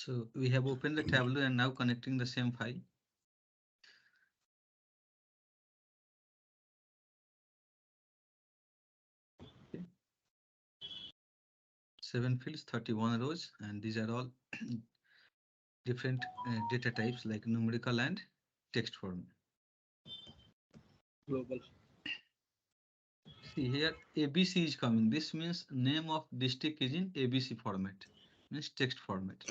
So we have opened the Tableau and now connecting the same file. Okay. 7 fields, 31 rows, and these are all different data types like numerical and text format. Global. See here, ABC is coming. This means name of district is in ABC format, means text format.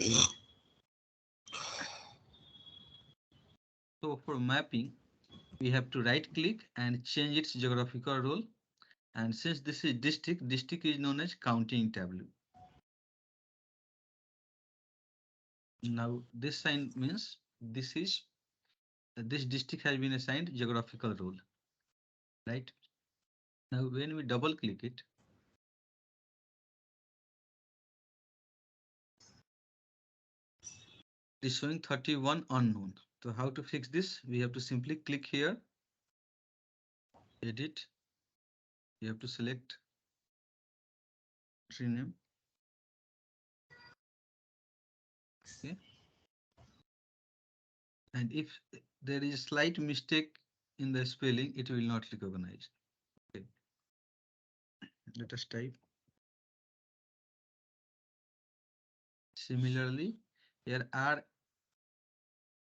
So for mapping, we have to right click and change its geographical role. And since this is district, district is known as county in Tableau. Now this sign means this district has been assigned geographical role, right? Now when we double click it, it is showing 31 unknown. So how to fix this? We have to simply click here, edit. You have to select tree name. Okay. And if there is a slight mistake in the spelling, it will not recognize. Okay. Let us type. Similarly, here R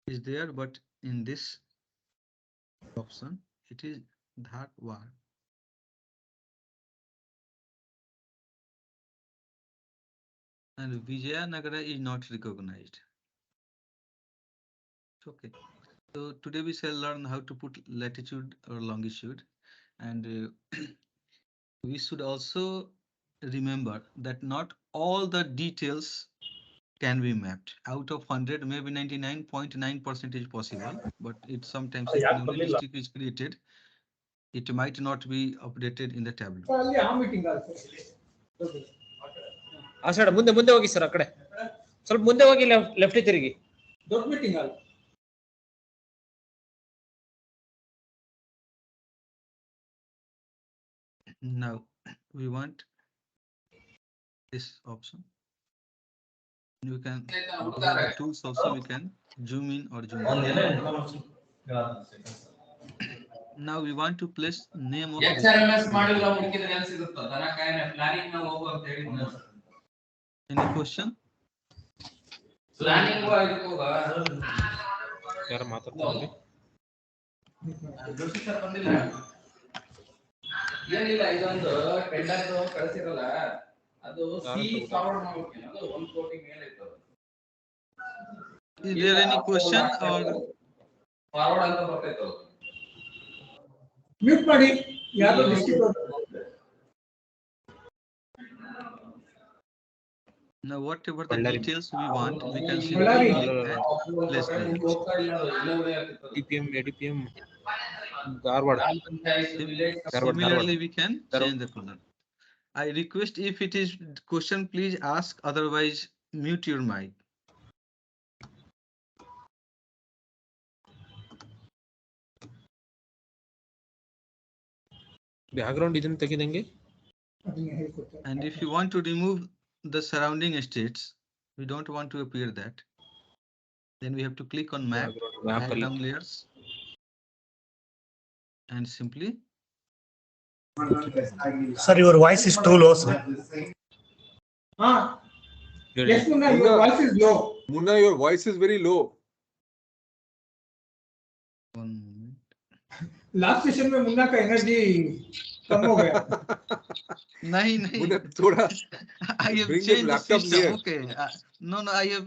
is there, but in this option, it is Dharwad. And Vijayanagara is not recognized. Okay. So today we shall learn how to put latitude or longitude, and we should also remember that not all the details can be mapped. Out of 100, maybe 99.9% is possible, but it sometimes if new district is created, it might not be updated in the Tableau. ಆ side ಮುಂದೆ ಮುಂದೆ ಹೋಗಿ sir ಆ ಕಡೆ ಸ್ವಲ್ಪ ಮುಂದೆ ಹೋಗಿ left ತಿರುಗಿ ದೊಡ್ಡ ಮೀಟಿಂಗ್ ಅಲ್ಲ. Now we want this option. You can the tools also we can zoom in or zoom out. Now we want to place name of XRMS ಮಾಡಿಲ್ಲ ಹುಡುಕಿದ್ರೆ ಎಲ್ಲಿ ಸಿಗುತ್ತೆ ದನಕಾಯನ ಪ್ಲಾನಿಂಗ್ ನ ಹೋಗು ಅಂತ ಹೇಳಿದ್ನ ಸರ್. Any question? ಪ್ಲಾನಿಂಗ್ ಇದಕ್ಕೆ ಹೋಗ ಯಾರು ಮಾತಾಡ್ತಾರೆ ಜೋಶಿ ಸರ್ ಬಂದಿಲ್ಲ ಏನಿಲ್ಲ ಇದೊಂದು ಟೆಂಡರ್ ಕಳಿಸಿರಲ್ಲ ಅದು ಸಿ ಫಾರ್ವರ್ಡ್ ಮಾಡ್ಬೇಕೇನು ಅದು 1 ಕೋಟಿ ಮೇಲೆ ಇತ್ತು. Is there any question or forward ಅಂತ ಬರ್ತಿತ್ತು ಮ್ಯೂಟ್ ಮಾಡಿ ಯಾರು district. now whatever the details we want, we can Ballari. simply place them. TPM ADPM Dharwad Similarly, we can change the color. I request if it is question, please ask. Otherwise, mute your mic. Background ಇದನ್ನ ತೆಗೆದಂಗೆ. And if you want to remove the surrounding states, we don't want to appear that. Then we have to click on map, add down layers, and simply. Sir, your voice is too low, sir. Yes, Munna, your voice is low. Munna, your voice is very low. One moment. Last session में मुन्ना का energy कम हो गया. नहीं Munna, thoda I have bring the changed the laptop system. near. Okay. No, I am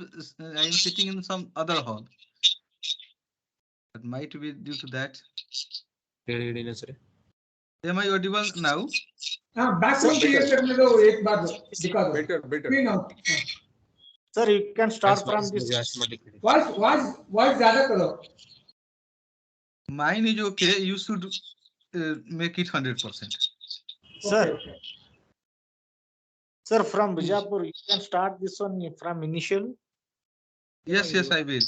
sitting in some other hall. That might be due to that. ಹೇಳಿ sir. Am I audible now? हाँ, background clear करने दो एक बार दिखा दो. Better. Clean out. Sir, you can start from this. Voice ज़्यादा करो. Mine is okay. You should make it 100%. Sir, from Bijapur, you can start this one from initial. Yes, I will.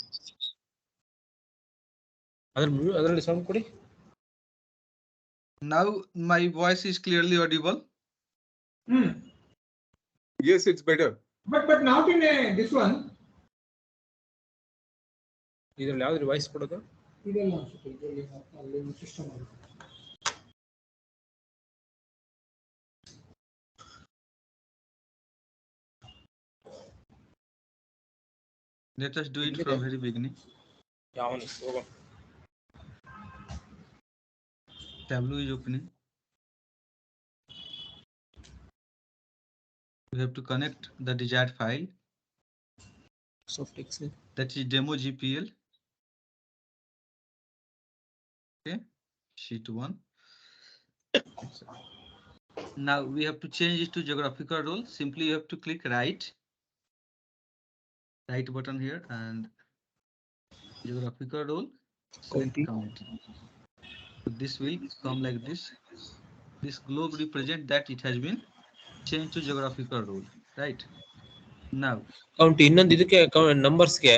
ಅದರಲ್ಲಿ sound ಕೊಡಿ. Now my voice is clearly audible. Yes, it's better. But not in this one. ಇದ್ರಲ್ಲಿ ಯಾವ್ದು voice ಕೊಡೋದು? ಇದೆಲ್ಲ ಅನ್ಸುತ್ತೆ ಇದರಲ್ಲಿ ಅಲ್ಲಿ system ಅಲ್ಲಿ. Let us do it from very beginning. ಯಾವನು ಹೋಗೋ. Tableau is opening. We have to connect the desired file. Soft Excel. That is demo GPL. Okay, sheet 1. Now we have to change it to geographical role. Simply you have to click right button here and geographical role. Select county. So this will come like this. This globe represent that it has been changed to geographical role, right? Now count ಇನ್ನೊಂದು ಇದಕ್ಕೆ ನಂಬರ್ಸ್ಗೆ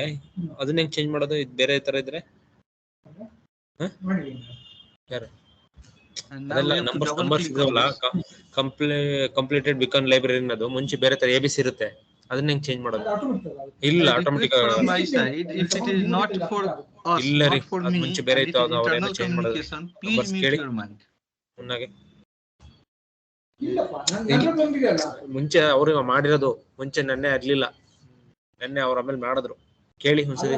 ಅದನ್ನ ಹೆಂಗ್ change ಮಾಡೋದು? ಇದು ಬೇರೆ ತರ ಇದ್ರೆ ಮಾಡಿ ಯಾರು and now ಅದೆಲ್ಲ we have to double numbers click on ಇದಾವಲ್ಲ, this. ಕಂಪ್ಲೀಟೆಡ್ ಬಿಕನ್ ಲೈಬ್ರರಿ ಅನ್ನೋದು ಮುಂಚೆ ಬೇರೆ ತರ ABC ಇರುತ್ತೆ, ಅದನ್ನ ಹೆಂಗ್ ಚೇಂಜ್ ಮಾಡೋದು? ಅದು ಆಟೋಮೆಟಿಕ್ ಆಗುತ್ತೆ. ಇಲ್ಲ I automatic request from my side, if it is not for us, ಇಲ್ಲ ರೀ, not for ಅದು me, ಮುಂಚೆ ಬೇರೆ and it ಇತ್ತು, is ಅದು ಅವ್ರೇನೋ internal ಚೇಂಜ್ ಮಾಡೋದು. communication, please Numbers mute ಕೇಳಿ your mic. ಮುನ್ನಾಗೆ ಇಲ್ಲಪ್ಪ ನನ್ನ ಬಂದಿದೆಯಲ್ಲ. ಮುಂಚೆ ಅವ್ರು ಮಾಡಿರೋದು ಮುಂಚೆ ನೆನ್ನೆ ಆಗ್ಲಿಲ್ಲ, ನೆನ್ನೆ ಅವ್ರ ಆಮೇಲೆ ಮಾಡಿದ್ರು. ಕೇಳಿ ಒಂದ್ಸತಿ,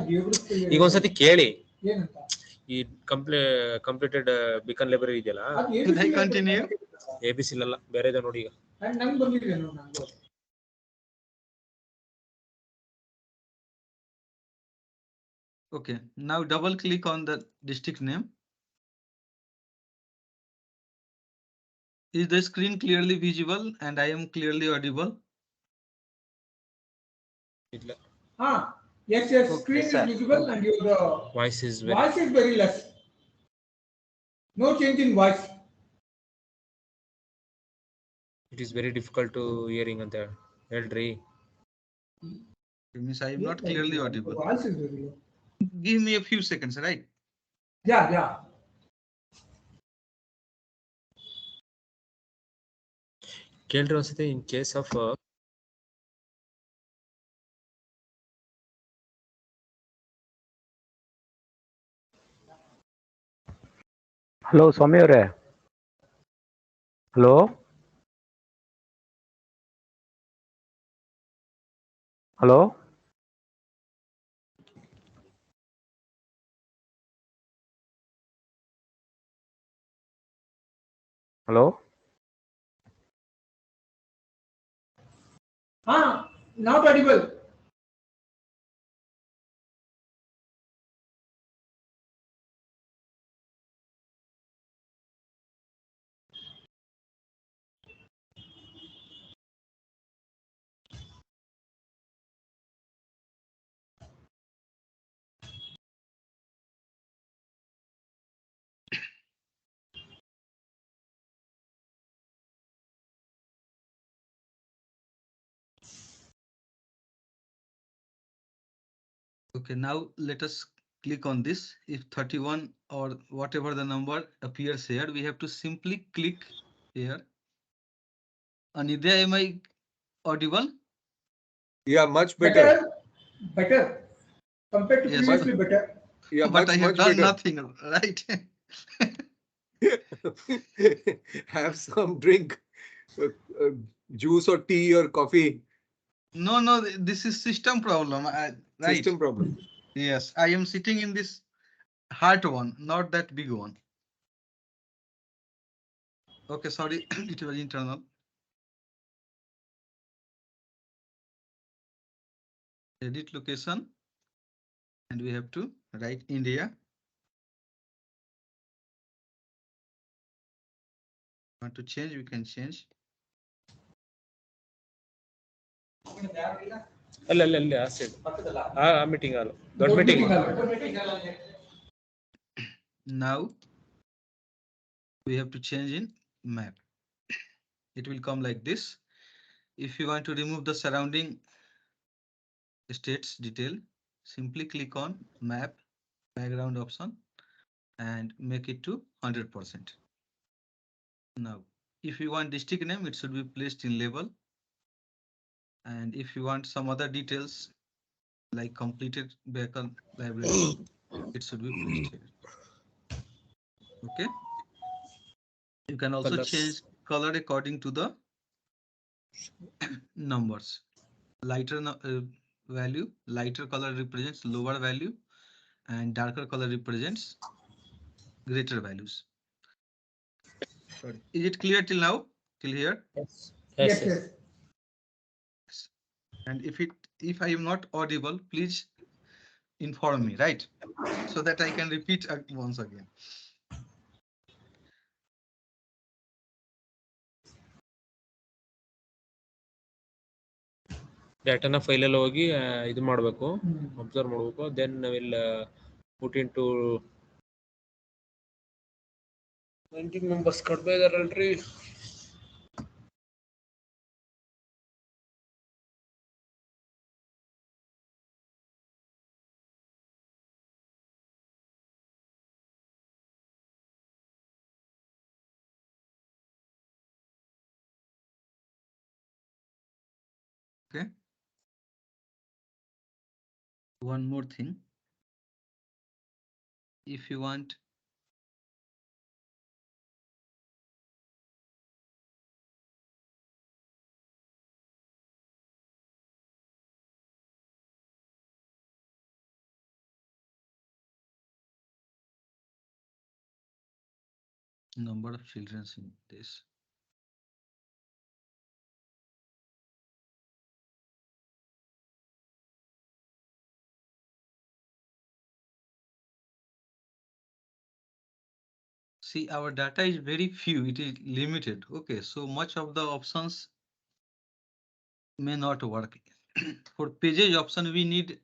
ಈಗ ಒಂದ್ಸತಿ ಕೇಳಿ. ಏನಂತ ಈ ಕಂಪ್ಲೀಟೆಡ್ ಬಿಕನ್ ಲೈಬ್ರರಿ ಇದೆಯಲ್ಲ, ಅದು Should I continue? ABC ಅಲ್ಲ ಬೇರೆ ಇದೆ ನೋಡಿ. ಈಗ ನಂಗೆ ಬಂದಿದೆ ನೋಡಿ ನಂಗೆ. Okay, now double click on the district name. Is the screen clearly visible and I am clearly audible? ಇಲ್ಲ, Yes, screen is visible and your voice is very, voice is very less. No change in voice. It is very difficult to hearing ಅಂತ ಹೇಳ್ರಿ. It means I am not clearly audible. Voice is very low. Give me a few seconds, right? Yeah. ಕೇಳ್ರಿ ಒಂದ್ಸತಿ. In case of hello ಸ್ವಾಮಿ ಅವರೇ, hello hello hello Not audible. Okay, now let us click on this. If 31 or whatever the number appears here, we have to simply click here. Anidya, am I audible? Yeah, much better. Better. Compared to Yes, previously better. Yeah, but I have much done better. nothing, right? Have some drink, juice or tea or coffee. No, this is system problem, right? System problem. Yes, I am sitting in this heart one, not that big one. Okay, sorry, it was internal. Edit location, and we have to write India. Want to change, we can change. ಅಲ್ಲ ಆ side ಆ meeting ಹಾಲು, ದೊಡ್ಡ meeting. Now we have to change in map. It will come like this. If you want to remove the surrounding states detail, simply click on map background option and make it to 100%. Now, if you want district name, it should be placed in label. And if you want some other details, like completed vehicle library, it should be placed here. Okay. You can also Colors. change color according to the numbers. Value, lighter color represents lower value, and darker color represents greater values. Sorry. Is it clear till now? Till here? Yes. Yes, Yes. yes. Yes. And if I am not audible, please inform me, right? So that I can repeat once again. ಡಾಟಾನ ಫೈಲಲ್ಲಿ ಹೋಗಿ ಇದು ಮಾಡಬೇಕು, observe ಮಾಡಬೇಕು. Then will put into 19 members ಕಡಿಮೆ ಇದಾರಲ್ರಿ. Okay. One more thing. If you want number of children in this. See, our data is very few, it is limited. Okay, so much of the options may not work. For pages option, we need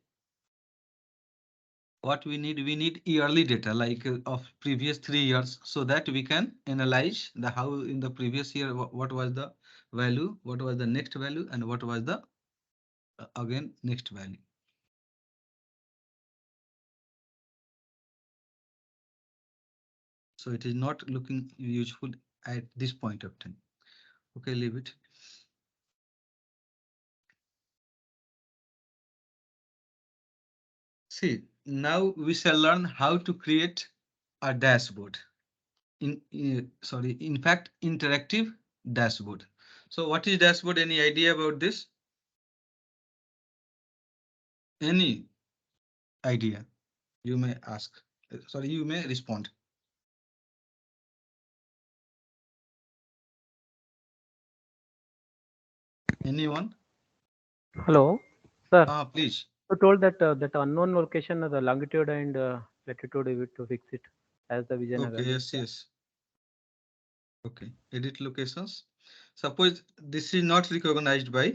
what we need yearly data like of previous 3 years, so that we can analyze the how in the previous year what was the value, what was the next value, and what was the again next value. So it is not looking useful at this point of time. Okay, leave it. See, now we shall learn how to create a dashboard. In fact, interactive dashboard. So what is dashboard? Any idea about this? Any idea? You may ask. Sorry, you may respond. Anyone? Hello, sir. Please. You told that that unknown location, the longitude and latitude, you have to fix it as the Vijayanagar. Okay, yes. Okay, edit locations. Suppose this is not recognized by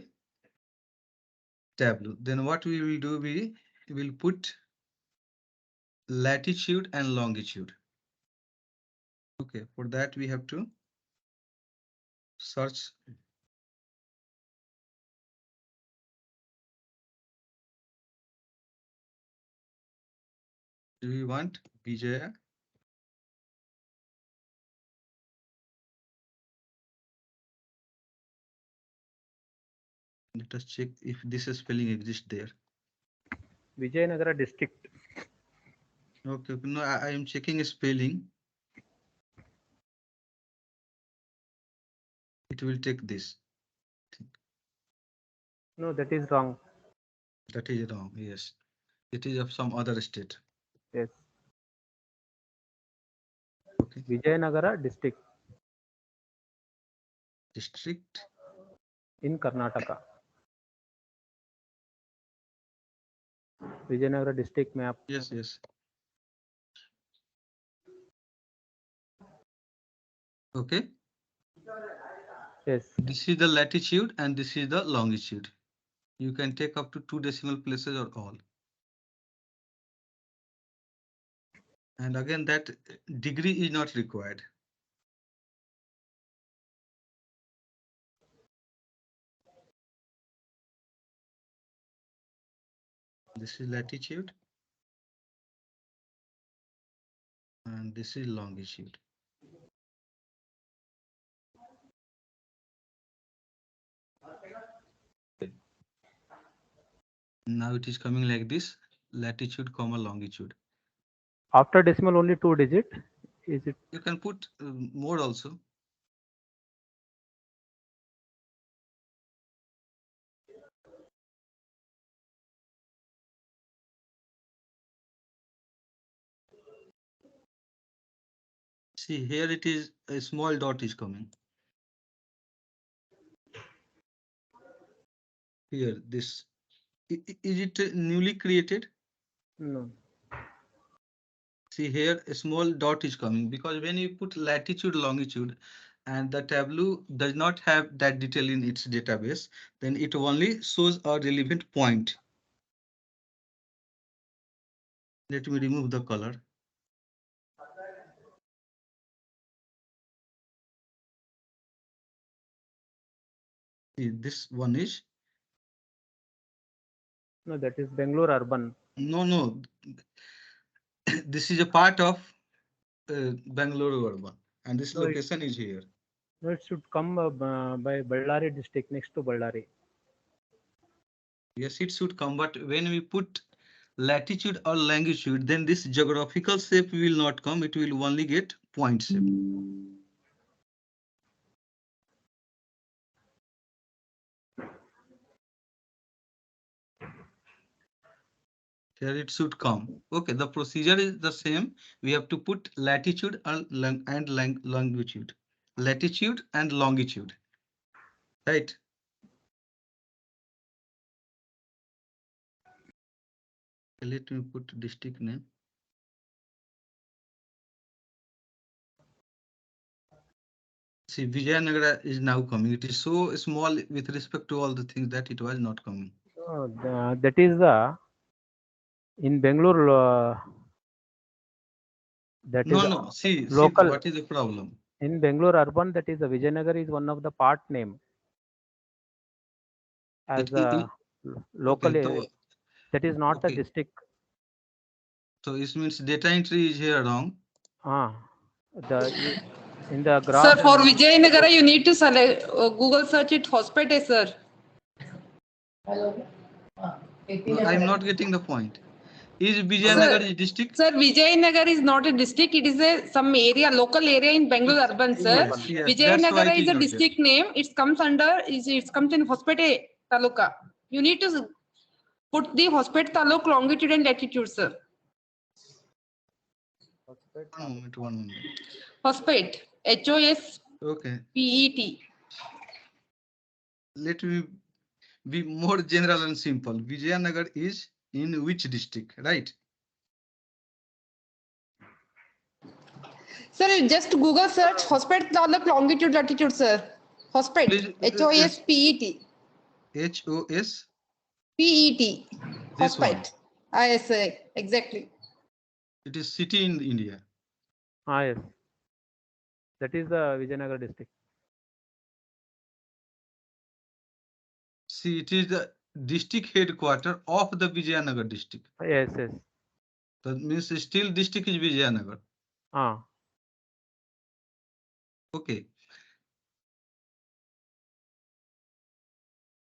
Tableau. Then what we will do, we will put latitude and longitude. Okay, for that we have to search. Do we want Vijaya? Let us check if this spelling exists there. Vijayanagara district. Okay, no, I am checking spelling. It will take this. No, that is wrong. That is wrong. Yes, it is of some other state. Yes. Okay, Vijayanagara district district. in Karnataka. Vijayanagara district map. Yes. Okay. Yes. This is the latitude and this is the longitude. You can take up to 2 decimal places or all. And again, that degree is not required. This is latitude. And this is longitude. Now it is coming like this: latitude, comma longitude. After decimal only 2 digit. Is it? You can put more also. See here, it is a small dot is coming. Here, this. Is it newly created? No. See here, a small dot is coming because when you put latitude, longitude, and the Tableau does not have that detail in its database, then it only shows a relevant point. Let me remove the color. See, this one is, No, that is Bangalore urban. no. This is a part of Bangalore urban, and this No, it, location is here. no, it should come by Ballari district, next to Ballari. Yes, it should come, but when we put latitude or longitude, then this geographical shape will not come. It will only get point shape. Here it should come. Okay, the procedure is the same. We have to put latitude and longitude. Latitude and longitude. Right? Let me put district name. See, Vijayanagara is now coming. It is so small with respect to all the things that it was not coming. That is the in Bangalore. That is No. See, local. what is the problem? In Bangalore urban, that is Vijayanagar is one of the part name as a local. Okay, That is not a okay. district. So it means data entry is here wrong. The in the graph. Sir, for Vijayanagara, you need to select Google search it hospital, sir. No, I'm not getting the point. Is Vijayanagar is district? Sir, Vijayanagar is not a district. It is a some area, local area in Bangalore urban, sir. Yes, that's why Vijayanagara it is is a not there. district name. It comes under, it comes in hospital taluka. You need to put the hospital taluk longitude and latitude, sir. One moment. Hospet, HOSPET. Okay. Let me be more general and simple. Vijayanagar is in which district, right? Sir, just Google search hospital taluk longitude latitude, sir. Hospet, HOSPET. HOS? PET. This one. Hospet. Yes, exactly. It is city in India. Yes. That is the Vijayanagar district. See, it is the district headquarter of the Vijayanagar district. Yes. That means still district is Vijayanagar. Okay.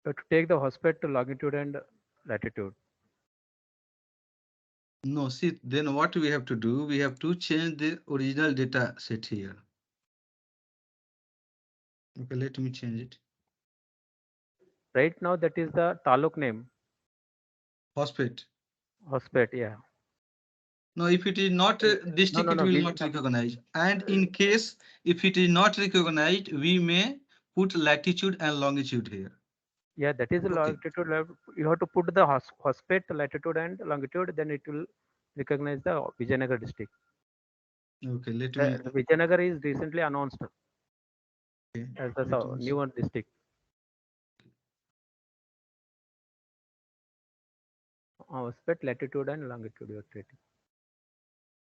To take the hospital longitude and latitude. No, see, then what we have to do, we have to change the original data set here. Okay, let me change it. Right now, that is the taluk name. Hospet, yeah. No, if it is not district, it will not recognize. And in case if it is not recognized, we may put latitude and longitude here. Yeah, that is the longitude. You have to put the hospet latitude and longitude, then it will recognize the Vijayanagar district. Okay, let me. Vijayanagar is recently announced as the new one district. Hospet latitude and longitude you are treating.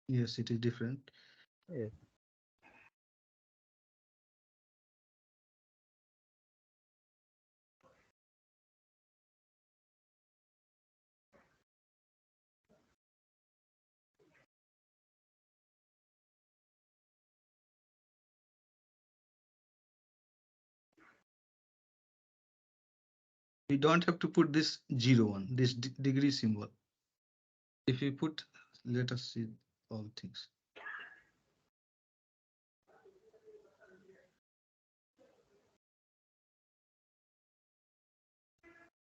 Yes, it is different. Yes. We don't have to put this 0 1, this degree symbol. If we put, let us see all things.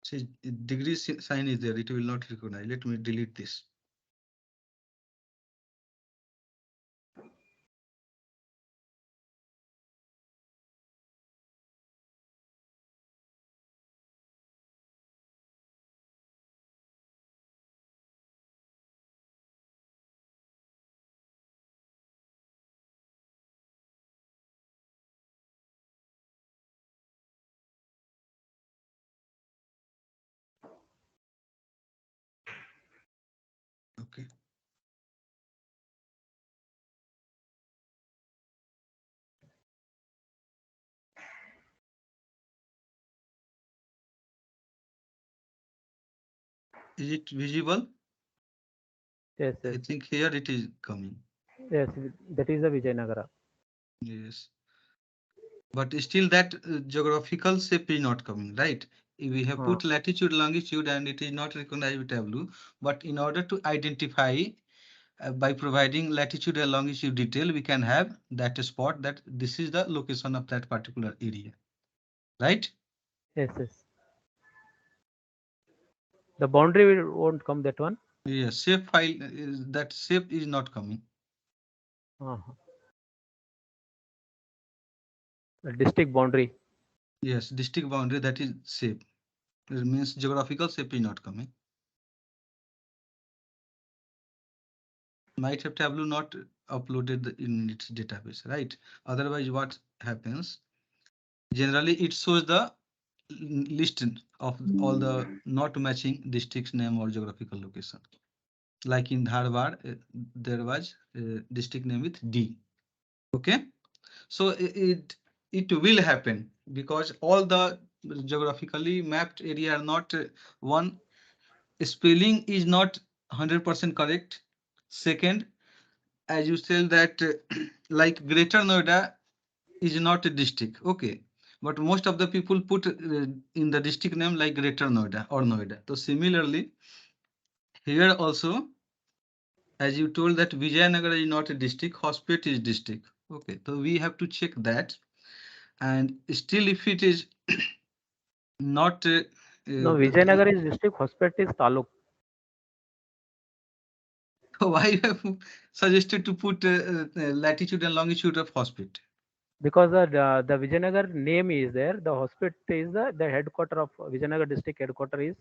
See, degree sign is there, it will not recognize. Let me delete this. Okay. Is it visible? Yes, I yes, think here it is coming. yes. That is the Vijayanagara. Yes. But still that geographical shape is not coming, right? We have put latitude, longitude, and it is not recognized with tableau. But in order to identify by providing latitude and longitude detail, we can have that spot that this is the location of that particular area, right? Yes, yes. The boundary won't come that one. Yes, shape file is that shape is not coming. The district boundary. Yes, district boundary, that is shape. It means geographical shape is not coming. Might have Tableau not uploaded in its database, right? Otherwise, what happens? Generally, it shows the list of all the not matching district's name or geographical location. Like in Dharwad, there was a district name with D. Okay, so it will happen because all the geographically mapped area are not one. Spelling is not 100% correct. Second, as you said that like Greater Noida is not a district, okay, but most of the people put in the district name like Greater Noida or Noida. So similarly, here also, as you told that Vijayanagara is not a district, Hospet is district. Okay, so we have to check that, and still if it is not No, Vijayanagara is district, Hospet is taluk. why you have suggested to put latitude and longitude of Hospet? Because the Vijayanagar name is there. The Hospet is the headquarter of Vijayanagar district headquarter is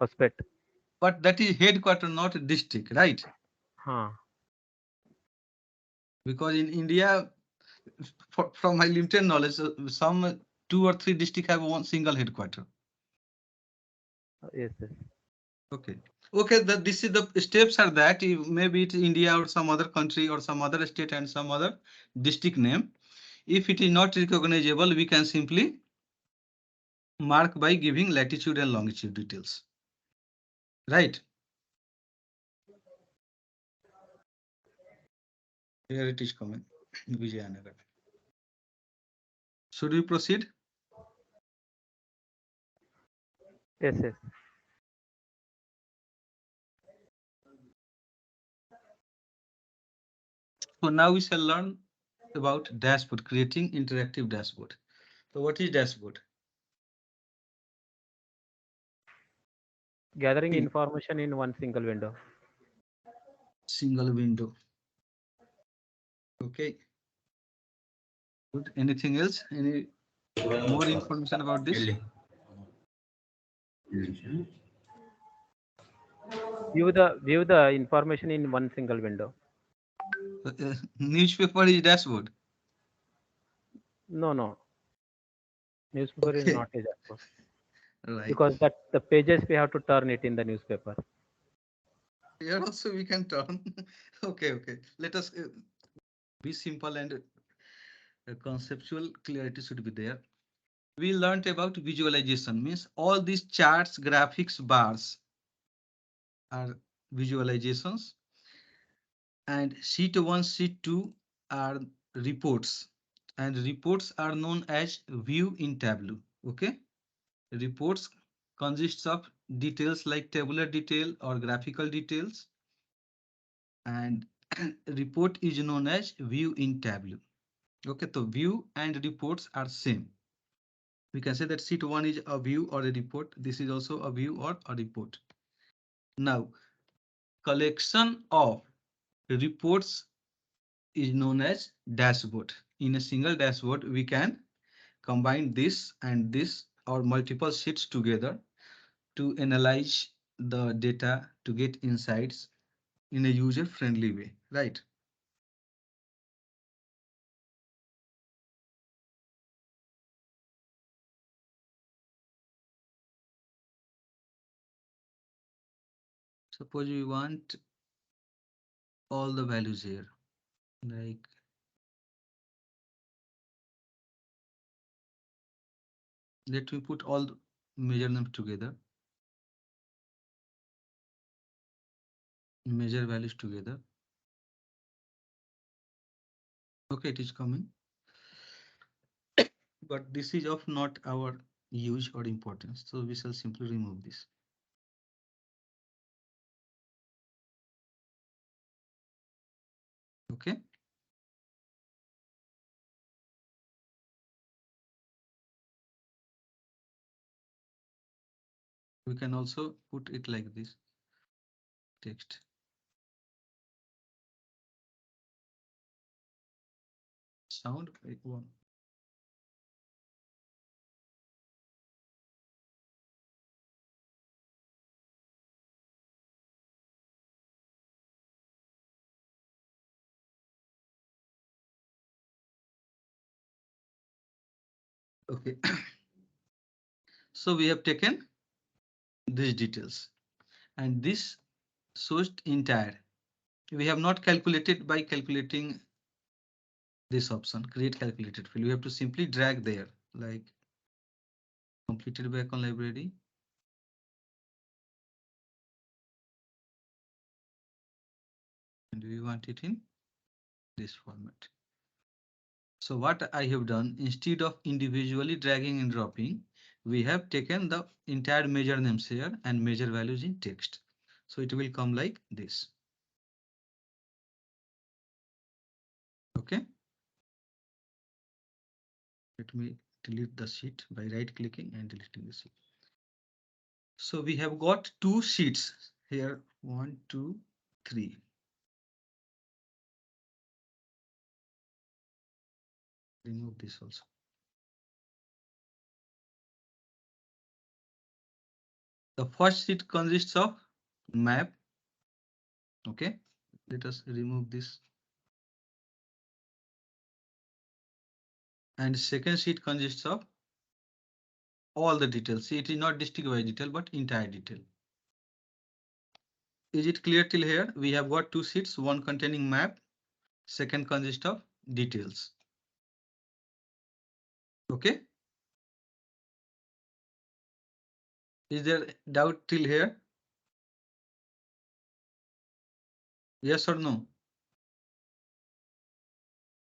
Hospet. But that is headquarter, not a district, right? Because in India, from my limited knowledge, some 2 or 3 districts have one single headquarter. Yes, yes. Okay. Okay, this is the steps are that maybe it's India or some other country or some other state and some other district name. If it is not recognizable, we can simply mark by giving latitude and longitude details. Right. Here it is coming. Vijayanagar. Should we proceed? Yes, yes. So now we shall learn about dashboard, creating interactive dashboard. So what is dashboard? Gathering information in one single window. Single window. Okay. Good. Anything else? Any more information about this? View the information in one single window. Newspaper is dashboard. No. Newspaper is not a dashboard. Right. Because that the pages we have to turn it in the newspaper. Here also we can turn. Okay. Let us be simple and conceptual clarity should be there. We learned about visualization, means all these charts, graphics, bars are visualizations, and sheet 1, sheet 2 are reports, and reports are known as view in Tableau. Okay, reports consists of details like tabular detail or graphical details, and report is known as view in Tableau. Okay, so view and reports are same. We can say that sheet 1 is a view or a report. This is also a view or a report. Now, collection of reports is known as dashboard. In a single dashboard, we can combine this and this or multiple sheets together to analyze the data to get insights in a user-friendly way, right? Suppose we want all the values here, like let me put all measure them together, measure values together. Okay, it is coming, but this is of not our use or importance, so we shall simply remove this. Okay. We can also put it like this, text. Sound one. Okay. So we have taken these details and this shows entire. We have not calculated by calculating this option, create calculated field. We have to simply drag there, like completed by icon library. And we want it in this format. So what I have done, instead of individually dragging and dropping, we have taken the entire measure names here and measure values in text. So it will come like this. Okay. Let me delete the sheet by right clicking and deleting the sheet. So we have got two sheets here, 1, 2, 3. Remove this also. The first sheet consists of map. Okay, let us remove this. And second sheet consists of all the details. See, it is not district wise detail, but entire detail. Is it clear till here? We have got two sheets, one containing map, second consists of details. Okay. Is there doubt till here? Yes or no?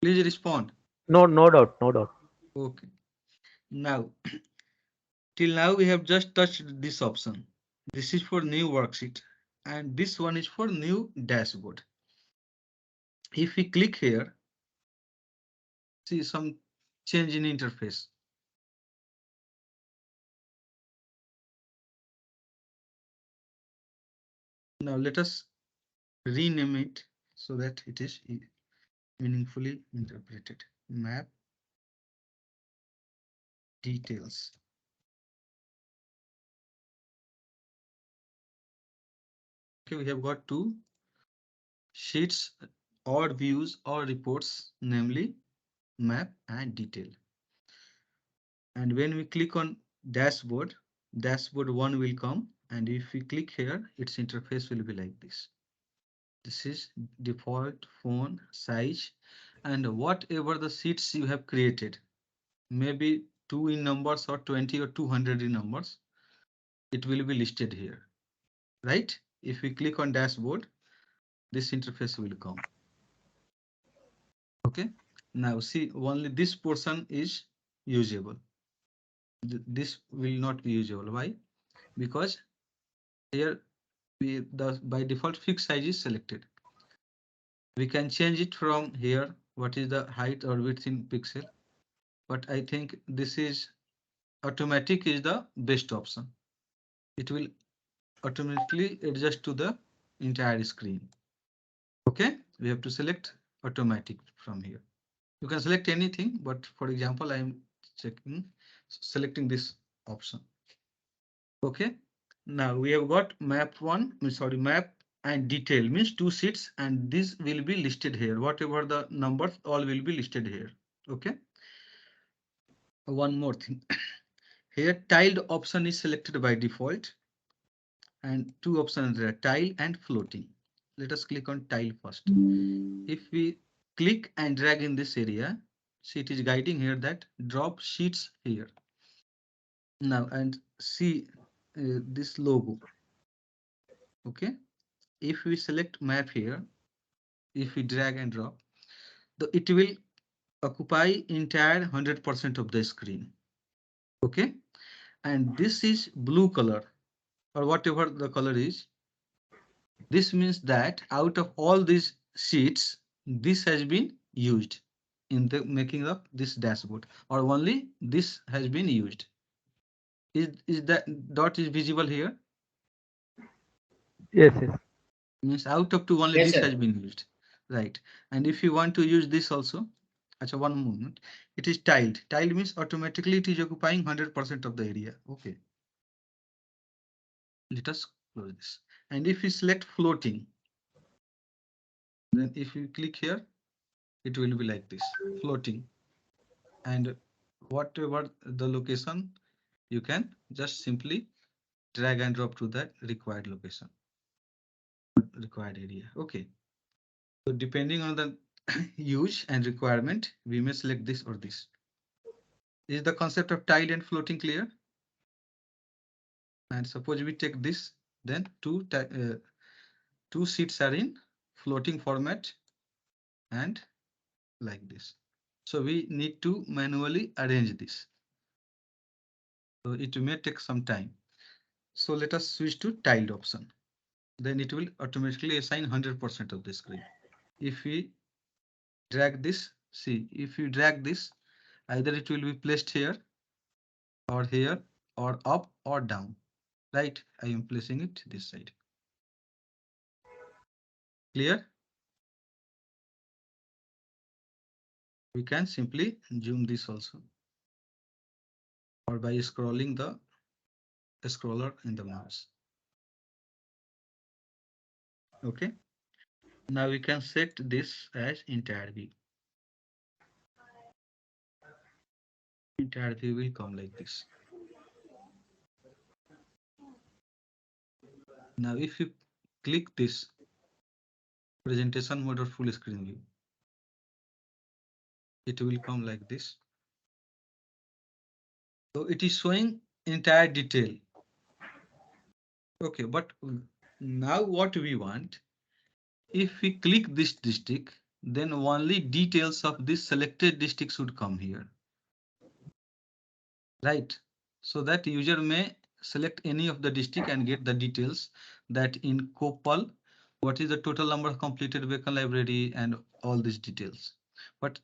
Please respond. No, no doubt, no doubt. Okay. Now, till now we have just touched this option. This is for new worksheet and this one is for new dashboard. If we click here, see some change in interface. Now let us rename it so that it is meaningfully interpreted. Map details. Okay, we have got two sheets or views or reports, namely map and detail. And when we click on dashboard, dashboard 1 will come, and if we click here, its interface will be like this. This is default font size, and whatever the sheets you have created, maybe 2 in numbers or 20 or 200 in numbers, it will be listed here, right? If we click on dashboard, this interface will come. Okay, now see, only this portion is usable. This will not be usable. Why? because here the by default fixed size is selected. We can change it from here. What is the height or width in pixel? But I think this is automatic is the best option. It will automatically adjust to the entire screen. Okay, we have to select automatic from here. You can select anything, but for example, I am selecting this option. Okay, now we have got map map and detail means 2 sheets, and this will be listed here. Whatever the numbers, all will be listed here. Okay. One more thing. Here tiled option is selected by default, and 2 options are tile and floating. Let us click on tile first. If we click and drag in this area, see it is guiding here that drop sheets here. Now and see this logo. Okay, if we select map here, if we drag and drop, it will occupy entire 100% of the screen. Okay, and this is blue color or whatever the color is. This means that out of all these sheets, this has been used in the making of this dashboard, or only this has been used. Is that dot is visible here? Yes, yes. Means out of two only Yes, this sir. has been used, right? And if you want to use this also, actually one moment, it is tiled. Tiled means automatically it is occupying 100% of the area. Okay. Let us close this. And if we select floating, then if you click here, it will be like this, floating. And whatever the location, you can just simply drag and drop to that required location, required area. Okay. So depending on the use and requirement, we may select this or this. Is the concept of tiled and floating clear? And suppose we take this, then two sheets are in floating format and like this. So we need to manually arrange this. So it may take some time. So let us switch to tiled option. Then it will automatically assign 100% of the screen. If we drag this, see, if you drag this, either it will be placed here or up or down, right? I am placing it this side. Clear? We can simply zoom this also, or by scrolling the scroller in the mouse. Okay. Now we can set this as entire view. Entire view will come like this. Now if you click this presentation mode or full screen view, it will come like this. So it is showing entire detail. Okay, but now what we want, if we click this district, then only details of this selected district should come here. Right, so that user may select any of the district and get the details that in Koppal, what is the total number of completed vehicle library and all these details. But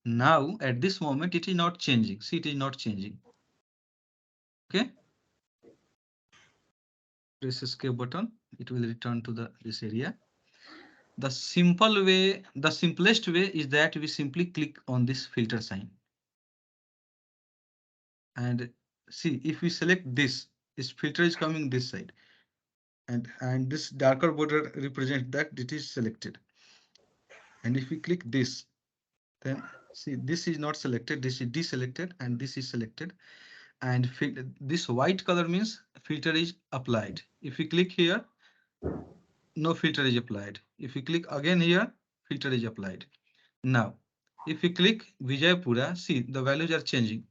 now at this moment, it is not changing. See, it is not changing. Okay. Press escape button. It will return to this area. The simplest way is that we simply click on this filter sign. And see, if we select this filter is coming this side. And this darker border represents that it is selected. And if we click this, then see this is not selected, this is deselected, and this is selected. And this white color means filter is applied. If we click here, no filter is applied. If we click again here, filter is applied. Now, if we click Vijaypura, see the values are changing.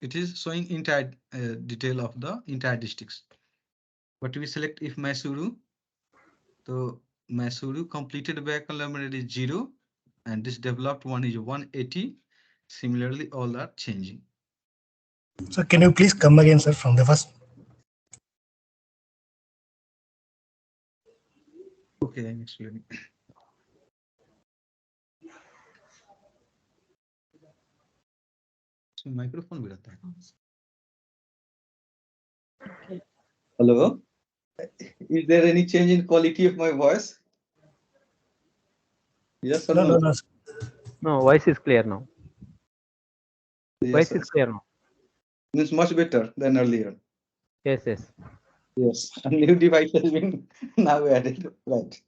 It is showing entire detail of the entire districts. But we select if Mysuru, so Mysuru completed vehicle number is 0 and this developed one is 180. Similarly, all are changing. So can you please come again, sir, from the first? Okay, I'm explaining. So microphone will attack. Hello. Is there any change in quality of my voice? Yes or No, no? no. No, voice is clear now. Yes, Voice sir. is clear now. Means much better than earlier. Yes, yes. Yes, a new device has been now added. Right.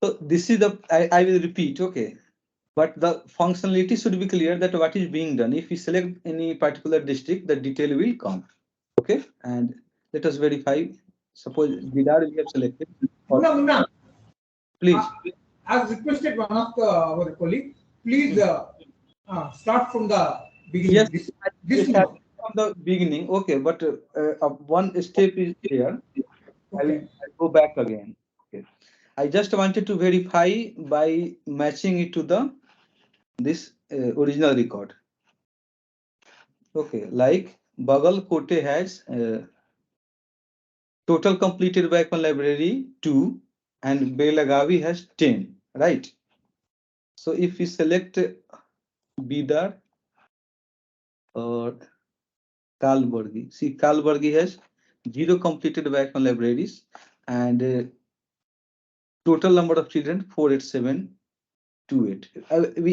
So this is the, I will repeat, okay. But the functionality should be clear that what is being done. If we select any particular district, the detail will come. Okay. And let us verify. Suppose Bidar we have selected. Munna, Please. I've requested one of our colleague, please start from the beginning. Yes, This start from the beginning. Okay, but one step is here. I will Okay. go back again. Okay. I just wanted to verify by matching it to the this original record. Okay, like Bagal Kote has total completed by Ekman library 2 and Belagavi has 10, right? So if we select Bidar or Kalburgi, see Kalburgi has 0 completed by Ekman libraries and total number of children 48728.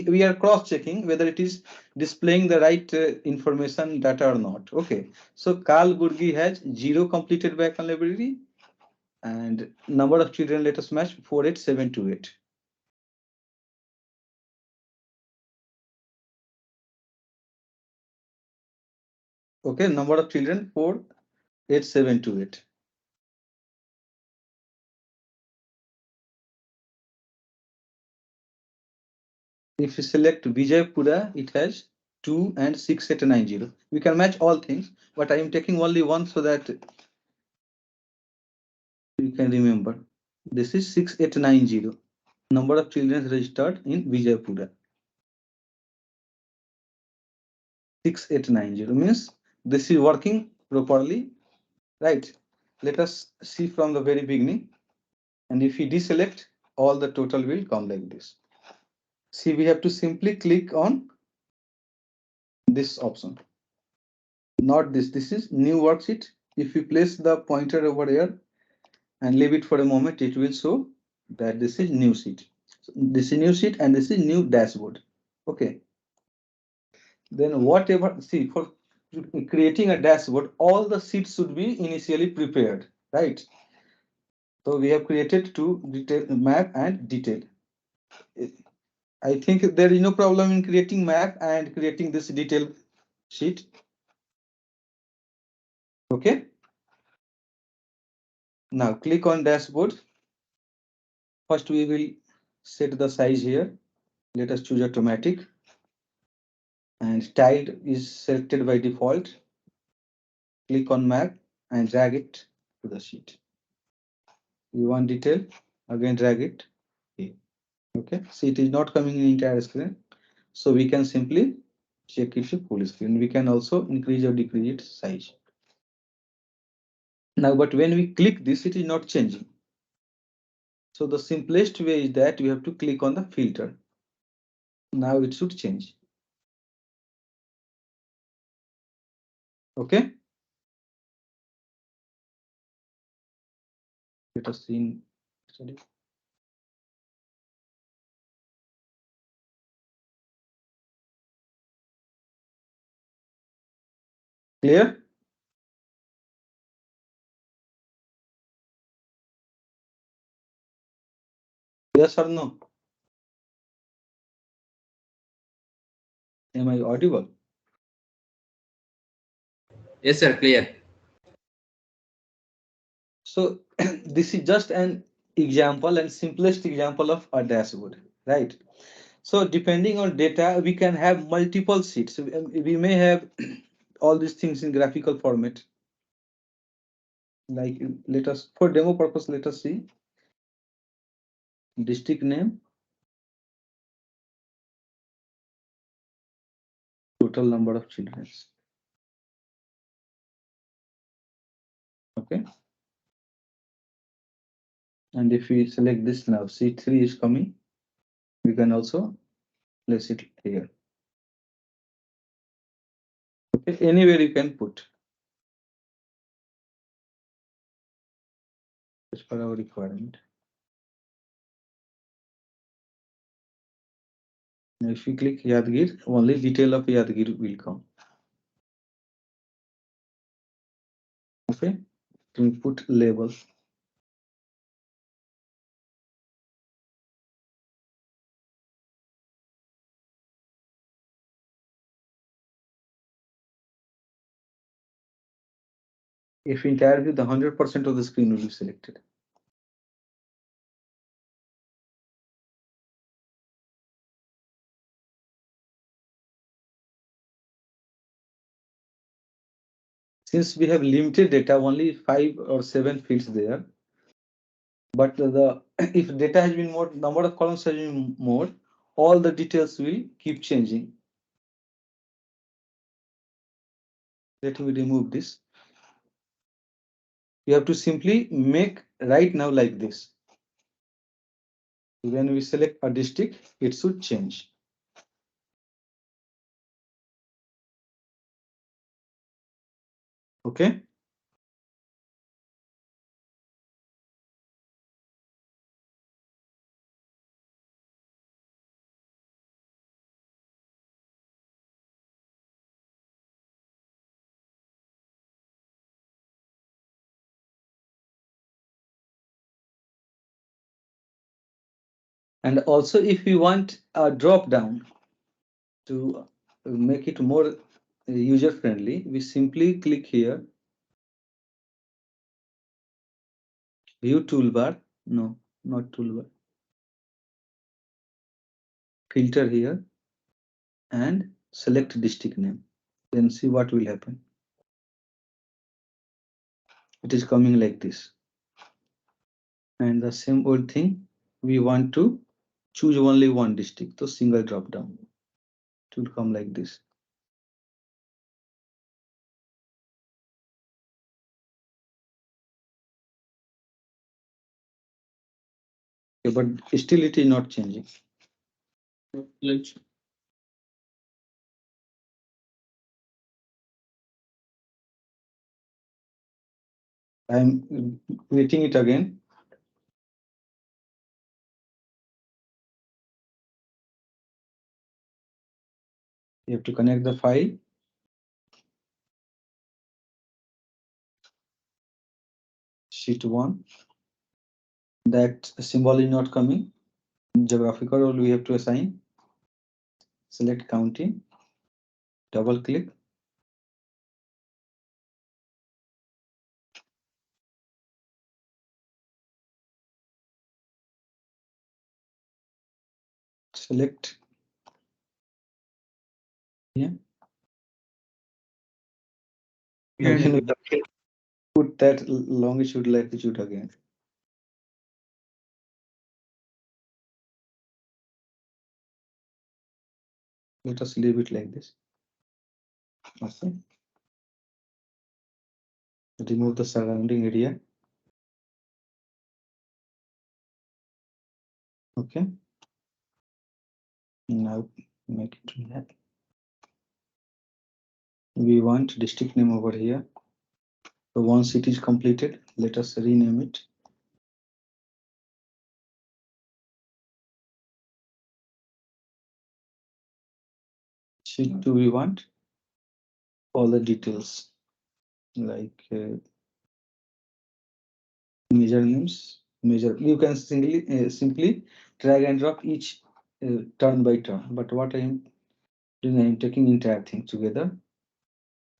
We are cross checking whether it is displaying the right information data or not. Okay, so Kalburgi has 0 completed by Ekman library and number of children, let us match 48728. Okay, number of children 48728. If you select Vijaypura, it has 2 and 6890. We can match all things, but I am taking only one so that you can remember. This is 6890. Number of children registered in Vijaypura. 6890 means this is working properly, right? Let us see from the very beginning. And if we deselect, all the total will come like this. See, we have to simply click on this option. Not this. This is new worksheet. If you place the pointer over here and leave it for a moment, it will show that this is new sheet. So this is new sheet and this is new dashboard. Okay. Then whatever, see, for creating a dashboard, all the sheets should be initially prepared, right? So we have created two detail map and detail. I think there is no problem in creating map and creating this detail sheet. Okay. Now click on dashboard. First we will set the size here. Let us choose automatic. And style is selected by default. Click on map and drag it to the sheet. You want detail, again drag it here. Okay, see it is not coming in entire screen. So we can simply check it to full screen. We can also increase or decrease its size. Now, but when we click this, it is not changing. So the simplest way is that you have to click on the filter. Now it should change. Okay. Let us see in study. Clear? Yes or no? Am I audible? Yes, sir, clear. So this is just an example and simplest example of a dashboard, right? So depending on data, we can have multiple sheets. We may have all these things in graphical format. Like let us, for demo purpose, let us see district name, total number of children. Okay. And if we select this now, C3 is coming, we can also place it here. Okay, anywhere you can put. As per our requirement. Now if we click Yadgir, only detail of Yadgir will come. Okay, we put label. If entire view, the 100% of the screen will be selected. Since we have limited data, only 5 or 7 fields there. But if data has been more, number of columns has been more, all the details will keep changing. Let me remove this. You have to simply make right now like this. When we select a district, it should change. Okay. And also, if we want a drop down to make it more user friendly, we simply click here, view toolbar. No, not toolbar. Filter here and select district name. Then see what will happen. It is coming like this. And the same old thing, we want to choose only one district, so single drop down. It will come like this. Okay, but still it is not changing. I'm creating it again. You have to connect the file. Sheet 1. That symbol is not coming. Geographical role we have to assign. Select county. Double click. Select. Yeah. Again, we have to put that longitude, latitude again. Let us leave it like this. Okay. Remove the surrounding area. Okay. Now make it that. We want district name over here. So once it is completed, let us rename it. Sheet 2 we want all the details like measure names, measure. You can simply drag and drop each turn by turn. But what I'm doing, I'm taking entire thing together.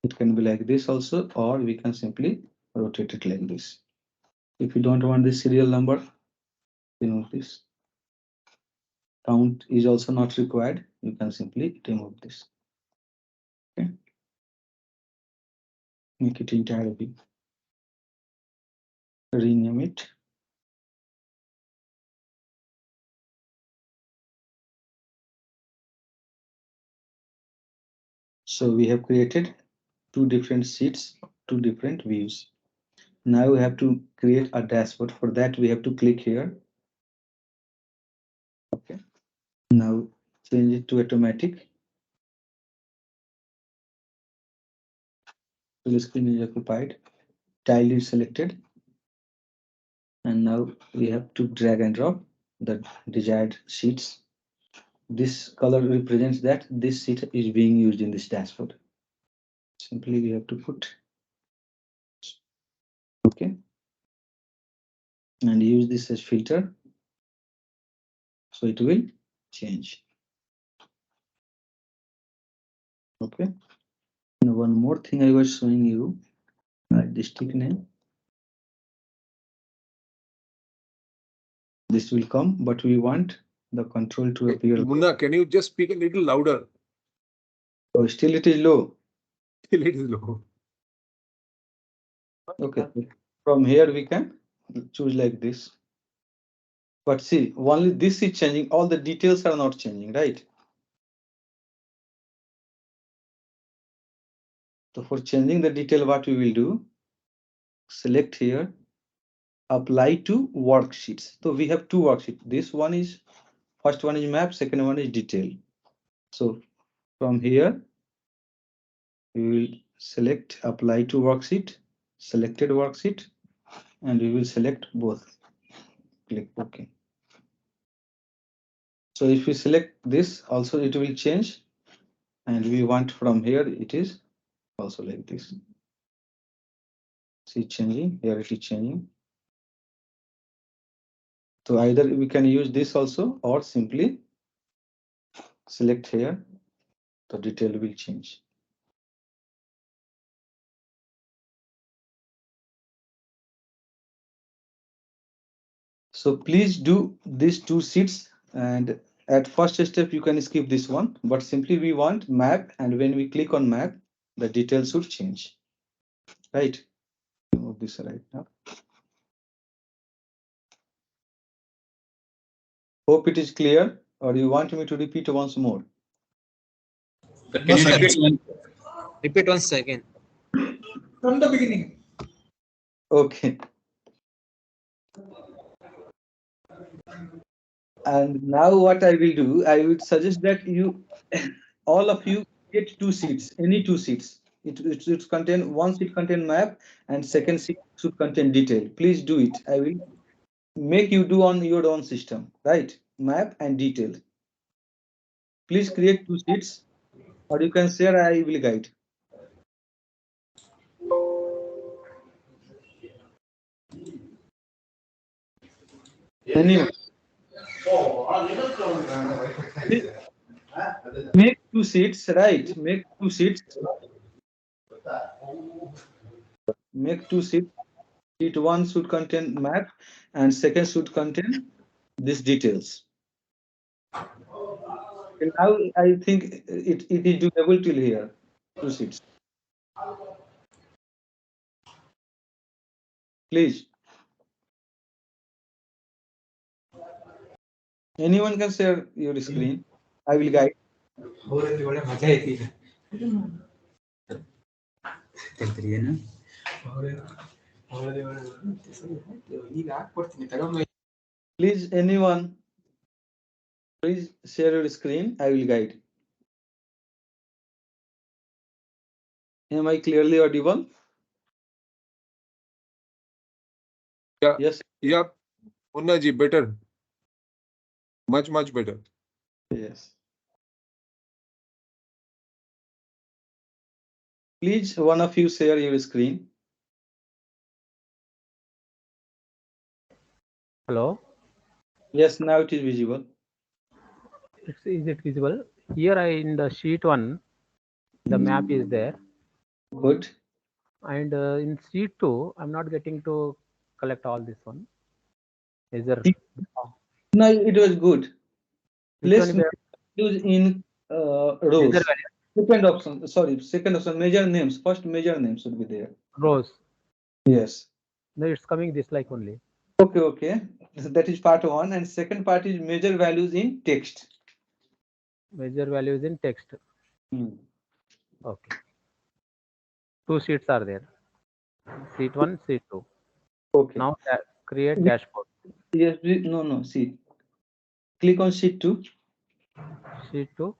It can be like this also, or we can simply rotate it like this. If you don't want the serial number, remove this. Count is also not required. You can simply remove this. Okay. Make it entire big. Rename it. So we have created two different sheets, two different views. Now we have to create a dashboard. For that, we have to click here. Okay. Now change it to automatic. So the screen is occupied. Tile is selected. And now we have to drag and drop the desired sheets. This color represents that this sheet is being used in this dashboard. Simply we have to put okay and use this as filter, so it will change. Okay. Now one more thing I was showing you, district name. This will come, but we want the control to appear. Munna, can you just speak a little louder? Oh, still it is low. Still it is low. Okay. From here we can choose like this. But see, only this is changing. All the details are not changing, right? So for changing the detail, what we will do, select here, apply to worksheets. So we have two worksheets. This one is, first one is map, second one is detail. So from here, we will select apply to worksheet, selected worksheet, and we will select both. Click OK. So if we select this, also it will change. And we want from here, it is also like this. See changing, here it is changing. So either we can use this also or simply select here, the detail will change. So please do these two sheets, and at first step you can skip this one, but simply we want map, and when we click on map, the details should change. Right? Move this right now. Hope it is clear, or you want me to repeat once more? Can you repeat once again? From the beginning. Okay. And now what I will do, I would suggest that you, all of you, get two sheets, any two sheets. It should contain, one sheet contain map and second sheet should contain detail. Please do it. I will make you do on your own system, right? Map and detail. Please create two sheets, or you can share, I will guide. Anyone? Make two sheets, right? Make two sheets. Make two sheets. Sheet one should contain map and second should contain these details. And now I think it is doable till here. Two sheets. Please. Anyone can share your screen. I will guide. Please, anyone, please share your screen. I will guide. Am I clearly audible? Yeah. Yes. Yeah, Munna ji, better. Much better. Yes. Please, one of you share your screen. Hello. Yes, now it is visible. Is it visible? Here in the sheet 1, the map is there. Good. And in sheet 2, I'm not getting to collect all this one. Is there? No, it was good. Which Let's one use in rows. Major value. Second option, sorry, second option, major names. First major name should be there. Rows. Yes. No, it's coming this like only. Okay. That is part one. And second part is major values in text. Major values in text. Okay. Two sheets are there. Sheet 1, sheet 2. Okay. Now create We- dashboard. Yes, no, see. Click on sheet 2. Sheet 2.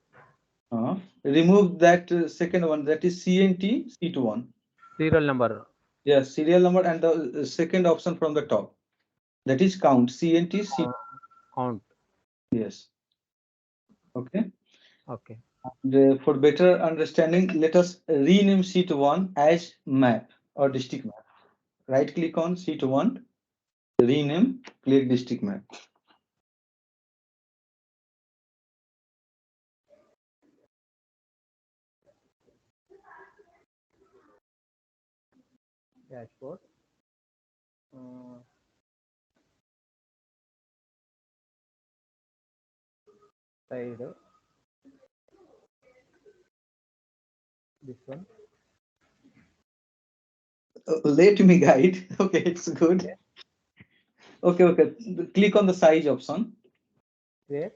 Remove that second one, that is CNT sheet 1. Serial number. Yes, serial number and the second option from the top. That is count, CNT sheet. Count. Yes. Okay. Okay. And, for better understanding, let us rename sheet 1 as map or district map. Right click on sheet 1, rename, click district map. Dashboard. Side. This one. Let me guide. Okay, it's good. Okay. Click on the size option. Where?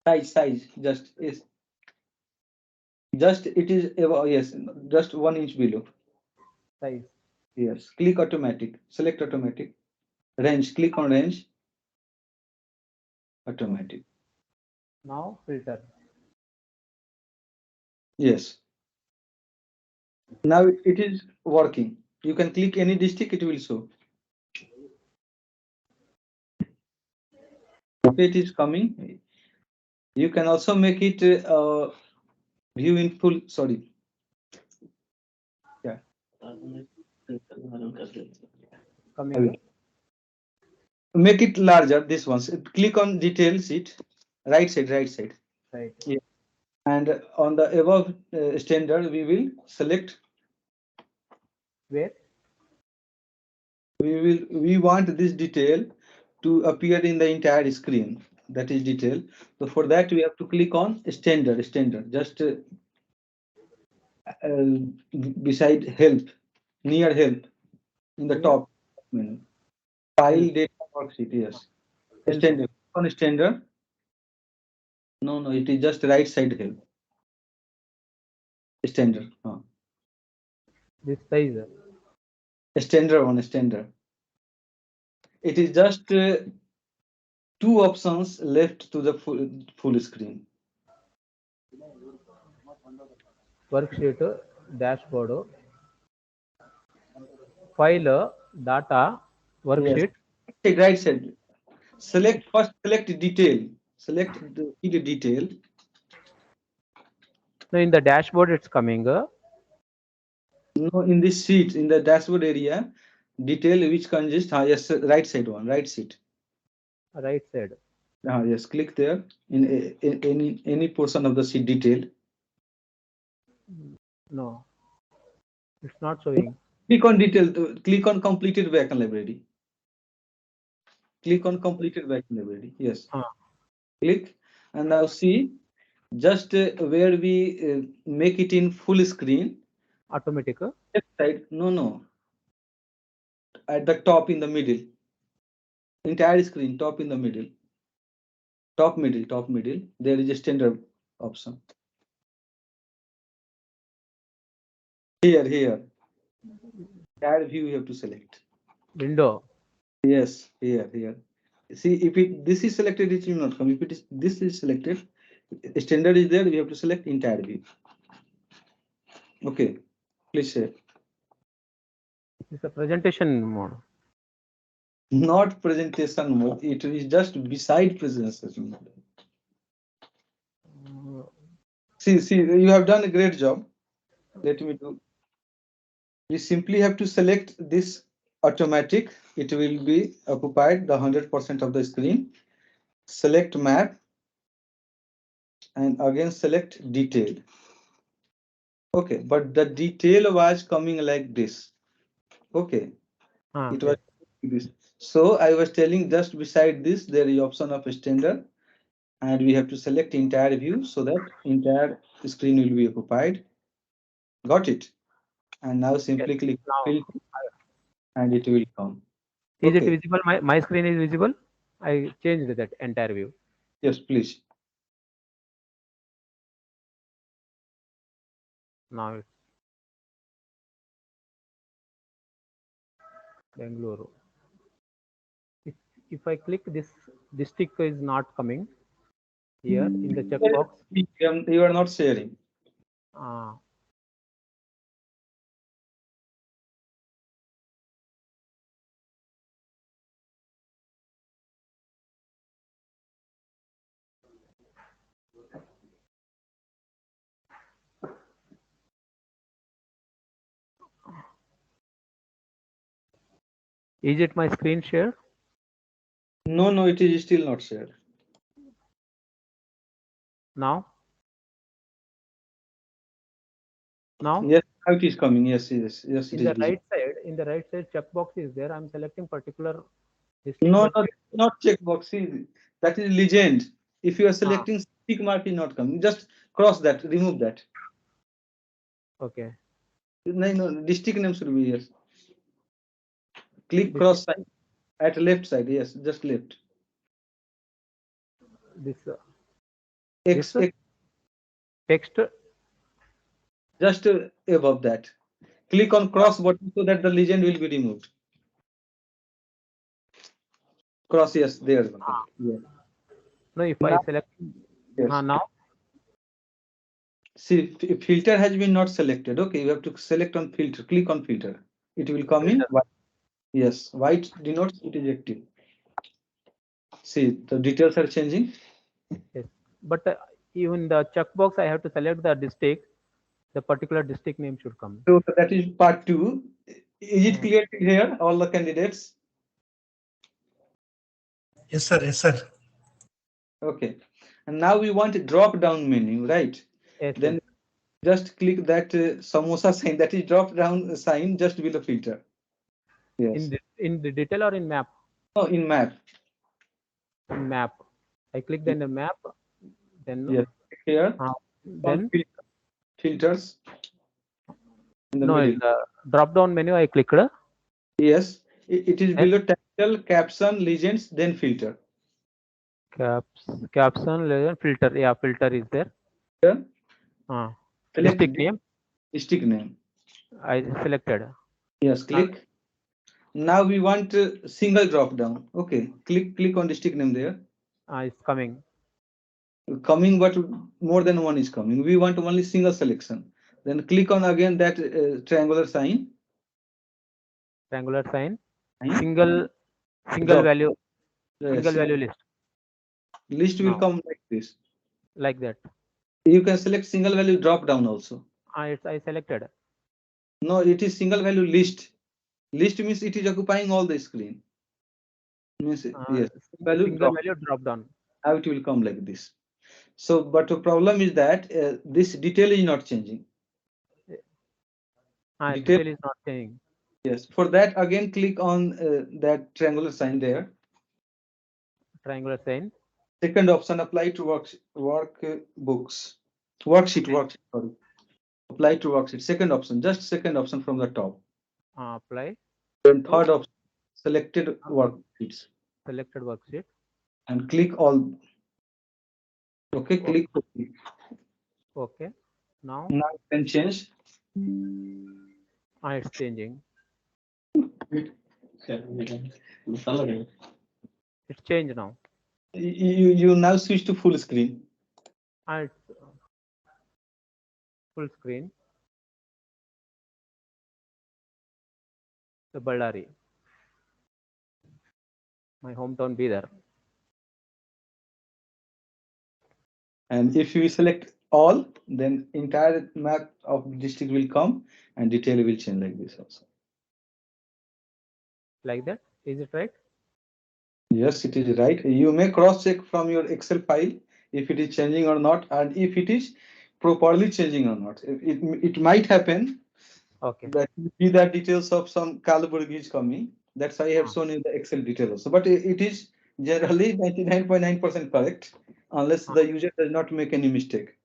Size, just is. Just it is yes, just 1 inch below. Size. Yes. Click automatic. Select automatic. Range. Click on range. Automatic. Now filter. Yes. Now it is working. You can click any district, it will show. Okay, it is coming. You can also make it view in full. Sorry. Yeah. Coming. Make it larger. This one. Click on detail sheet. Right side. Right. Yeah. And on the above standard, we will select. Where? We want this detail to appear in the entire screen. That is detail. So for that we have to click on standard. Just beside help, near help, in the top menu. File data worksheet. Yes. Help. Standard. On standard. No, it is just right side help. Standard. This size. Standard. It is just 2 options left to the full screen. Worksheet. Dashboard. File. Data. Worksheet. Yes. Right side. Select detail. Select the detail. So in the dashboard it's coming. No, in this sheet, in the dashboard area, detail which consists. Yes, right side one, right sheet. Right side. Yes, click there in any portion of the sheet detail. No. It's not showing. Click on detail. Click on completed backend library. Click on completed backend library. Yes. Click and now see just where we make it in full screen. Automatic. Left side. No. At the top in the middle. Entire screen, top in the middle. Top middle. There is a standard option. Here. Entire view you have to select. Window. Yes, here. See, if this is selected, it will not come. If this is selected, standard is there, we have to select entire view. Okay, please share. It's a presentation mode. Not presentation mode, it is just beside presentation mode. See, you have done a great job. Let me do. We simply have to select this automatic. It will be occupied the 100% of the screen. Select map and again select detail. Okay, but the detail was coming like this. Okay, it was this. So I was telling just beside this there is option of standard, and we have to select entire view so that entire screen will be occupied. Got it? And now simply click filter and it will come. Is it visible? My screen is visible. I changed that entire view. Yes, please. Now it's Bengaluru. If I click this district is not coming here in the checkbox. You are not sharing. Is it my screen share? No, it is still not shared. Now? Now? Yes, how it is coming. Yes. In It the is visible. in the right side checkbox is there. I'm selecting particular district. No, but not checkbox. See, that is legend. If you are selecting tick mark is not coming. Just cross that, remove that. Okay. No, district name should be yes. Click This cross sign at left side. Yes, just left. This X, this text. Just above that. Click on cross button so that the legend will be removed. Cross, yes, there. Yeah. No, if Now- I select Yes. now. See, filter has been not selected. Okay, you have to select on filter. Click on filter. It will come in white. Yes, white denotes it is active. See, the details are changing. Yes, but even the checkbox, I have to select the district. The particular district name should come. So that is part 2. Is it clear here, all the candidates? Yes, sir. Yes, sir. Okay. And now we want a drop down menu, right? Yes, Then yes. just click that samosa sign, that is drop down sign just below filter. Yes. In the detail or in map? No, in map. In map. I clicked in the map. Then Yes. Here. then Filters. In the no, middle. in the drop down menu I clicked. Yes. It is below title, caption, legends, then filter. Caption, legend, filter. Yeah, filter is there. Yeah. Select district name. District name. I selected. Yes, click. Now we want a single drop down. Okay, click on district name there. It's coming. Coming, but more than one is coming. We want only single selection. Then click on again that triangular sign. Triangular sign. Sign. Single Drop. value. Yes. Single value list. List will come like this. Like that. You can select single value drop down also. I selected. No, it is single value list. List means it is occupying all the screen. Means yes. Single value drop down. How it will come like this. So, but the problem is that this detail is not changing. Detail is not changing. Yes. For that, again, click on that triangular sign there. Triangular sign. Second option, apply to workbooks. Worksheet, sorry. Apply to worksheet. Second option, just second option from the top. Apply. Then third option, selected worksheets. Selected worksheet. And click all. Okay, click OK. Okay. Now you can change. It's changing. It's changed now. You now switch to full screen. It's full screen. The Ballari. My hometown Bidar. And if you select all, then entire map of district will come and detail will change like this also. Like that? Is it right? Yes, it is right. You may cross check from your Excel file if it is changing or not, and if it is properly changing or not. It might happen that you see that details of some Kalburgi is coming. That's why I have shown in the Excel detail also. But it is generally 99.9% correct, unless the user does not make any mistake.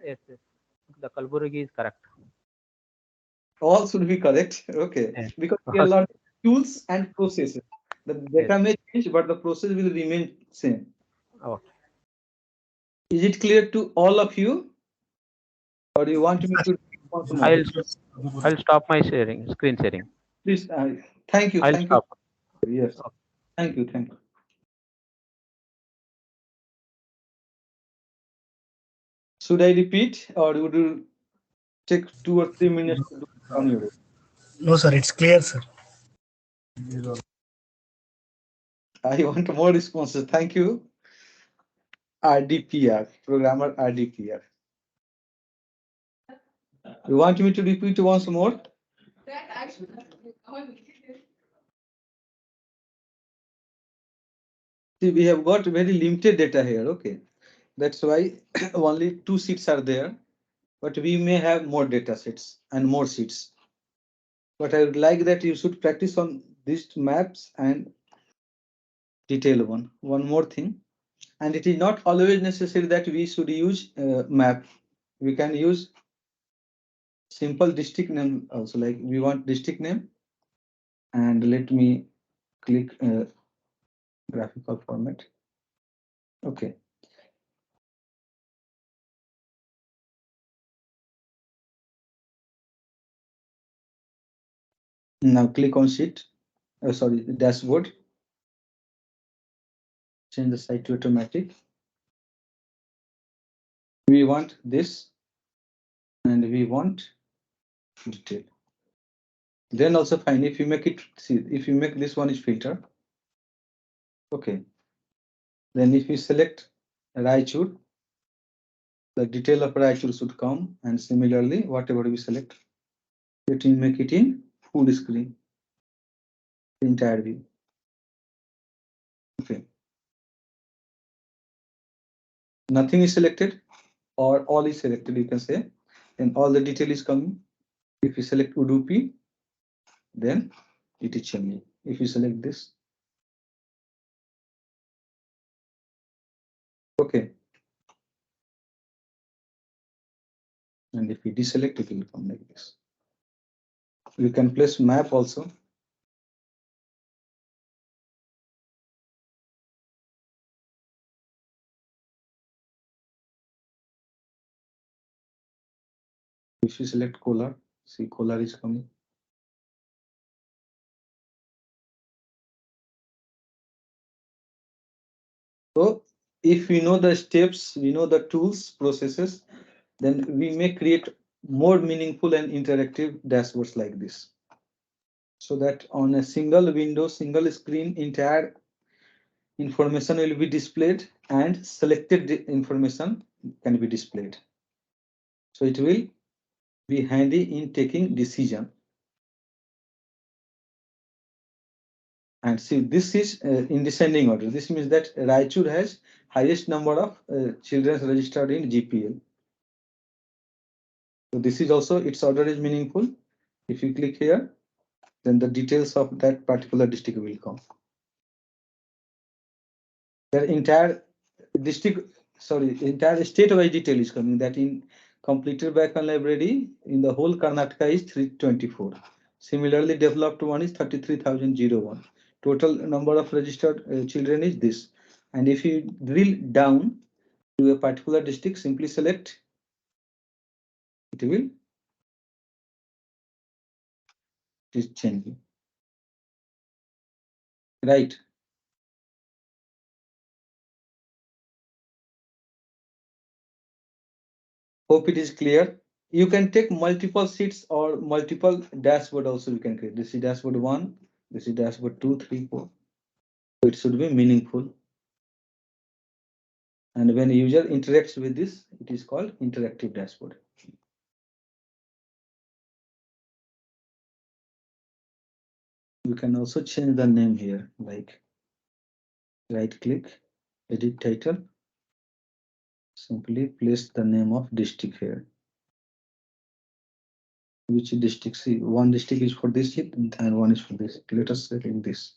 Yes. The Kalburgi is correct. All should be correct. Okay. Yes. Because we are learning tools and processes. The data may change, but the process will remain same. Okay. Is it clear to all of you? Or do you want me to I'll stop my sharing, screen sharing. Please, thank you. I'll Thank stop. you. Yes. Thank you. Thank you. Should I repeat or would you take 2 or 3 minutes to do it on your own? No, sir, it's clear, sir. I want more responses. Thank you. RDPR, programmer RDPR. You want me to repeat once more? See, we have got very limited data here. Okay. That's why only 2 sheets are there, but we may have more data sets and more sheets. But I would like that you should practice on these maps and detail one. One more thing, and it is not always necessary that we should use map. We can use simple district name also, like we want district name, and let me click graphical format. Okay. Now click on sheet, sorry, dashboard. Change the site to automatic. We want this, and we want detail. Then also fine if you make it, see, if you make this one is filter. Okay. Then if you select Raichur, the detail of Raichur should come, and similarly, whatever we select, let me make it in full screen, entire view. Okay. Nothing is selected, or all is selected, you can say, and all the detail is coming. If you select Udupi, then it is changing. If you select this, okay. And if we deselect, it will come like this. We can place map also. If you select Kolar, see Kolar is coming. So if we know the steps, we know the tools, processes, then we may create more meaningful and interactive dashboards like this. So that on a single window, single screen, entire information will be displayed and selected information can be displayed. So it will be handy in taking decision. And see, this is in descending order. This means that Raichur has highest number of children registered in GPL. So this is also, its order is meaningful. If you click here, then the details of that particular district will come. The entire district, sorry, entire state-wise detail is coming, that in completed by Khan library in the whole Karnataka is 324. Similarly, developed one is 33,001. Total number of registered children is this. And if you drill down to a particular district, simply select, it will, it is changing. Right. Hope it is clear. You can take multiple sheets or multiple dashboard also you can create. This is dashboard 1, this is dashboard 2, 3, 4. So it should be meaningful. And when a user interacts with this, it is called interactive dashboard. You can also change the name here, like right click, edit title. Simply place the name of district here. Which district? See, one district is for this sheet and one is for this. Let us select this.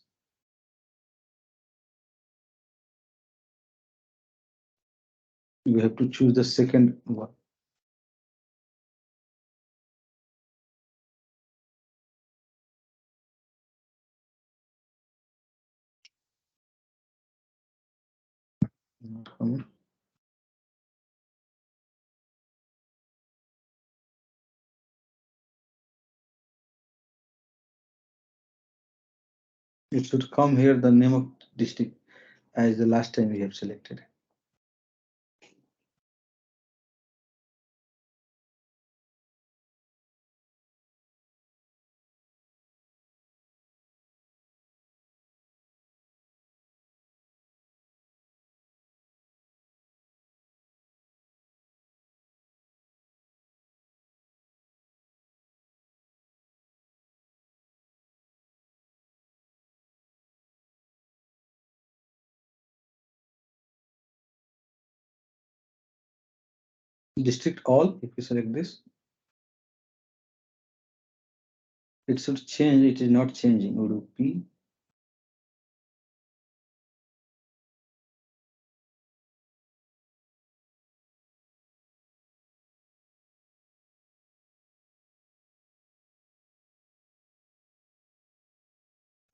You have to choose the second one. Not coming. It should come here the name of district as the last time we have selected. District all, if we select this, it should change. It is not changing. Udupi.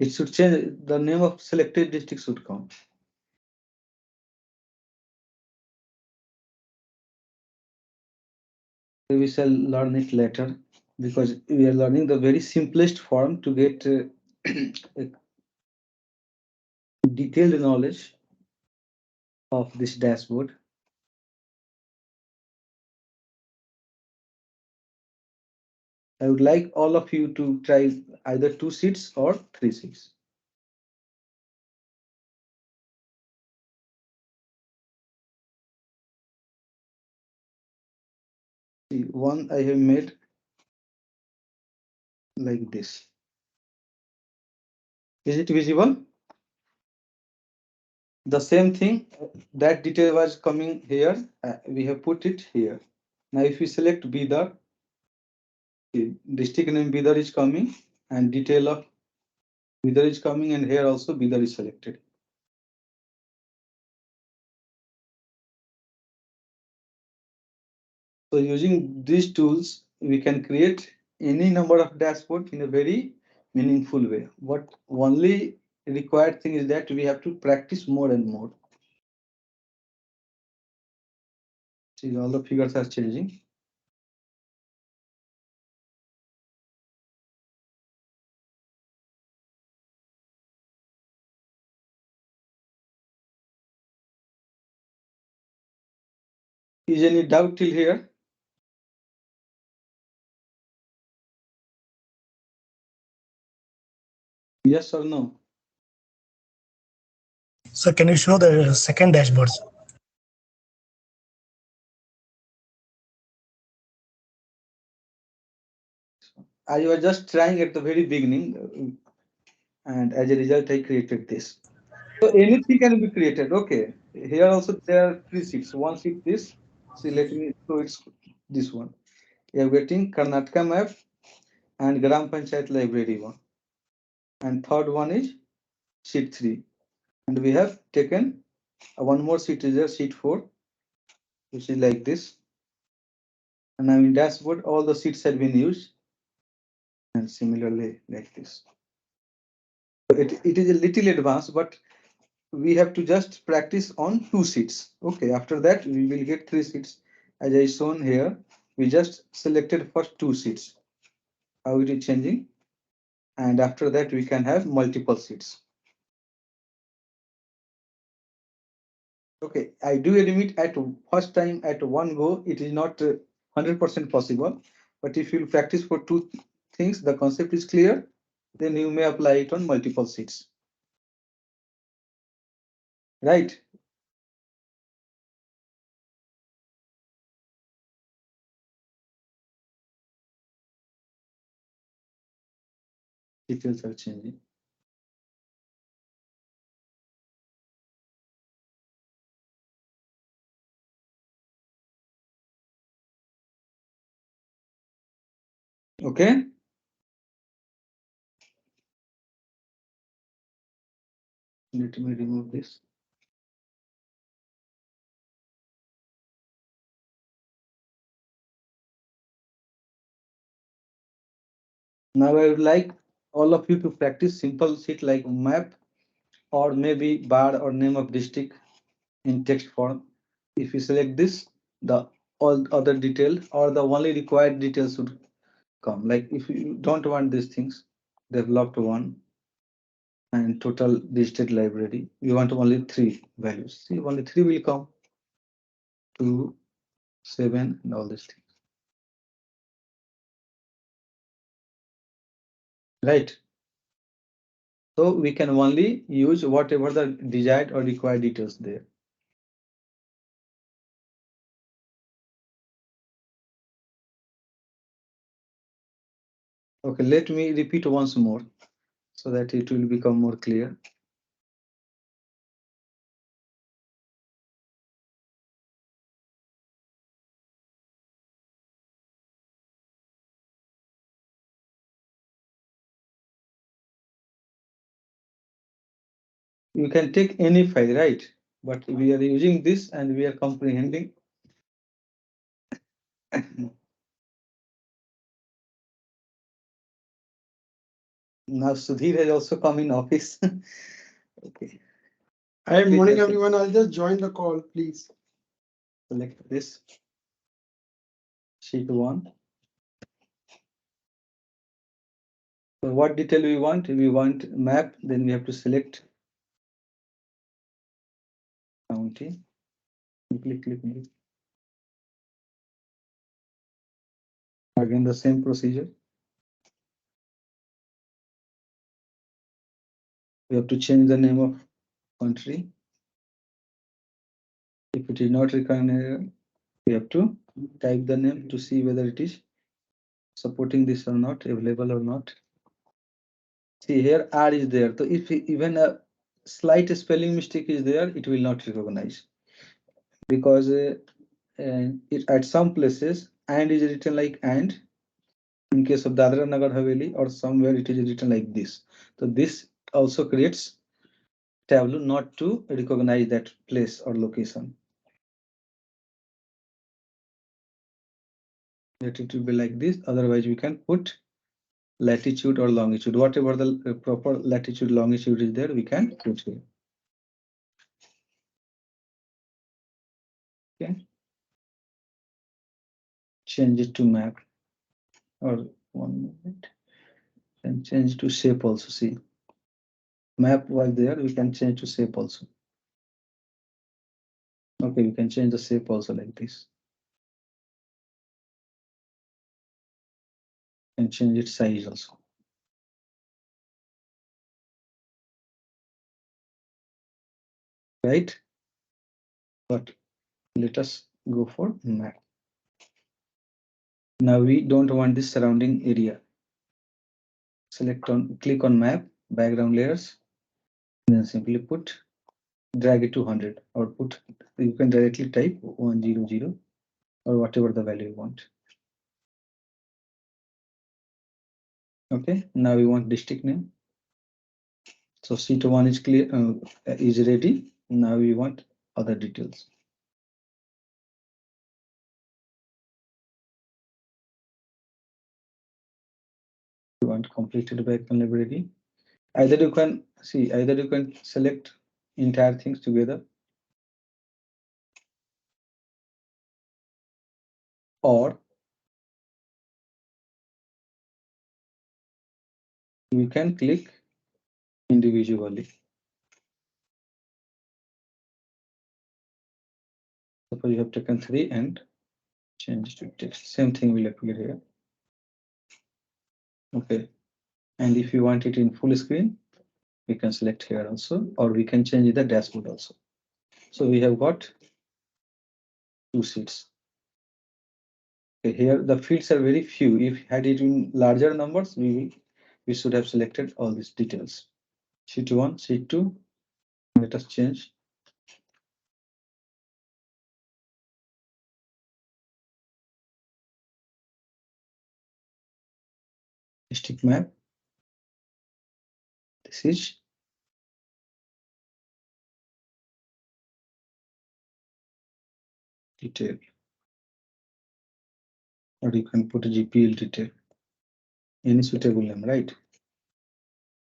It should change. The name of selected district should come. We shall learn it later because we are learning the very simplest form to get a detailed knowledge of this dashboard. I would like all of you to try either 2 sheets or 3 sheets. See, one I have made like this. Is it visible? The same thing, that detail was coming here. We have put it here. Now, if we select Bidar, district name Bidar is coming and detail of Bidar is coming, and here also Bidar is selected. So using these tools, we can create any number of dashboard in a very meaningful way. What only required thing is that we have to practice more and more. See, all the figures are changing. Is any doubt till here? Yes or no? So can you show the second dashboard? I was just trying at the very beginning, and as a result, I created this. So anything can be created. Okay. Here also there are 3 sheets. One sheet this. See, let me show it's this one. We are getting Karnataka map and Gram Panchayat library one. And third one is sheet 3. And we have taken one more sheet is there, sheet 4, which is like this. And now in dashboard, all the sheets have been used. And similarly like this. It is a little advanced, but we have to just practice on 2 sheets. Okay, after that we will get 3 sheets. As I shown here, we just selected first 2 sheets. How it is changing, and after that we can have multiple sheets. Okay, I do admit at first time at one go it is not 100% possible, but if you practice for 2 things, the concept is clear, then you may apply it on multiple sheets. Right? Details are changing. Okay. Let me remove this. Now I would like all of you to practice simple sheet like map or maybe bar or name of district in text form. If you select this, the all other detail or the only required details should come. Like if you don't want these things, developed one, and total digital library. We want only 3 values. See, only 3 will come. 2, 7, and all these things. Right. So we can only use whatever the desired or required details there. Okay, let me repeat once more so that it will become more clear. You can take any file, right? But we are using this and we are comprehending. Now Sudhir has also come in office. Okay. Hi, morning Yes, sir. everyone. I'll just join the call, please. Select this. Sheet 1. So what detail we want? We want map, then we have to select county. Click. Again, the same procedure. We have to change the name of country. If it is not recognized, we have to type the name to see whether it is supporting this or not, available or not. See here R is there. So if even a slight spelling mistake is there, it will not recognize because at some places and is written like and. In case of Dadra Nagar Haveli or somewhere it is written like this. So this also creates Tableau not to recognize that place or location. Let it will be like this. Otherwise, we can put latitude or longitude. Whatever the proper latitude, longitude is there, we can put here. Okay. Change it to map or 1 minute and change to shape also. See, map was there, we can change to shape also. Okay, we can change the shape also like this. And change its size also. Right? But let us go for map. Now we don't want this surrounding area. Click on map, background layers, and then simply drag it to 100 or you can directly type 100 or whatever the value you want. Okay, now we want district name. So sheet 1 is clear, is ready. Now we want other details. We want completed by library. Either you can select entire things together, or you can click individually. Suppose you have taken 3 and change to text. Same thing will appear here. Okay. And if you want it in full screen, we can select here also, or we can change the dashboard also. So we have got 2 sheets. Okay, here the fields are very few. If had it in larger numbers, we should have selected all these details. Sheet 1, sheet 2. Let us change. District map. This is detail, or you can put a GPL detail. Any suitable name, right?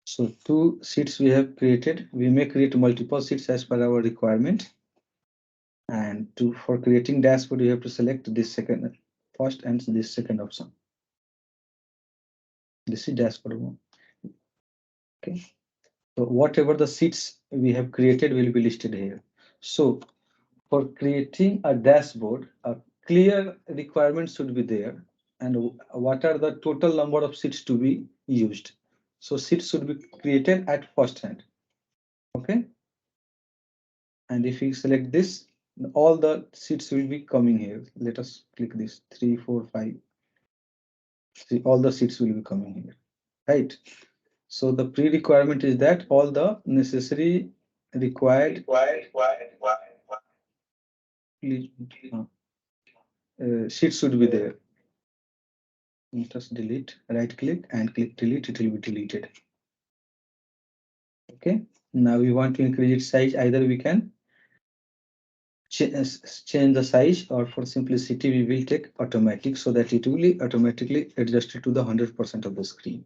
So 2 sheets we have created. We may create multiple sheets as per our requirement. And for creating dashboard, you have to select this first and this second option. This is dashboard one. Okay. So whatever the seats we have created will be listed here. So for creating a dashboard, a clear requirement should be there. And what are the total number of seats to be used? So seats should be created at first hand. Okay. And if we select this, all the seats will be coming here. Let us click this 3, 4, 5. See, all the seats will be coming here, right? So the pre-requirement is that all the necessary required sheets should be there. Let us delete, right click and click delete, it will be deleted. Okay, now we want to increase its size. Either we can change the size, or for simplicity we will take automatic, so that it will be automatically adjusted to the 100% of the screen.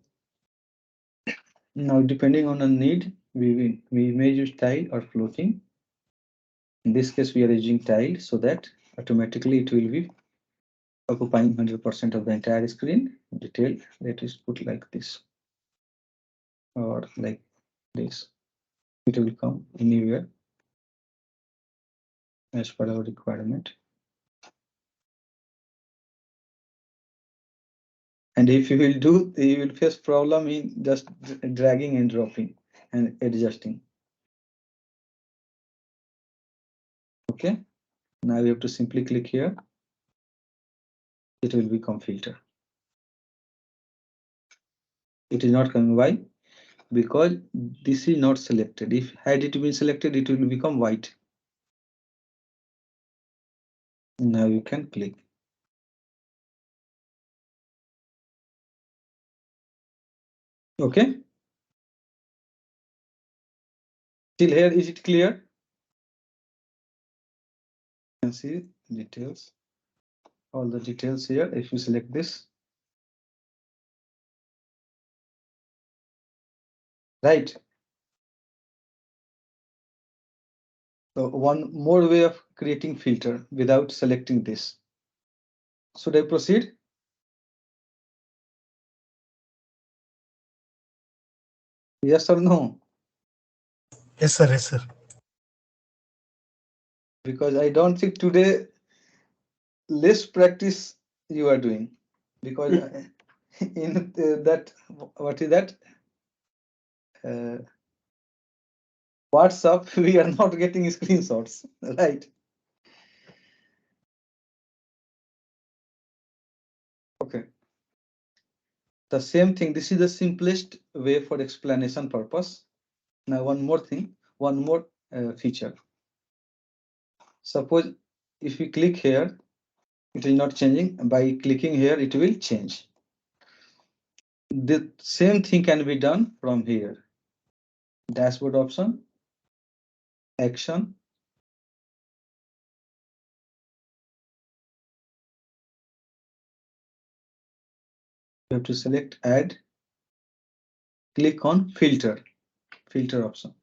Now depending on the need, we may use tile or floating. In this case we are using tile, so that automatically it will be occupying 100% of the entire screen. Detail, let us put like this or like this. It will come anywhere as per our requirement. And if you will do, you will face problem in just dragging and dropping and adjusting. Okay, now you have to simply click here. It will become filter. It is not coming. Why? Because this is not selected. If had it been selected, it will become white. Now you can click. Okay. Till here, is it clear? You can see details. All the details here. If you select this, right? So one more way of creating filter without selecting this. Should I proceed? Yes or no? Yes, sir. Yes, sir. Because I don't think today less practice you are doing, because in that, what is that? WhatsApp, we are not getting screenshots, right? Okay. The same thing. This is the simplest way for explanation purpose. Now, one more thing, one more feature. Suppose if we click here, it is not changing. By clicking here, it will change. The same thing can be done from here. Dashboard option, action. You have to select add, click on filter option.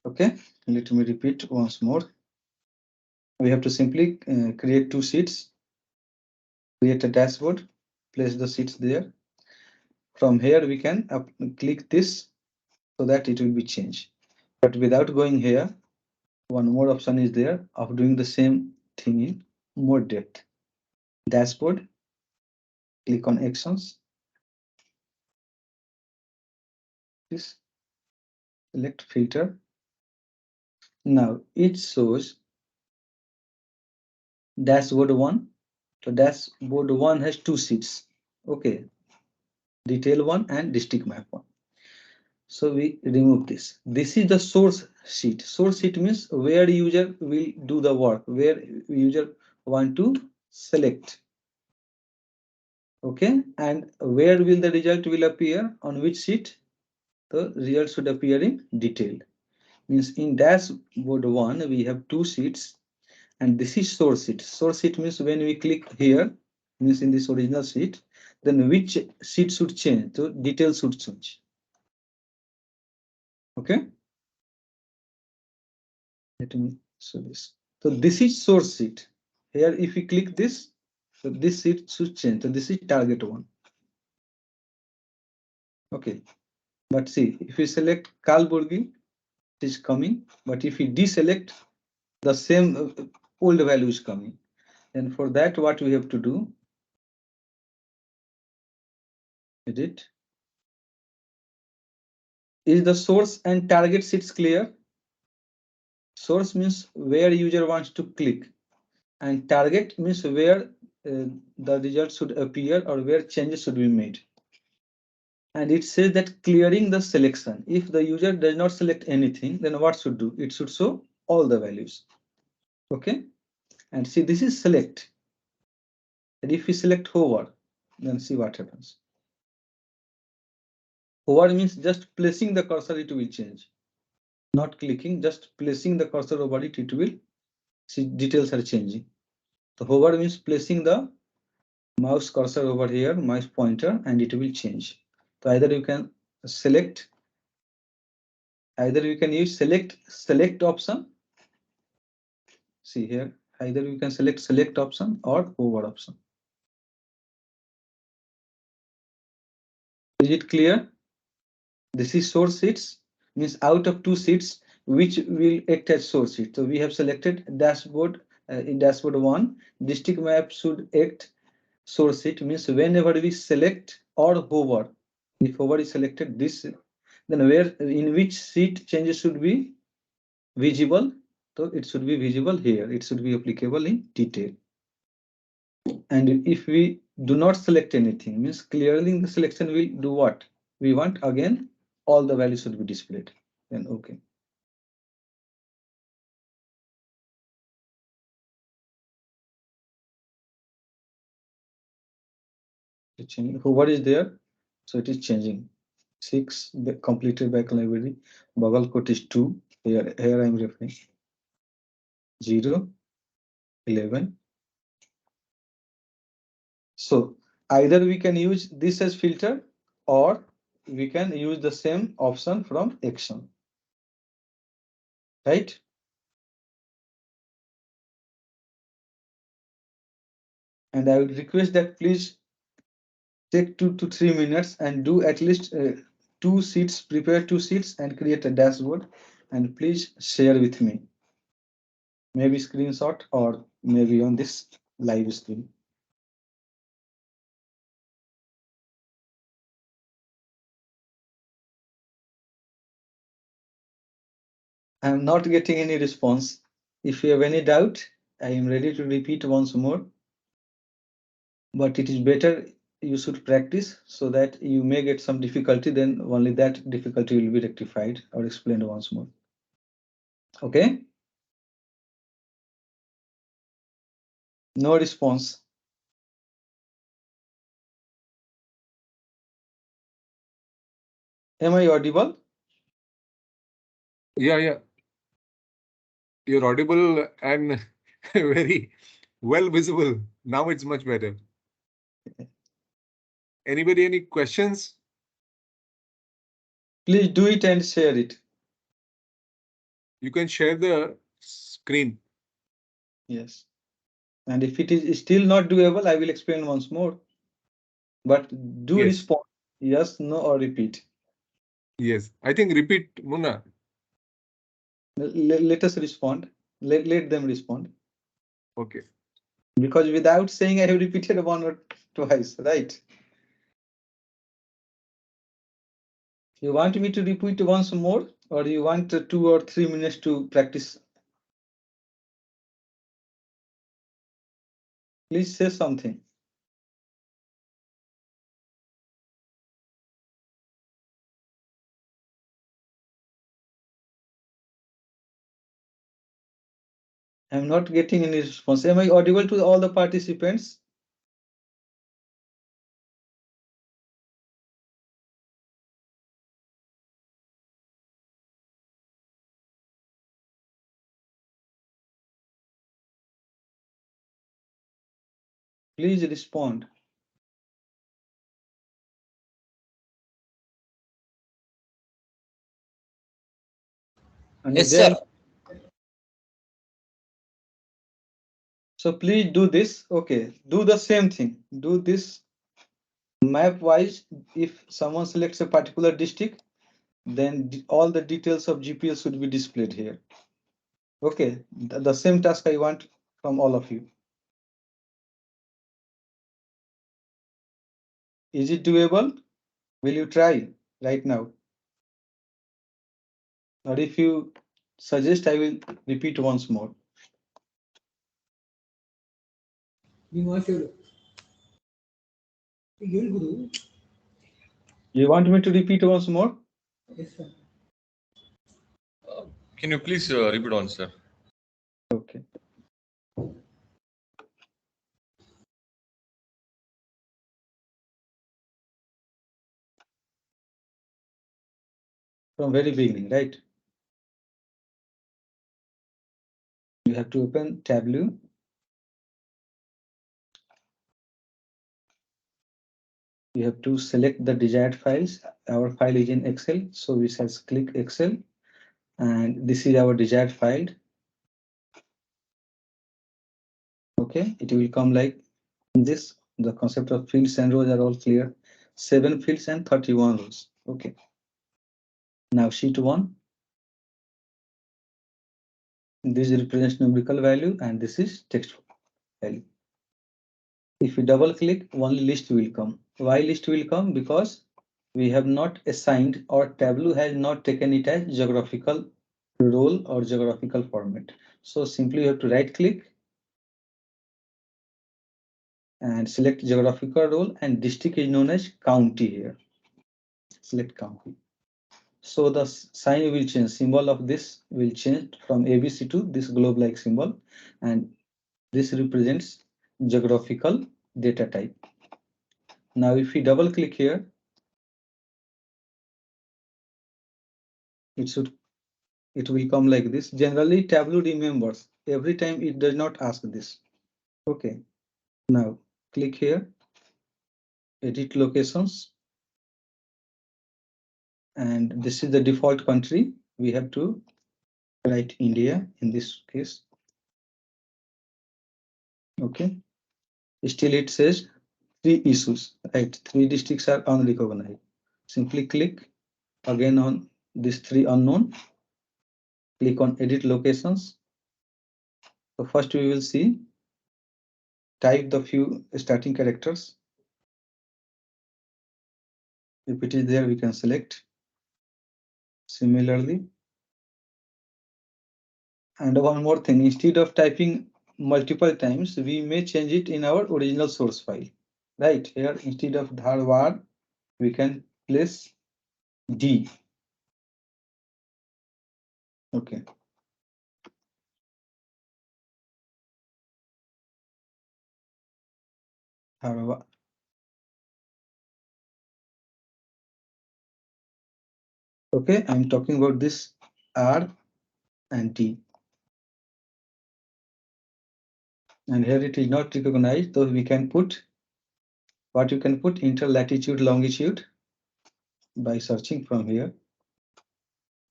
Okay, let me repeat once more. We have to simply create two sheets, create a dashboard, place the sheets there. From here, we can click this so that it will be changed. But without going here, one more option is there of doing the same thing in more depth. Dashboard, click on actions. This, select filter. Now it shows dashboard 1. So dashboard 1 has two sheets. Okay, detail 1 and district map 1. So we remove this. This is the source sheet. Source sheet means where user will do the work, where user want to select. Okay, and where will the result will appear, on which sheet? The result should appear in detail. Means in dashboard 1 we have two sheets, and this is source sheet. Source sheet means when we click here, means in this original sheet, then which sheet should change? So detail should change. Okay. Let me show this. So this is source sheet. Here, if we click this, so this sheet should change. So this is target 1. Okay. But see, if we select Kalburgi, it is coming. But if we deselect, the same old value is coming. And for that, what we have to do? Edit. Is the source and target sheets clear? Source means where user wants to click, and target means where the result should appear or where changes should be made. And it says that clearing the selection. If the user does not select anything, then what should do? It should show all the values. Okay. And see, this is select. And if we select hover, then see what happens. Hover means just placing the cursor, it will change. Not clicking, just placing the cursor over it, it will see details are changing. So hover means placing the mouse cursor over here, mouse pointer, and it will change. So either you can select, either you can use select option. See here, either you can select option or hover option. Is it clear? This is source sheets, means out of 2 sheets, which will act as source sheet. So we have selected dashboard. In dashboard 1, district map should act source sheet, means whenever we select or hover, if hover is selected this, then where in which sheet changes should be visible. So it should be visible here. It should be applicable in detail. And if we do not select anything, means clearing the selection will do what we want. Again, all the values should be displayed. Then okay. Hover is there, so it is changing. 6 completed back library. Bagalkot is 2. Here I am referring 0, 11. So either we can use this as filter or we can use the same option from action. Right? And I would request that please take 2 to 3 minutes and do at least 2 sheets, prepare 2 sheets and create a dashboard, and please share with me. Maybe screenshot or maybe on this live stream. I'm not getting any response. If you have any doubt, I am ready to repeat once more. But it is better you should practice so that you may get some difficulty, then only that difficulty will be rectified or explained once more. Okay? No response. Am I audible? Yeah. You're audible and very well visible. Now it's much better. Anybody, any questions? Please do it and share it. You can share the screen. Yes. And if it is still not doable, I will explain once more. But do Yes. respond. Yes, no, or repeat. Yes, I think repeat, Munna. Let us respond. Let them respond. Okay. Because without saying, I have repeated 1 or twice, right? You want me to repeat once more, or you want 2 or 3 minutes to practice? Please say something. I'm not getting any response. Am I audible to all the participants? Please respond. And Yes, then, sir. so please do this. Okay, do the same thing. Do this map wise. If someone selects a particular district, then all the details of GPL should be displayed here. Okay, the same task I want from all of you. Is it doable? Will you try right now? Or if you suggest, I will repeat once more. You want me to repeat once more? Yes, sir. Can you please repeat on, sir? Okay. From very beginning, right? You have to open Tableau. You have to select the desired files. Our file is in Excel, so we shall click Excel, and this is our desired file. Okay, it will come like this. The concept of fields and rows are all clear. 7 fields and 31 rows. Okay. Now sheet 1. This represents numerical value and this is text value. If you double click, only list will come. Why list will come? Because we have not assigned, or Tableau has not taken it as geographical role or geographical format. So simply you have to right click and select geographical role, and district is known as county here. Select county. So the sign will change, symbol of this will change from ABC to this globe-like symbol, and this represents geographical data type. Now if we double click here, it will come like this. Generally Tableau remembers, every time it does not ask this. Okay, now click here, edit locations, and this is the default country. We have to write India in this case. Okay, still it says 3 issues, right? 3 districts are unrecognized. Simply click again on these 3 unknown, click on edit locations. So first we will see, type the few starting characters. If it is there, we can select. Similarly, and one more thing, instead of typing multiple times, we may change it in our original source file. Right here, instead of Dharwad, we can place D. Okay. Dharwad. Okay, I'm talking about this R and D. And here it is not recognized, so we can put what you can put, interlatitude, longitude, by searching from here.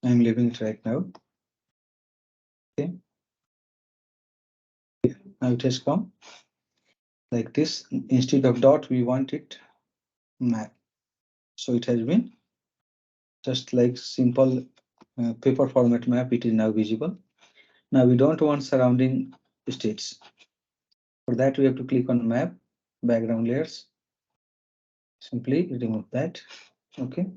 I'm leaving it right now. Okay. Now it has come like this. Instead of dot, we want it map. So it has been just like simple paper format map. It is now visible. Now we don't want surrounding states. For that, we have to click on map, background layers. Simply remove that. Okay.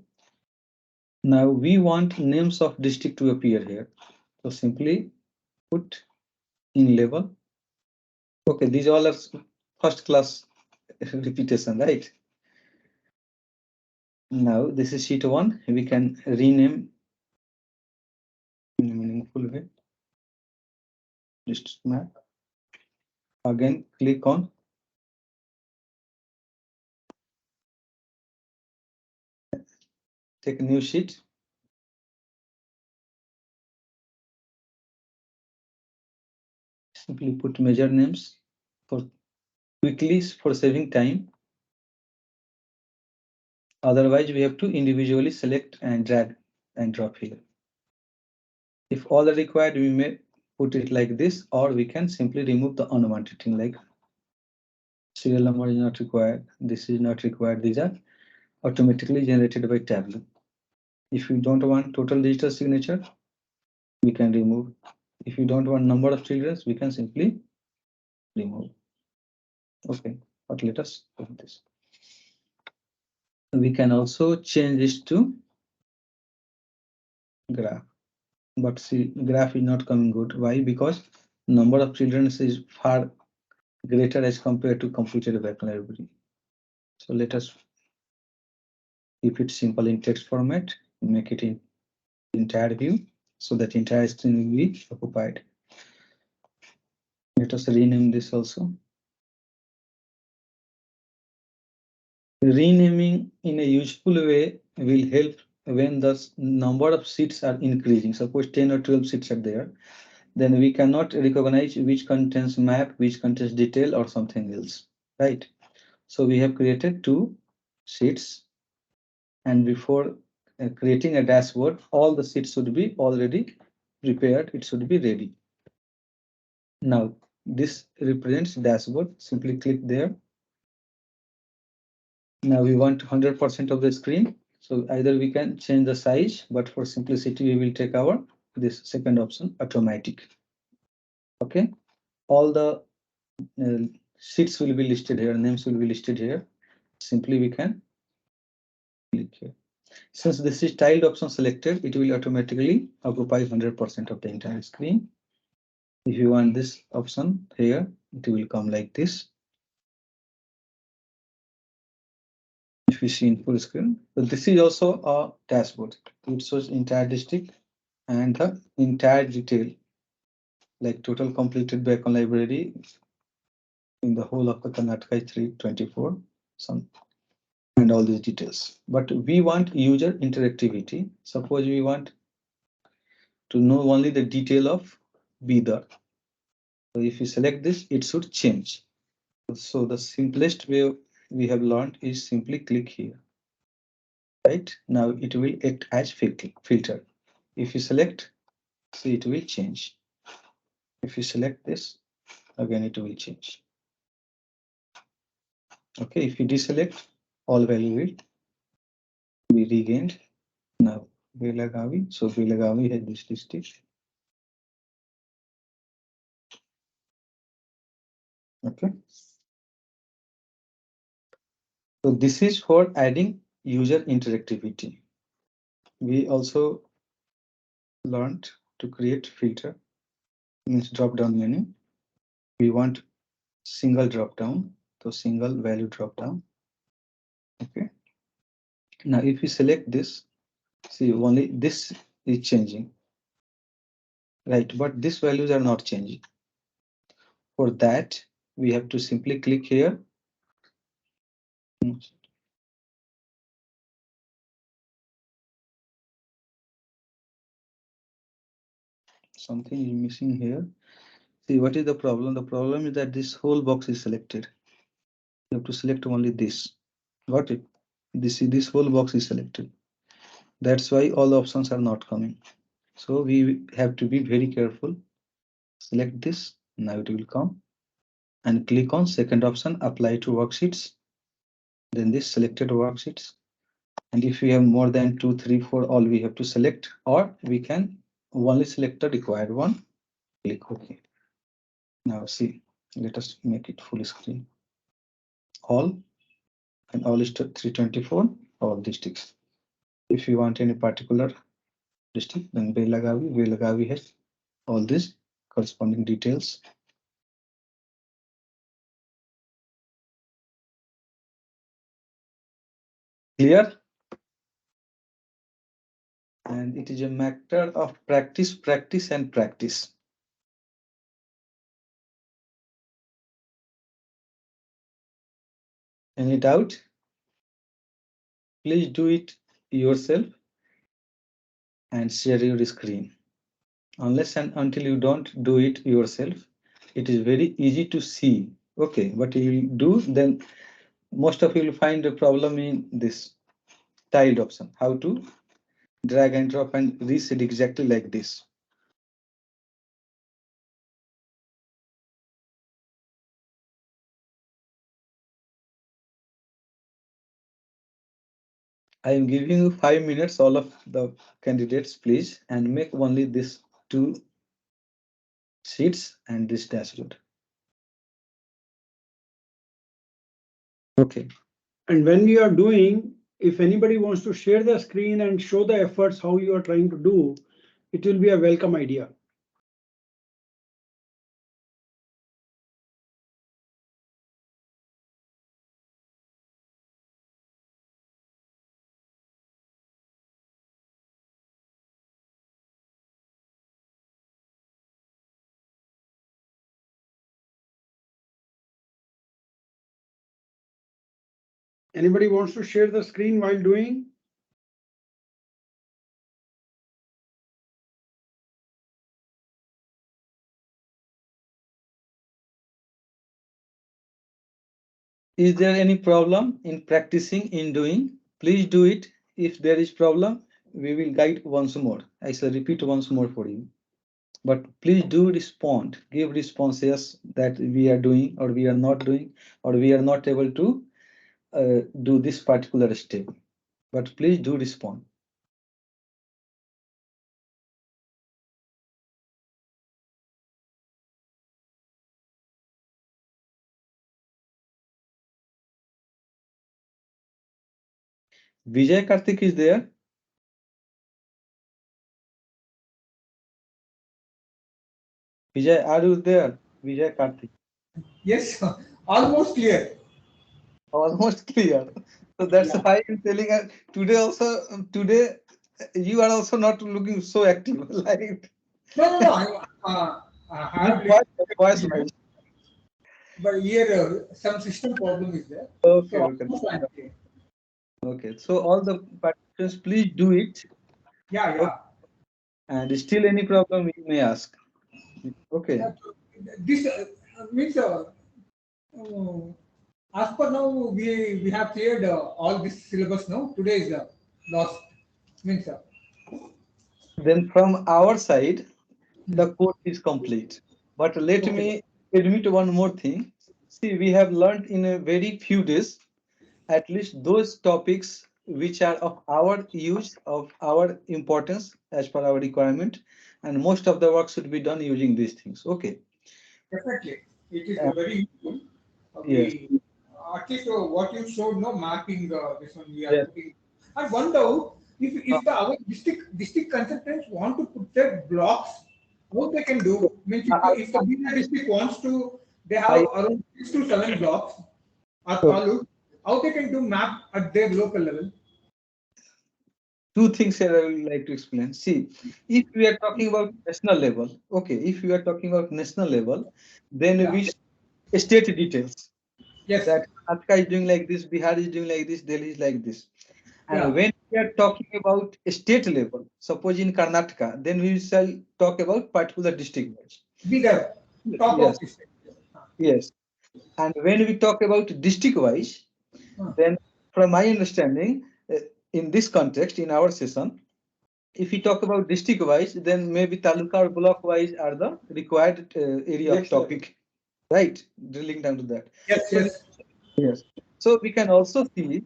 Now we want names of district to appear here. So simply put in label. Okay, these all are first class repetition, right? Now this is sheet 1. We can rename in a meaningful way. District map. Again, click on take a new sheet. Simply put major names for quickly for saving time. Otherwise, we have to individually select and drag and drop here. If all are required, we may put it like this, or we can simply remove the unwanted thing like serial number is not required. This is not required. These are automatically generated by Tableau. If you don't want total digital signature, we can remove. If you don't want number of children, we can simply remove. Okay, but let us do this. We can also change this to graph, but see, graph is not coming good. Why? Because number of children is far greater as compared to computed backend library. So let us keep it simple in text format, make it in entire view, so that entire screen will be occupied. Let us rename this also. Renaming in a useful way will help when the number of seats are increasing. Suppose 10 or 12 seats are there, then we cannot recognize which contains map, which contains detail or something else, right? So we have created 2 sheets, and before creating a dashboard, all the sheets should be already prepared. It should be ready. Now this represents dashboard. Simply click there. Now we want 100% of the screen. So either we can change the size, but for simplicity, we will take our this second option, automatic. Okay, all the sheets will be listed here, names will be listed here. Simply we can click here. Since this is tiled option selected, it will automatically occupy 100% of the entire screen. If you want this option here, it will come like this. If you see in full screen, so this is also a dashboard. It shows entire district and the entire detail, like total completed backend library in the whole of the Karnataka is 324, some and all these details. But we want user interactivity. Suppose we want to know only the detail of Bidar. So if you select this, it should change. So the simplest way we have learned is simply click here. Right now it will act as filter. If you select, see, it will change. If you select this, again it will change. Okay, if you deselect, all value will be regained. Now Belagavi, so Belagavi has this district. Okay, so this is for adding user interactivity. We also learned to create filter, means drop down menu. We want single drop down, so single value drop down. Okay, now if we select this, see, only this is changing, right? But these values are not changing. For that, we have to simply click here. Something is missing here. See, what is the problem? The problem is that this whole box is selected. You have to select only this. Got it? This whole box is selected. That's why all the options are not coming. So we have to be very careful. Select this. Now it will come. And click on second option, apply to worksheets. Then this selected worksheets. And if we have more than 2, 3, 4, all we have to select, or we can only select the required one. Click OK. Now see, let us make it full screen. All and all is 324, all districts. If you want any particular district, then Belagavi has all these corresponding details. Clear? And it is a matter of practice, practice, and practice. Any doubt? Please do it yourself and share your screen. Unless and until you don't do it yourself, it is very easy to see. Okay, what you do, then most of you will find a problem in this tiled option. How to drag and drop and reset exactly like this. I am giving you 5 minutes, all of the candidates, please, and make only this 2 sheets and this dashboard. Okay. And when we are doing, if anybody wants to share the screen and show the efforts, how you are trying to do, it will be a welcome idea. Anybody wants to share the screen while doing? Is there any problem in practicing in doing? Please do it. If there is problem, we will guide once more. I shall repeat once more for you. But please do respond, give responses that we are doing or we are not doing, or we are not able to do this particular step. But please do respond. Vijay Karthik is there. Vijay, are you there? Vijay Karthik. Yes, almost clear. Almost clear. So that's why I'm telling her today also, today you are also not looking so active. Like No. I have voice. but here some system problem is there. Okay, So, okay. almost I'm clear. Okay. So all the participants, please do it. Yeah. And still any problem you may ask. Okay. This means as per now we have cleared all this syllabus now. Today is last means Then from our side, the course is complete. But let me admit one more thing. See, we have learned in a very few days, at least those topics which are of our use, of our importance as per our requirement. And most of the work should be done using these things. Okay. definitely it is very useful. Yes. At least what you showed, no mapping this one we are Yes. putting. And one doubt, if our district consultants want to put their blocks, how they can do? Means if the Bina district wants to, they have around 6 to 7 blocks or taluk, how they can do map at their local level? Two things here I would like to explain. See, if we are talking about national level, okay, if we are talking about national level, then we state details. Yes. That Karnataka is doing like this, Bihar is doing like this, Delhi is like this. And Yeah. when we are talking about state level, suppose in Karnataka, then we shall talk about particular district wise. Bigger, top Yes. of district. Yes. And when we talk about district wise, then from my understanding, in this context, in our session, if we talk about district wise, then maybe taluka or block wise are the required area of topic, right? Drilling down to that. Yes. Yes. So we can also see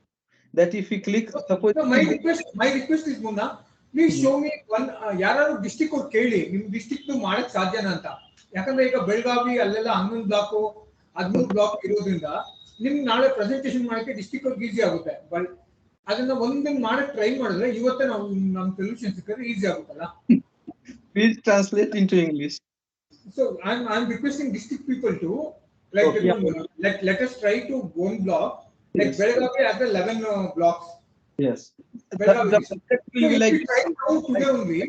that if we click, suppose. No, my request is Munna, please show me one ಯಾರಾದ್ರು district ಅವ್ರು ಕೇಳಿ ನಿಮ್ district ಮಾಡಕ್ ಸಾಧ್ಯನಾ ಅಂತ. ಯಾಕಂದ್ರೆ ಈಗ ಬೆಳಗಾವಿ ಅಲ್ಲೆಲ್ಲ 11 ಬ್ಲಾಕ್ 13 ಬ್ಲಾಕ್ ಇರೋದ್ರಿಂದ ನಿಮ್ಗೆ ನಾಳೆ ಪ್ರೆಸೆಂಟೇಷನ್ ಮಾಡಕ್ಕೆ ಡಿಸ್ಟ್ರಿಕ್ಟ್ ಅವ್ರಿಗೆ ಈಸಿ ಆಗುತ್ತೆ. ಬಟ್ ಅದನ್ನ ಒಂದೊಂದು ಮಾಡಕ್ ಟ್ರೈ ಮಾಡಿದ್ರೆ ಇವತ್ತೇ ನಾವು ನಮ್ಮ ಸೊಲ್ಯೂಷನ್ ಸಿಕ್ಕಿದ್ರೆ ಈಸಿ ಆಗುತ್ತಲ್ಲ. Please translate into English. So I'm requesting district people to like let us try to one block. Like Belgavi has 11 blocks. Yes. Belgavi. The will be like if we try now today only,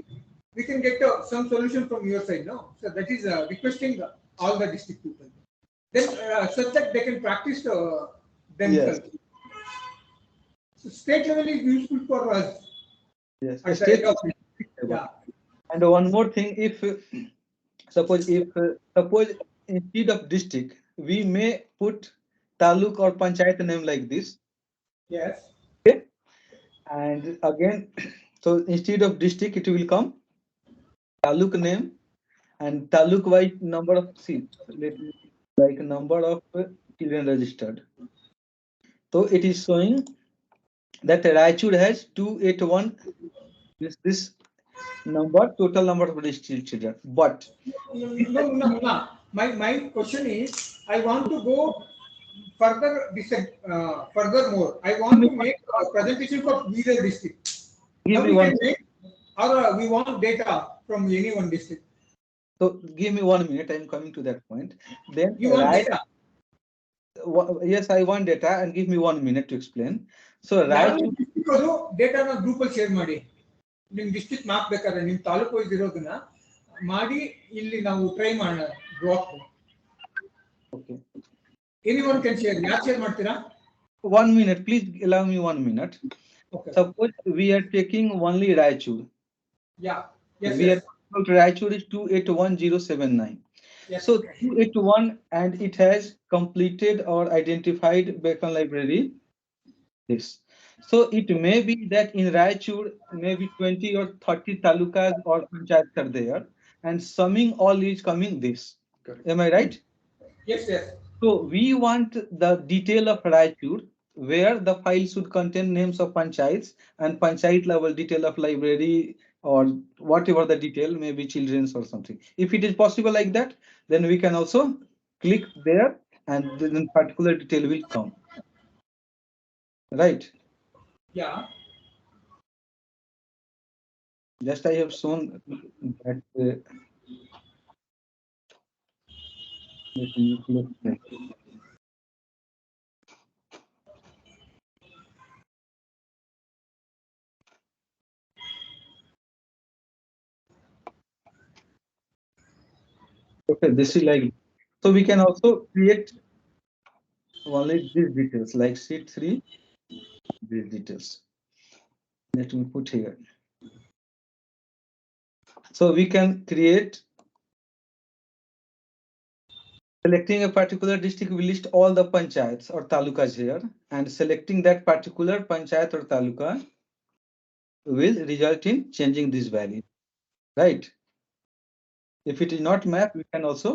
we can get some solution from your side, no? So that is requesting all the district people. Then such that they can practice themselves. Yes. So state level is useful for us. Yes. State yeah. And one more thing, if suppose instead of district, we may put taluk or panchayat name like this. Yes. Okay. And again, so instead of district, it will come taluk name and taluk wise number of seats, like number of children registered. So it is showing that Raichur has 281, this number, total number of registered children. But No. My question is, I want to go further. Furthermore, I want to make a presentation for Bidar district. give Now me we one. can make, or we want data from any one district. So give me 1 minute. I'm coming to that point. Then You want data? Yes, I want data, and give me 1 minute to explain. So Raichur, ಡೇಟಾನ group ಅಲ್ಲಿ share ಮಾಡಿ ನಿಮ್ district map ಬೇಕಾದ್ರೆ ನಿಮ್ taluk wise ಇರೋದನ್ನ ಮಾಡಿ ಇಲ್ಲಿ ನಾವು ಟ್ರೈ ಮಾಡೋಣ block. okay, anyone can share. ಯಾರು ಶೇರ್ ಮಾಡ್ತೀರಾ? 1 minute, please allow me 1 minute. Okay. Suppose we are taking only Raichur. Yeah. Yes. We are Raichur is 281079. Yes. So 281, and it has completed or identified Beacon Library. Yes. So it may be that in Raichur, maybe 20 or 30 talukas or panchayats are there, and summing all is coming this. Correct. Am I right? Yes. So we want the detail of Raichur, where the file should contain names of panchayats and panchayat level detail of library, or whatever the detail, maybe children's or something. If it is possible like that, then we can also click there, and then particular detail will come. Right? Yeah. Just I have shown that. Let me look there. Okay, this is like, so we can also create only these details, like sheet 3, these details. Let me put here. So we can create, selecting a particular district, we list all the panchayats or talukas here, and selecting that particular panchayat or taluka will result in changing this value, right? If it is not map, we can also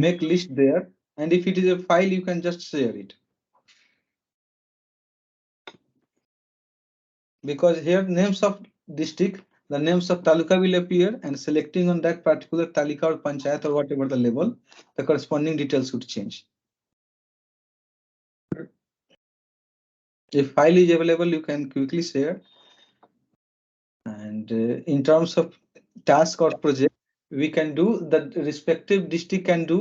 make list there, and if it is a file, you can just share it. Because here names of district, the names of taluka will appear, and selecting on that particular talika or panchayat or whatever the level, the corresponding details would change. If file is available, you can quickly share. And in terms of task or project, we can do, the respective district can do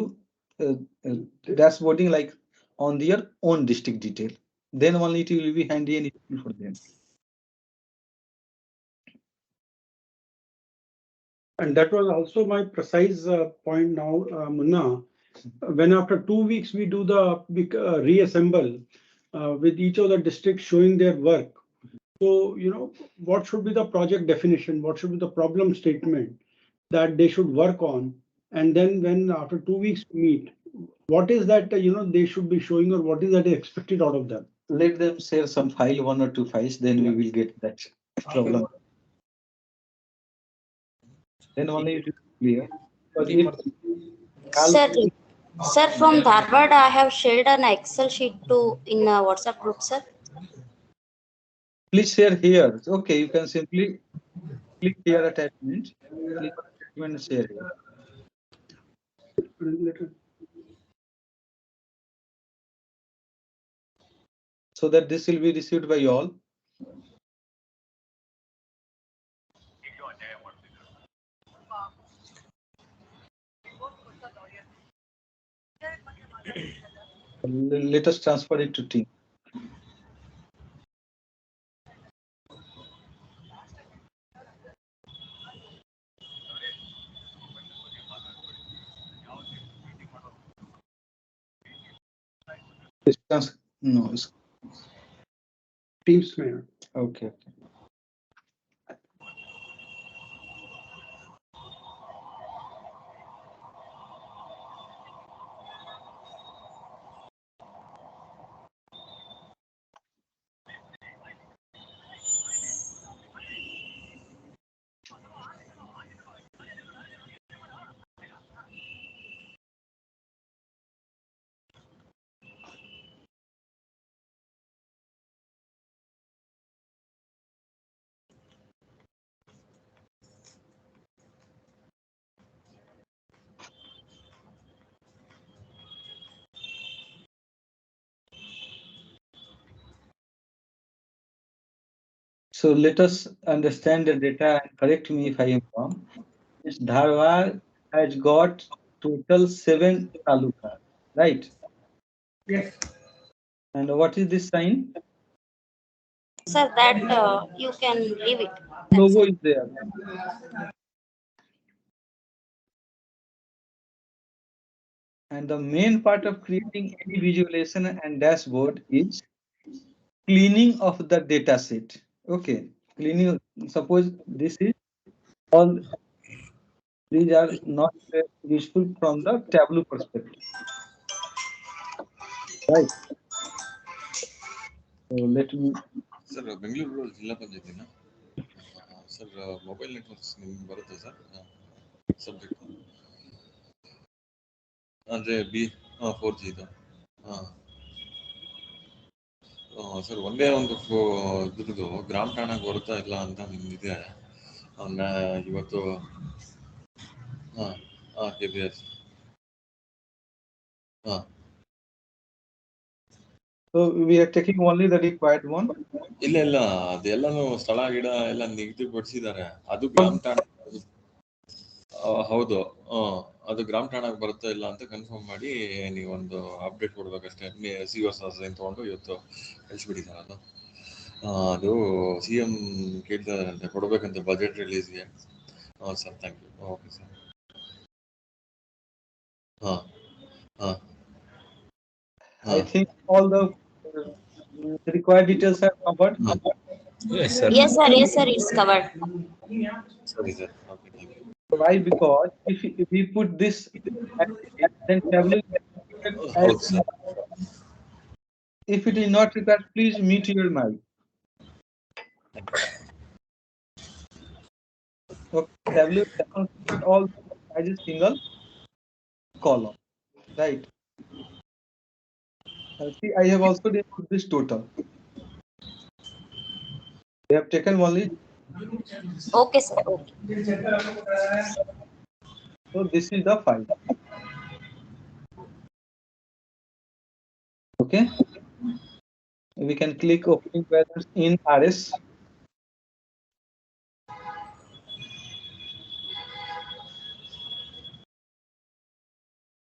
dashboarding like on their own district detail. Then only it will be handy and useful for them. And that was also my precise point now, Munna. When after 2 weeks we do the reassemble with each of the districts showing their work. So, what should be the project definition? What should be the problem statement that they should work on? And then when after 2 weeks we meet, what is that, they should be showing, or what is that expected out of them? Let them share some file, 1 or 2 files, then we will get that problem. Then only it is clear. But Sir, from Dharwad, I have shared an Excel sheet in WhatsApp group, sir. Please share here. Okay, you can simply click here attachment, click on attachment and share here. So that this will be received by all. Let us transfer it to team. No, it's Teams, Mayor. okay. So let us understand the data and correct me if I am wrong. This Dharwad has got total 7 talukas, right? Yes. And what is this sign? Sir, that you can leave it. Logo is there. And the main part of creating any visualization and dashboard is cleaning of the data set. Okay, cleaning. Suppose this is all, these are not useful from the Tableau perspective, right? So let me. Sir Bengaluru ಜಿಲ್ಲಾ ಪಂಚಾಯತಿನ sir mobile networks ನಿಮ್ಗೆ ಬರುತ್ತೆ sir subject ಅಂದರೆ B 4G ಇದು sir ಒಂದೇ ಒಂದು ಇದ್ರದ್ದು ಗ್ರಾಮ ಠಾಣೆಗೆ ಬರುತ್ತಾ ಇಲ್ಲ ಅಂತ ನಿಮ್ದಿದೆ ಇವತ್ತು KBS So we are taking only the required one. ಇಲ್ಲ ಇಲ್ಲ ಅದೆಲ್ಲಾನು ಸ್ಥಳ ಗಿಡ ಎಲ್ಲ ನಿಗದಿಪಡಿಸಿದ್ದಾರೆ. ಅದು ಗ್ರಾಮ ಠಾಣೆ ಹೌದು. ಅದು ಗ್ರಾಮ ಠಾಣೆಗೆ ಬರುತ್ತಾ ಇಲ್ಲ ಅಂತ ಕನ್ಫರ್ಮ್ ಮಾಡಿ ನೀವೊಂದು ಅಪ್ಡೇಟ್ ಕೊಡ್ಬೇಕಷ್ಟೇ. CO ಸೈನ್ ತಗೊಂಡು ಇವತ್ತು ಕಳಿಸ್ಬಿಟ್ಟಿದ್ದಾರೆ ಅದು. ಅದು CM ಕೇಳ್ತಾ ಇದಾರಂತೆ ಕೊಡ್ಬೇಕಂತೆ ಬಜೆಟ್ ರಿಲೀಸ್ಗೆ. Sir thank you. Okay sir. I think all the required details are covered. Yes, sir. Yes, sir. Yes, sir. It's covered. Sorry, sir. Okay, thank you. Why? Because if we put this, then Tableau. If it is not required, please mute your mic. Okay, Tableau put all as a single column, right? See, I have also put this total. They have taken only. Okay, sir. Okay. So this is the file. Okay. We can click opening balance in RS.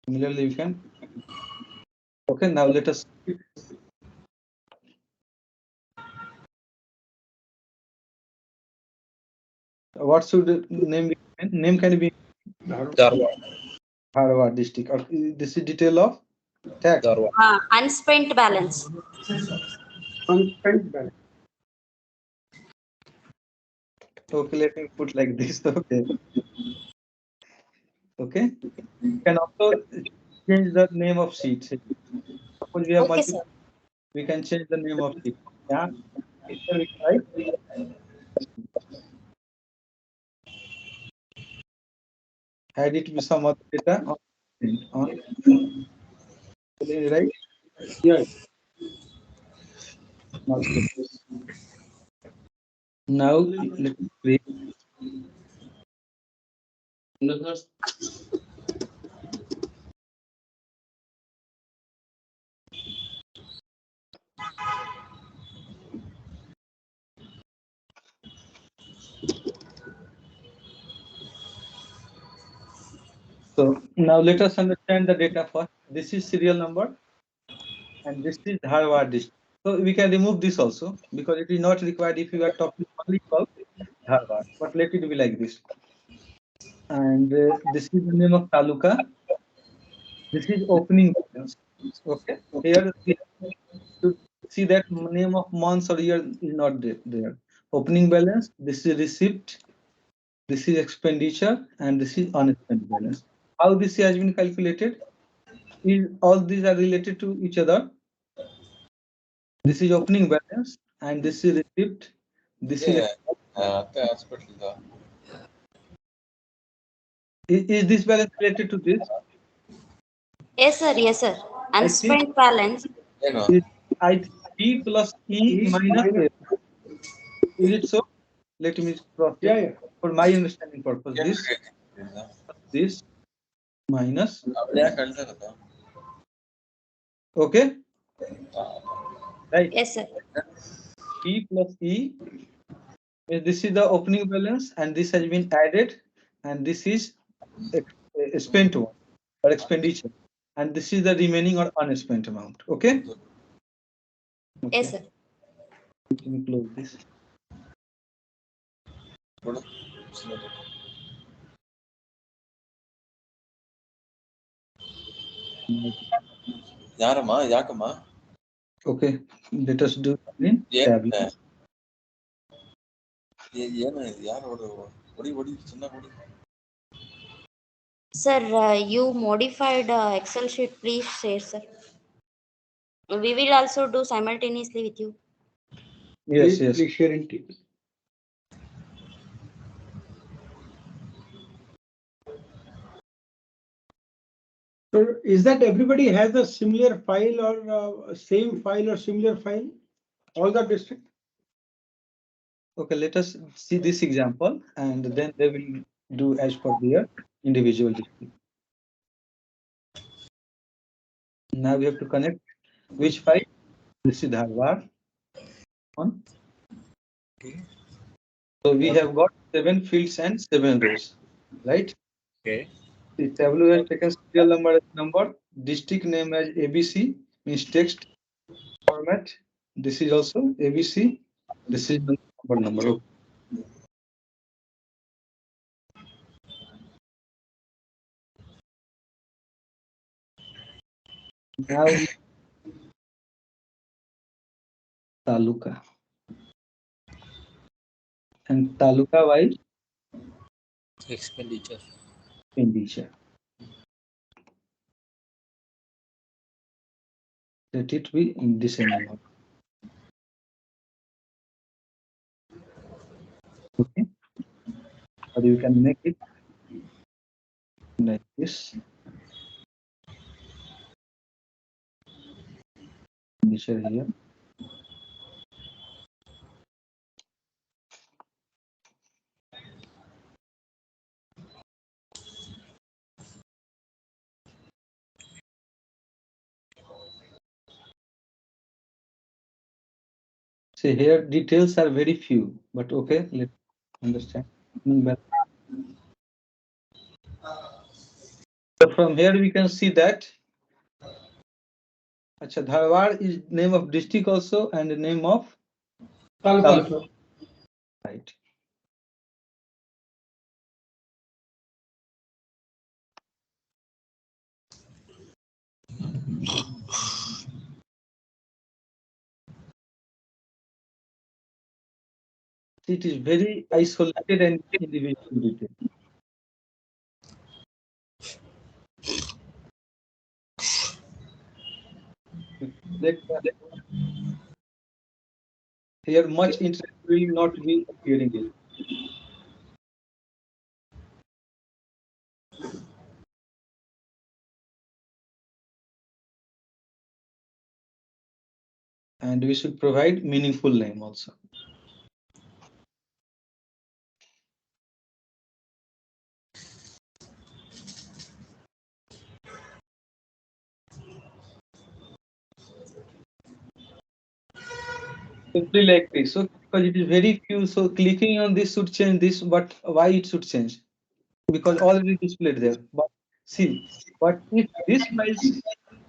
Similarly, we can. Okay, now let us. What should the name be? Name can be Dharwad district. Or this is detail of tax. Unspent balance. Unspent balance. Okay, let me put like this. Okay. Okay. You can also change the name of sheet. Suppose we have Okay, sir. we can change the name of sheet. Yeah. Right. Add it with some other data on right? Yes. Now let me create. So now let us understand the data first. This is serial number and this is Dharwad district. So we can remove this also because it is not required if you are talking only about Dharwad. But let it be like this. And this is the name of Taluka. This is opening balance. Okay. Here we should see that name of months or year is not there. Opening balance. This is receipt. This is expenditure, and this is unspent balance. How this has been calculated? Is all these are related to each other. This is opening balance, and this is receipt. This is this balance related to this? Yes, sir. Yes, sir. Unspent balance. I P plus E minus A. Is it so? Let me cross check. Yeah. For my understanding purpose, this minus. Okay. Right. Yes, sir. P plus E This is the opening balance, and this has been added, and this is spent one or expenditure, and this is the remaining or unspent amount. Okay. Yes, sir. Let me close this. ಯಾರಮ್ಮ ಯಾಕಮ್ಮ Okay, let us do in tablet. ಏನು ಯಾರು ಹೊಡಿ ಚೆನ್ನಾಗಿ ಹೊಡಿ. Sir, you modified Excel sheet, please share, sir. We will also do simultaneously with you. Yes, yes. Please share in Teams. So is that everybody has a similar file or same file or similar file? All the district? Okay, let us see this example, and then they will do as per their individual district. Now we have to connect which file? This is Dharwad one. So we have got 7 fields and 7 rows, right? Okay. The tableau has taken serial number as number, district name as ABC, means text format. This is also ABC. This is number. Okay. Now Taluka. And Taluka wise Expenditure. Let it be in this amount. Okay. Or you can make it like this. Expenditure here. See here, details are very few, but okay, let's understand. So from here we can see that Acha, Dharwad is name of district also and the name of Taluka. Right. It is very isolated and individual detail. Here much interest will not be appearing in. And we should provide meaningful name also. Simply like this. So because it is very few, so clicking on this should change this, but why it should change? Because already displayed there. But see, but if this file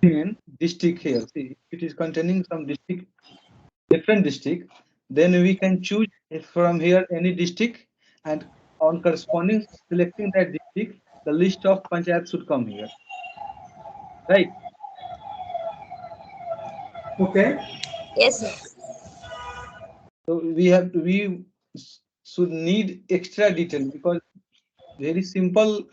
in district here, see, it is containing some district, different district, then we can choose from here any district, and on corresponding selecting that district, the list of panchayat should come here. Right? Okay. Yes, sir. So we should need extra detail because very simple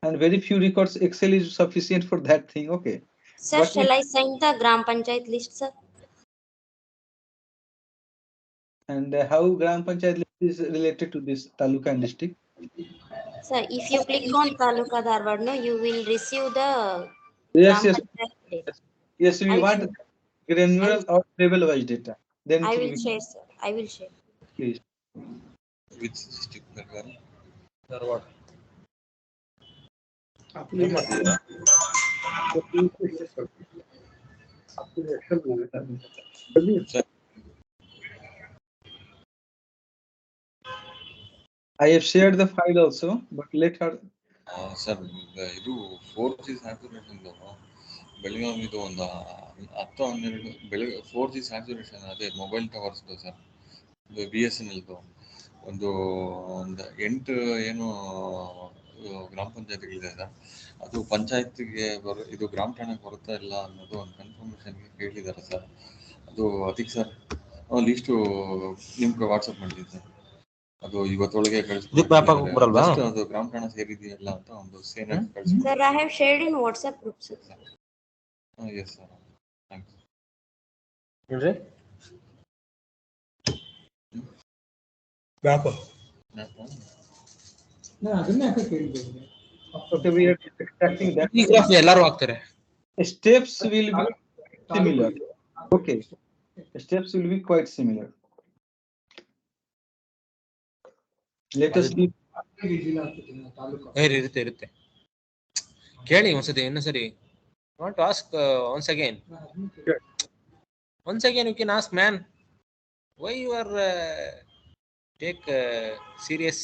and very few records. Excel is sufficient for that thing. Okay. Sir, But shall I send the Gram Panchayat list, sir? And how Gram Panchayat list is related to this Taluka and district? Sir, if you click on Taluka Dharwad, no, you will receive the Yes, Gram yes. Panchayat data. Yes, we I'll want share. granular or level wise data. Then I it will be share, sir. I will share. please. Which district ಪ್ರಕಾರ Dharwad. आपने Excel I have shared the file also, but let her. Sir ಇದು 4G saturation ಬೆಳಗಾವಿದು ಒಂದು 10-12 ಬೆಳಗ್ಗೆ 4G saturation ಅದೇ mobile ಟವರ್ಸ್ದು sir BSNLದು ಒಂದು 8 ಏನು ಗ್ರಾಮ ಪಂಚಾಯತಿಗಳಿದೆ sir. ಅದು ಪಂಚಾಯತ್ಗೆ ಇದು ಗ್ರಾಮ ಠಾಣೆಗೆ ಬರುತ್ತಾ ಇಲ್ಲ ಅನ್ನೋದು ಒಂದು ಕನ್ಫರ್ಮೇಷನ್ಗೆ ಕೇಳಿದ್ದಾರೆ ಸರ್. ಅದು ಅದಕ್ಕೆ ಸರ್ ಲೀಸ್ಟು ನಿಮ್ಗೆ ವಾಟ್ಸಪ್ ಮಾಡಿದ್ದೀನಿ ಸರ್. ಅದು ಇವತ್ತೊಳಗೆ ಕಳಿಸ್ಬಿಟ್ಟು ಅದು ಗ್ರಾಮ ಠಾಣೆ ಸೇರಿದೆಯಲ್ಲ ಅಂತ ಒಂದು ಸೇನಾಗಿ ಕಳಿಸ್ಬಿಟ್ಟು. Sir, I have shared in WhatsApp group, sir. Yes sir, thanks. ಹೇಳ್ರಿ ಅದನ್ನೇ ಯಾಕೆ ಕೇಳಿದ್ದೇನೆ. Okay, we are extracting that. ಈ ಗ್ರಾಫ್ ಎಲ್ಲರೂ ಹಾಕ್ತಾರೆ. Steps will be similar. Okay, steps will be quite similar. Let us be. ಇರುತ್ತೆ ಕೇಳಿ ಒಂದ್ಸತಿ ಇನ್ನೊಂದ್ಸರಿ. Want to ask once again you can ask, man, why you are take serious.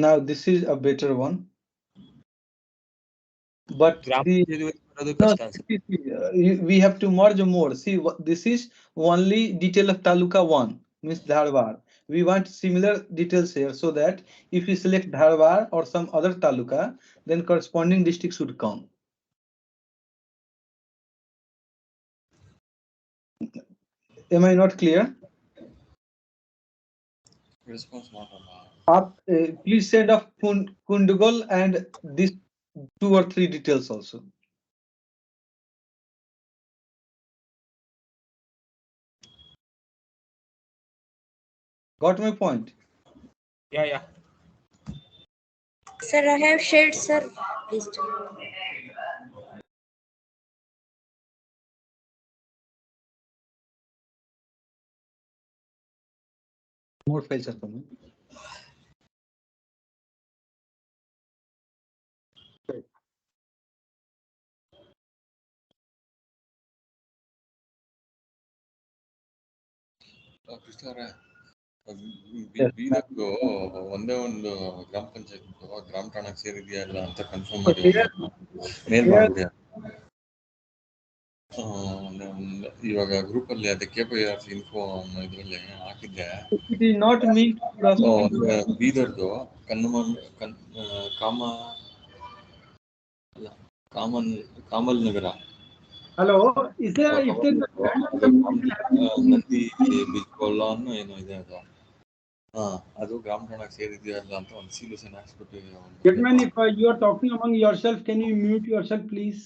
Now this is a better one, but we have to merge more. See, this is only detail of Taluka 1, means Dharwad. We want similar details here, so that if we select Dharwad or some other Taluka, then corresponding district should come. Am I not clear? Response ಮಾಡಲ್ಲ. Please send off Kundugal and this 2 or 3 details also. Got my point? Yeah. Sir, I have shared, sir. Please. More files are coming. Krishna ಅವರೇ, ಬೀದರ್ದು ಒಂದೇ ಒಂದು ಗ್ರಾಮ ಪಂಚಾಯತ್ ಗ್ರಾಮ ಠಾಣೆಗೆ ಸೇರಿದೆಯಾ ಇಲ್ಲ ಅಂತ confirm ಮಾಡಿ ಮೇಲ್ ಮಾಡ್ಬಿಡಿ. ಇವಾಗ ಗ್ರೂಪ್ ಅಲ್ಲಿ ಅದೇ KPIRC ಇನ್ಫೋ ಅನ್ನೋ ಇದ್ರಲ್ಲಿ ಹಾಕಿದ್ದೆ. It is not me. ಬೀದರ್ದು ಕಾಮಲ್ Nagar. Hello, is there Nandi ಬಿಜ್ಕೊಲ್ಲ ಅನ್ನೋ ಏನೋ ಇದೆ ಅದು. ಅದು ಗ್ರಾಮ ಠಾಣೆಗೆ ಸೇರಿದೆಯಾ ಇಲ್ಲ ಅಂತ ಒಂದು ಸೀಲುಷನ್ ಹಾಕ್ಸ್ಬಿಟ್ಟು. Gentlemen, if you are talking among yourself, can you mute yourself, please?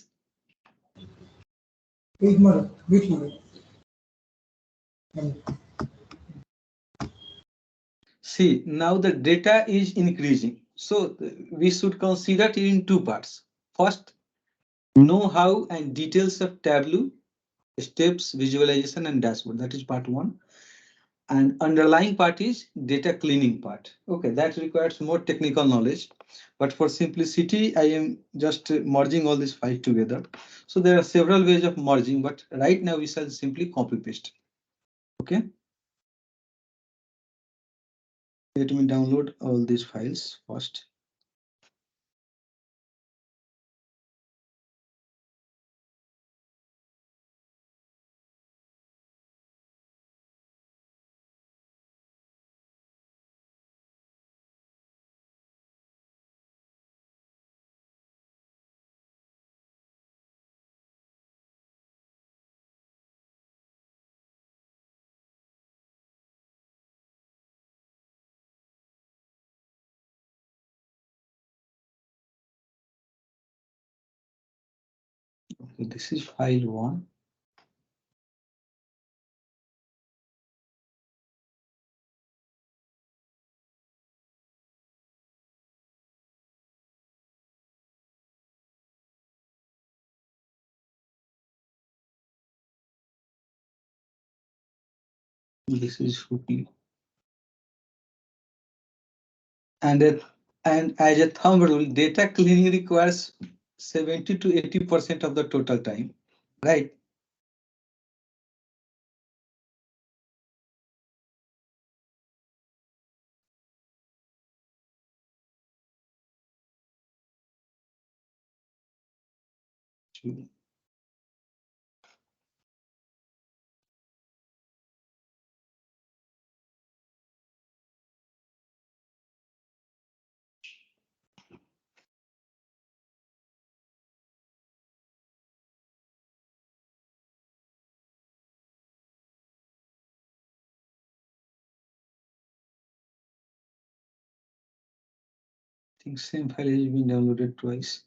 See, now the data is increasing, so we should consider it in 2 parts. First, know-how and details of Tableau, steps, visualization and dashboard. That is part 1. And underlying part is data cleaning part. Okay, that requires more technical knowledge, but for simplicity, I am just merging all these 5 together. So there are several ways of merging, but right now we shall simply copy paste. Okay. Let me download all these files first. Okay, this is file 1. This is Shruti. And as a thumb rule, data cleaning requires 70 to 80% of the total time, right? Two. I think same file has been downloaded twice.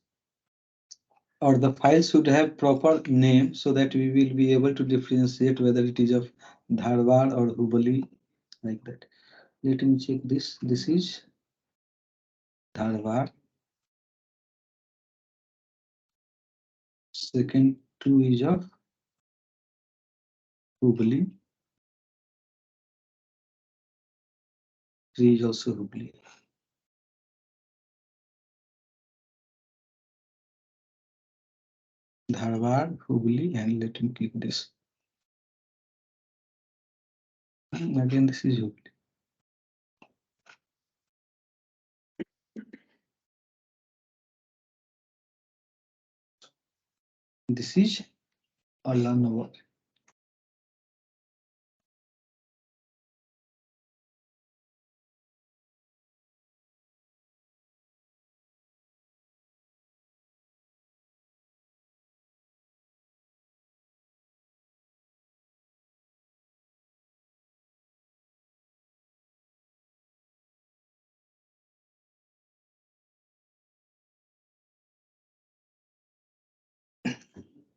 Or the file should have proper name so that we will be able to differentiate whether it is of Dharwad or Hubli, like that. Let me check this. This is Dharwad. Second two is of Hubli. Three is also Hubli. Dharwad, Hubli, and let me click this. Again, this is Hubli. This is Allahabad.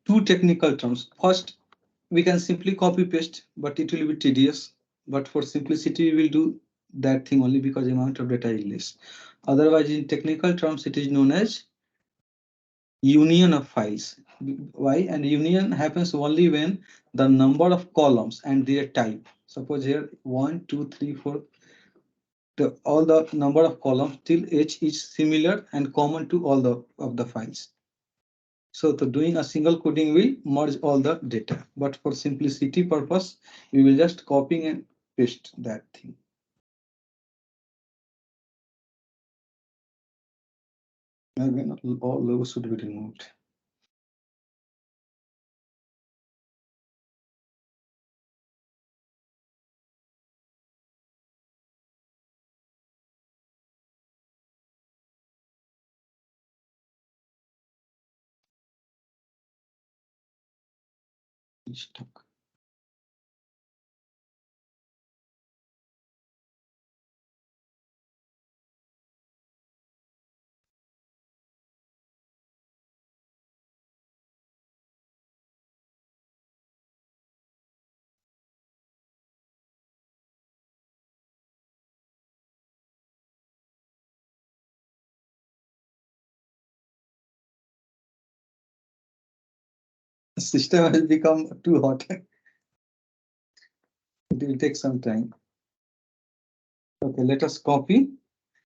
Two technical terms. First, we can simply copy paste, but it will be tedious. But for simplicity, we will do that thing only because the amount of data is less. Otherwise, in technical terms, it is known as union of files. Why? And union happens only when the number of columns and their type. Suppose here 1, 2, 3, 4. All the number of columns till H is similar and common to all the files. So to doing a single coding will merge all the data, but for simplicity purpose, we will just copy and paste that thing. Again, all logos should be removed. Stuck. The system has become too hot. It will take some time. Okay, let us copy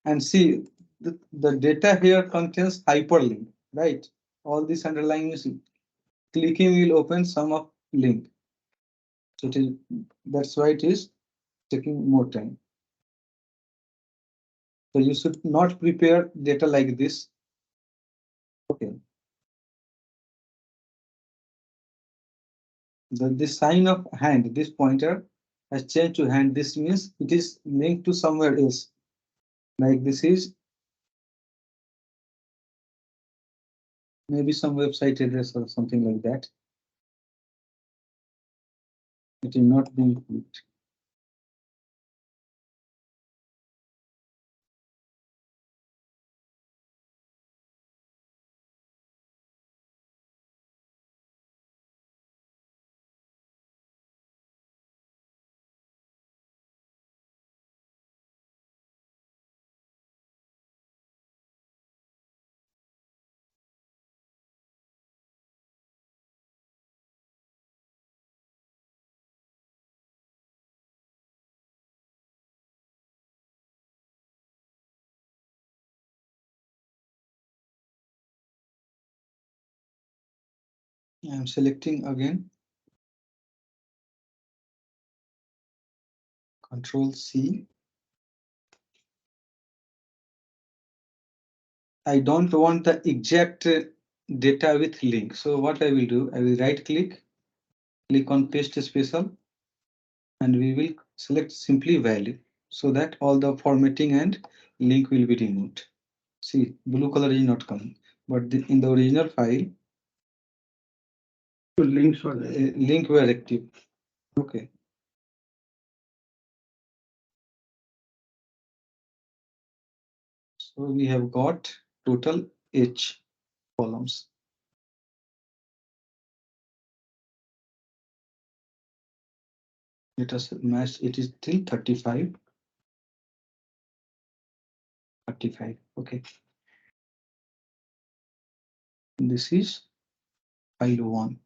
and see the data here contains hyperlink, right? All this underlying is clicking will open some of link. So it is, that's why it is taking more time. So you should not prepare data like this. Okay. This sign of hand, this pointer has changed to hand. This means it is linked to somewhere else. Like this is maybe some website address or something like that. It will not be clicked. I'm selecting again. Control C. I don't want the exact data with link. So what I will do, I will right click on paste special, and we will select simply value, so that all the formatting and link will be removed. See, blue color is not coming, but in the original file, So links were there. link were active. Okay. So we have got total H columns. Let us match, it is till 35. 35, okay. This is file 1.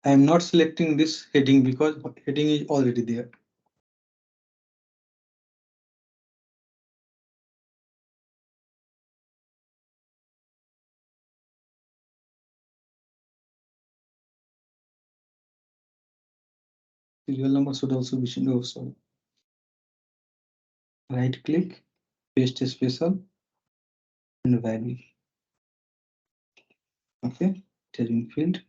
I am not selecting this heading because heading is already there. Serial number should also be shown. Oh, sorry. Right click, paste special, and value. Okay, tagging field.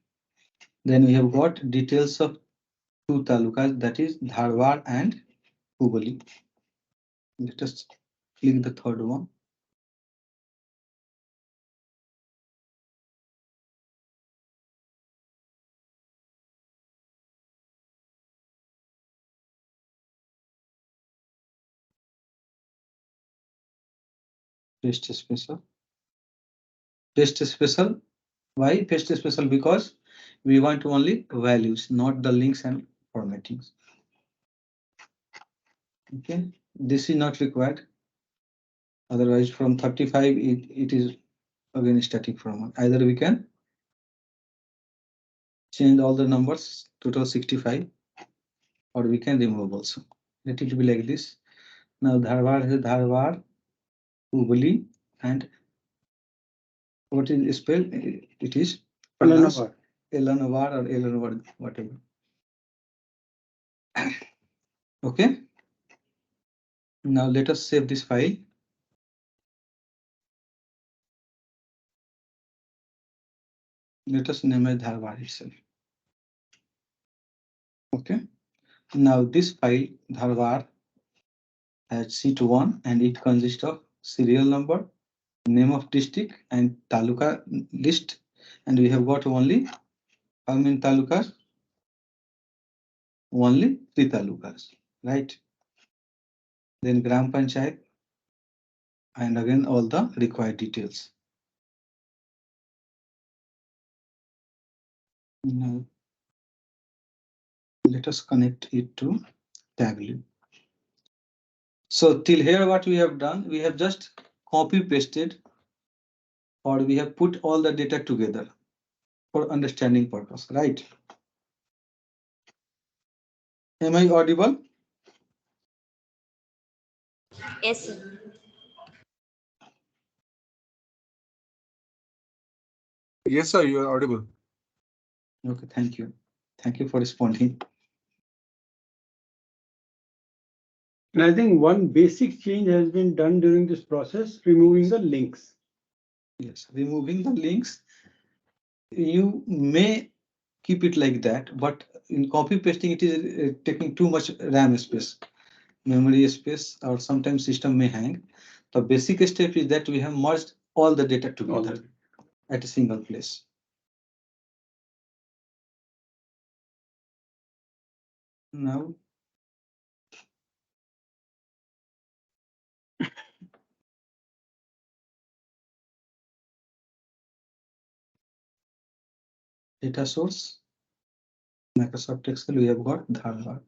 Then we have got details of two talukas, that is Dharwad and Hubli. Let us click the third one. Paste special. Paste special. Why paste special? Because we want only values, not the links and formattings. Okay, this is not required. Otherwise, from 35, it is again static format. Either we can change all the numbers, total 65, or we can remove also. Let it be like this. Now Dharwad is Dharwad, Hubli, and what is spelled? It is Elanavar. Elanavar or Elanavar, whatever. Okay. Now let us save this file. Let us name it Dharwad itself. Okay. Now this file Dharwad has sheet 1, and it consists of serial number, name of district, and taluka list. And we have got only how many talukas? Only 3 talukas, right? Then Gram Panchayat, and again all the required details. Now let us connect it to Tableau. So till here what we have done, we have just copy pasted, or we have put all the data together for understanding purpose, right? Am I audible? Yes, sir. Yes, sir, you are audible. Okay, thank you. Thank you for responding. And I think one basic change has been done during this process, removing the links. Yes, removing the links. You may keep it like that, but in copy pasting, it is taking too much RAM space, memory space, or sometimes system may hang. The basic step is that we have merged all the data together at a single place. Now, data source, Microsoft Excel, we have got Dharwad.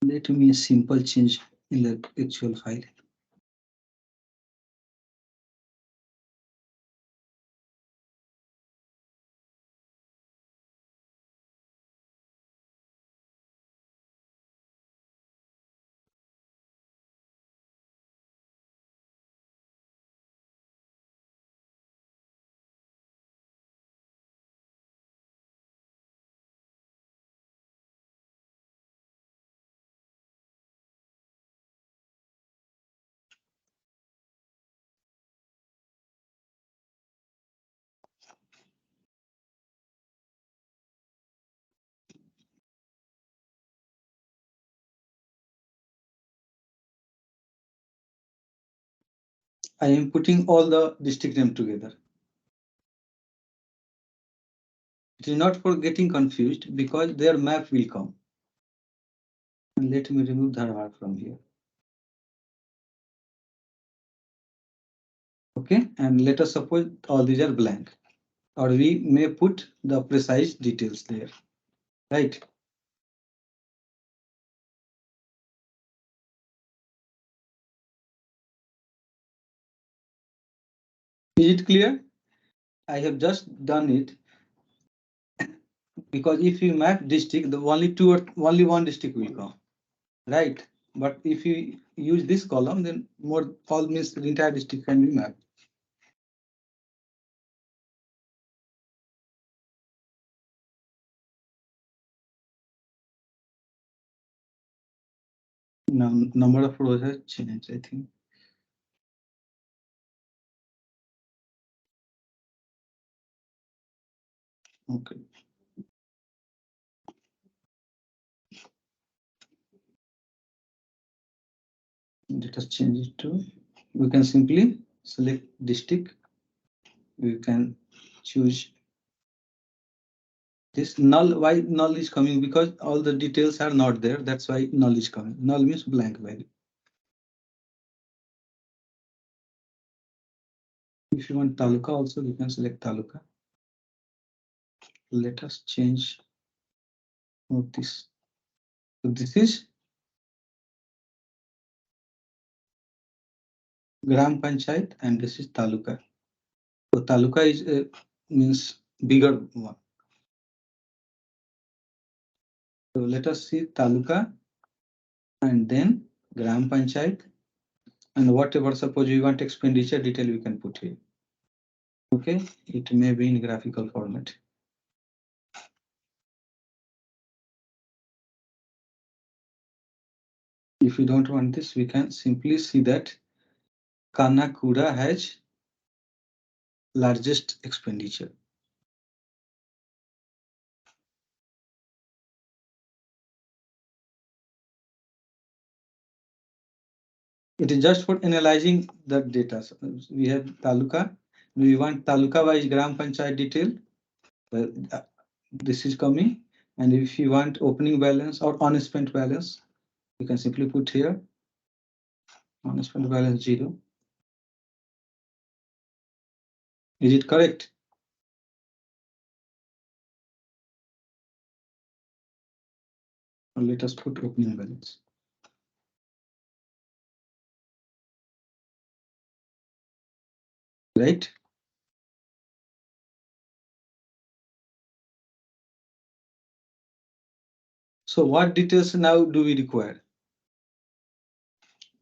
Let me a simple change in the actual file. I am putting all the district name together. It is not for getting confused because their map will come. And let me remove Dharwad from here. Okay, and let us suppose all these are blank, or we may put the precise details there, right? Is it clear? I have just done it because if you map district, the only one district will come, right? But if you use this column, then more all means the entire district can be mapped. Now, number of rows has changed, I think. Okay. Let us change it to, we can simply select district. We can choose this null. Why null is coming? Because all the details are not there. That's why null is coming. Null means blank value. If you want taluka also, you can select taluka. Let us change this. So this is Gram Panchayat and this is taluka. So taluka is means bigger one. So let us see taluka and then Gram Panchayat, and whatever, suppose you want expenditure detail, we can put here. Okay, it may be in graphical format. If we don't want this, we can simply see that Kanakura has largest expenditure. It is just for analyzing the data. So we have taluka. We want taluka wise gram panchayat detail. Well, this is coming. And if you want opening balance or unspent balance, you can simply put here unspent balance 0. Is it correct? Or let us put opening balance. Right? So what details now do we require?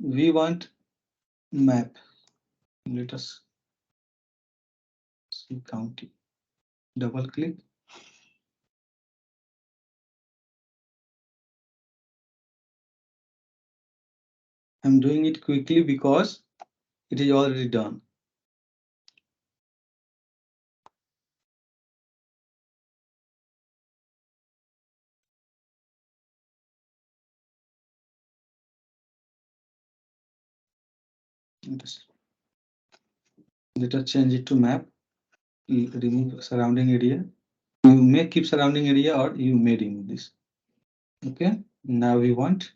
We want map. Let us see county. Double click. I'm doing it quickly because it is already done. Let us change it to map. Remove surrounding area. You may keep surrounding area or you may remove this. Okay, now we want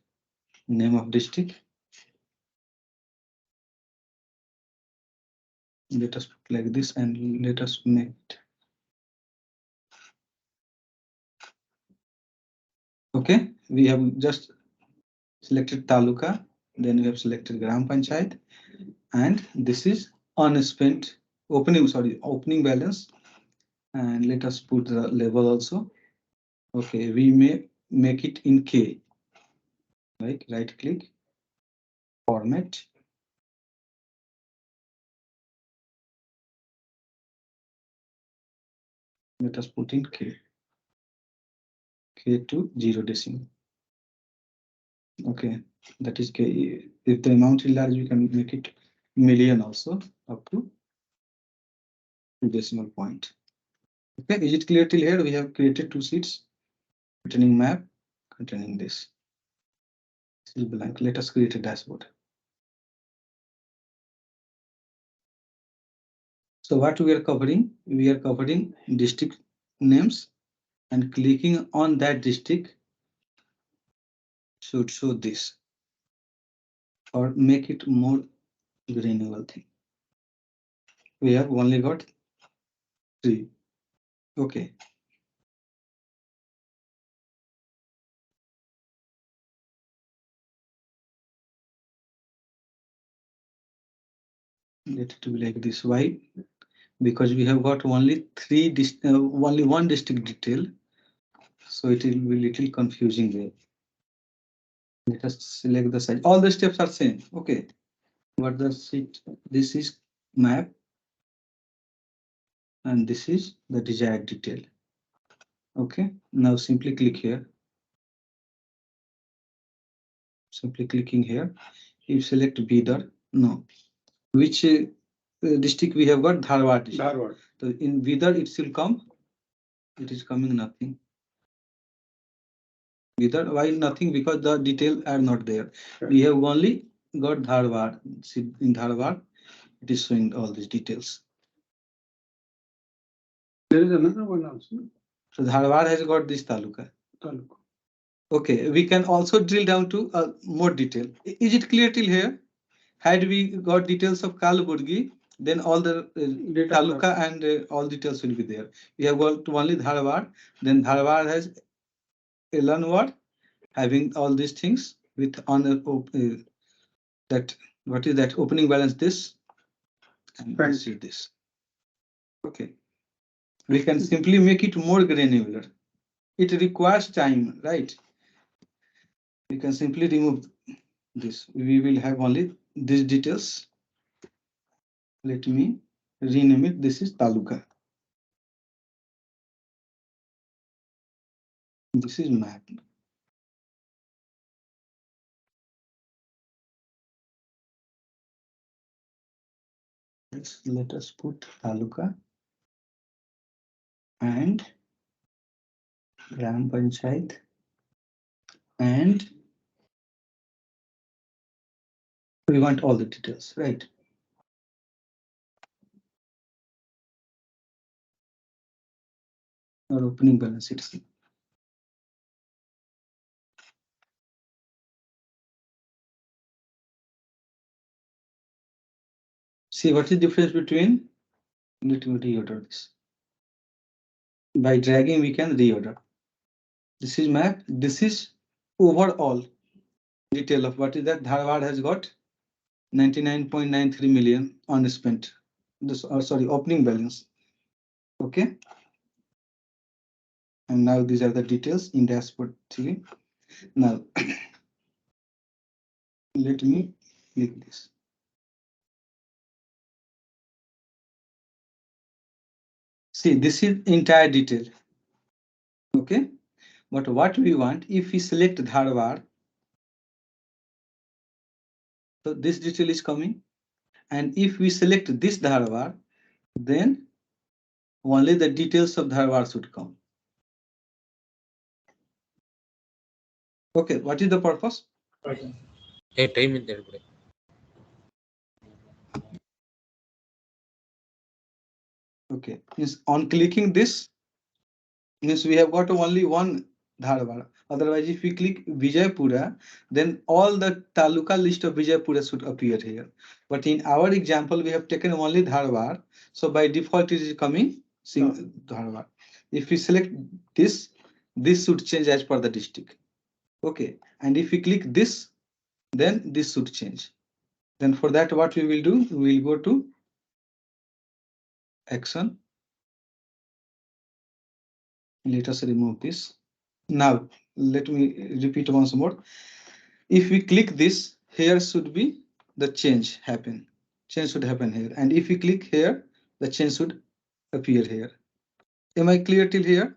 name of district. Let us put like this and let us make it. Okay, we have just selected taluka, then we have selected gram panchayat, and this is unspent opening balance. And let us put the level also. Okay, we may make it in K. Right click, format. Let us put in K to 0 decimal. Okay, that is K. If the amount is large, we can make it million also up to 2 decimal point. Okay, is it clear till here? We have created 2 sheets containing map, containing this. Still blank. Let us create a dashboard. So what we are covering? We are covering district names, and clicking on that district should show this or make it more granular thing. We have only got 3. Okay. Let it be like this. Why? Because we have got only only one district detail, so it will be little confusing there. Let us select the size. All the steps are same. Okay. What the sheet? This is map, and this is the desired detail. Okay. Now simply click here. Simply clicking here. You select Bidar. No. Which district we have got? Dharwad district. Dharwad. So in Bidar it will come. It is coming nothing. Bidar, why nothing? Because the detail are not there. We have only got Dharwad. See, in Dharwad, it is showing all these details. There is another one also. So Dharwad has got this taluka. Taluka. Okay, we can also drill down to more detail. Is it clear till here? Had we got details of Kalburgi, then all the taluka and all details will be there. We have got only Dharwad. Then Dharwad has Elanwad, having all these things with on that. What is that? Opening balance this and see this. Okay, we can simply make it more granular. It requires time, right? We can simply remove this. We will have only these details. Let me rename it. This is taluka. This is map. Let us put taluka and Gram Panchayat and we want all the details, right? Or opening balance itself. See what is the difference between? Let me reorder this. By dragging, we can reorder. This is map. This is overall detail of what is that Dharwad has got 99.93 million unspent. This sorry, opening balance. Okay. And now these are the details in dashboard 3. Now let me click this. See, this is entire detail. Okay, but what we want, if we select Dharwad, so this detail is coming, and if we select this Dharwad, then only the details of Dharwad should come. Okay, what is the purpose? Hey, time in there. Okay, means on clicking this, means we have got only one Dharwad. Otherwise, if we click Vijaypura, then all the taluka list of Vijaypura should appear here. But in our example, we have taken only Dharwad. So by default, it is coming Dharwad. If we select this, this should change as per the district. Okay, and if we click this, then this should change. Then for that, what we will do, we will go to action. Let us remove this. Now, let me repeat once more. If we click this, here should be the change happen. Change should happen here. And if we click here, the change should appear here. Am I clear till here?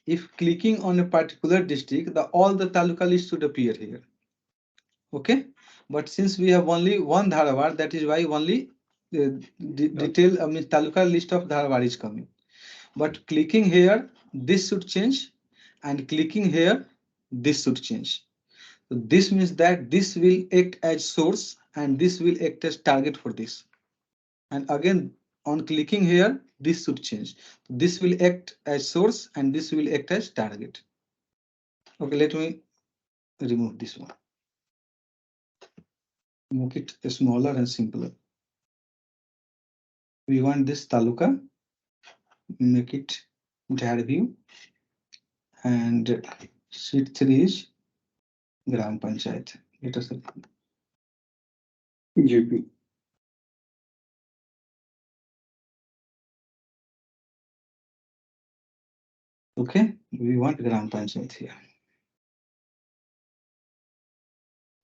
If clicking on a particular district, all the taluka list should appear here. Okay, but since we have only one Dharwad, that is why only the detail, I mean, taluka list of Dharwad is coming. But clicking here, this should change, and clicking here, this should change. So this means that this will act as source and this will act as target for this. And again, on clicking here, this should change. This will act as source and this will act as target. Okay, let me remove this one. Make it smaller and simpler. We want this taluka, make it entire view, and sheet 3 is Gram Panchayat. Let us GP. okay, we want Gram Panchayat here.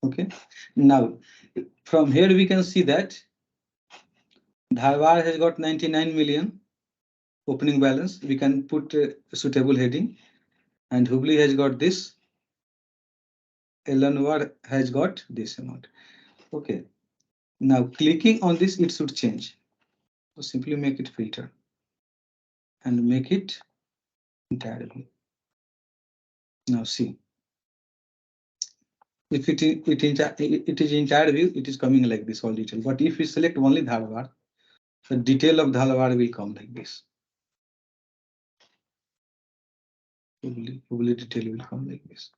Okay, now from here we can see that Dharwad has got 99 million opening balance. We can put a suitable heading, and Hubli has got this. Elanwar has got this amount. Okay, now clicking on this, it should change. So simply make it filter and make it entirely. Now see, if it is entire view, it is coming like this, all detail. But if we select only Dharwad, the detail of Dharwad will come like this. Hubli detail will come like this.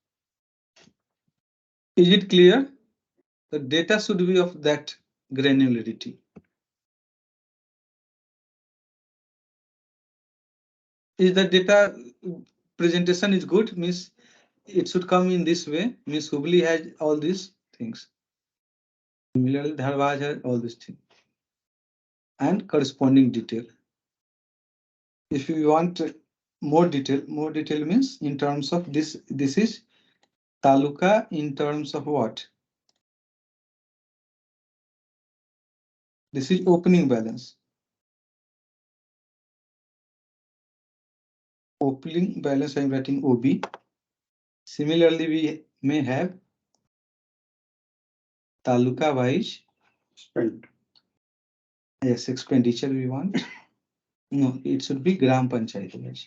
Is it clear? The data should be of that granularity. Is the data presentation is good, means it should come in this way, means Hubli has all these things. Similarly, Dharwad has all these things and corresponding detail. If you want more detail means in terms of this is taluka in terms of what? This is opening balance. Opening balance, I'm writing OB. Similarly, we may have taluka wise Spent. Yes, expenditure we want. No, it should be Gram Panchayat wise.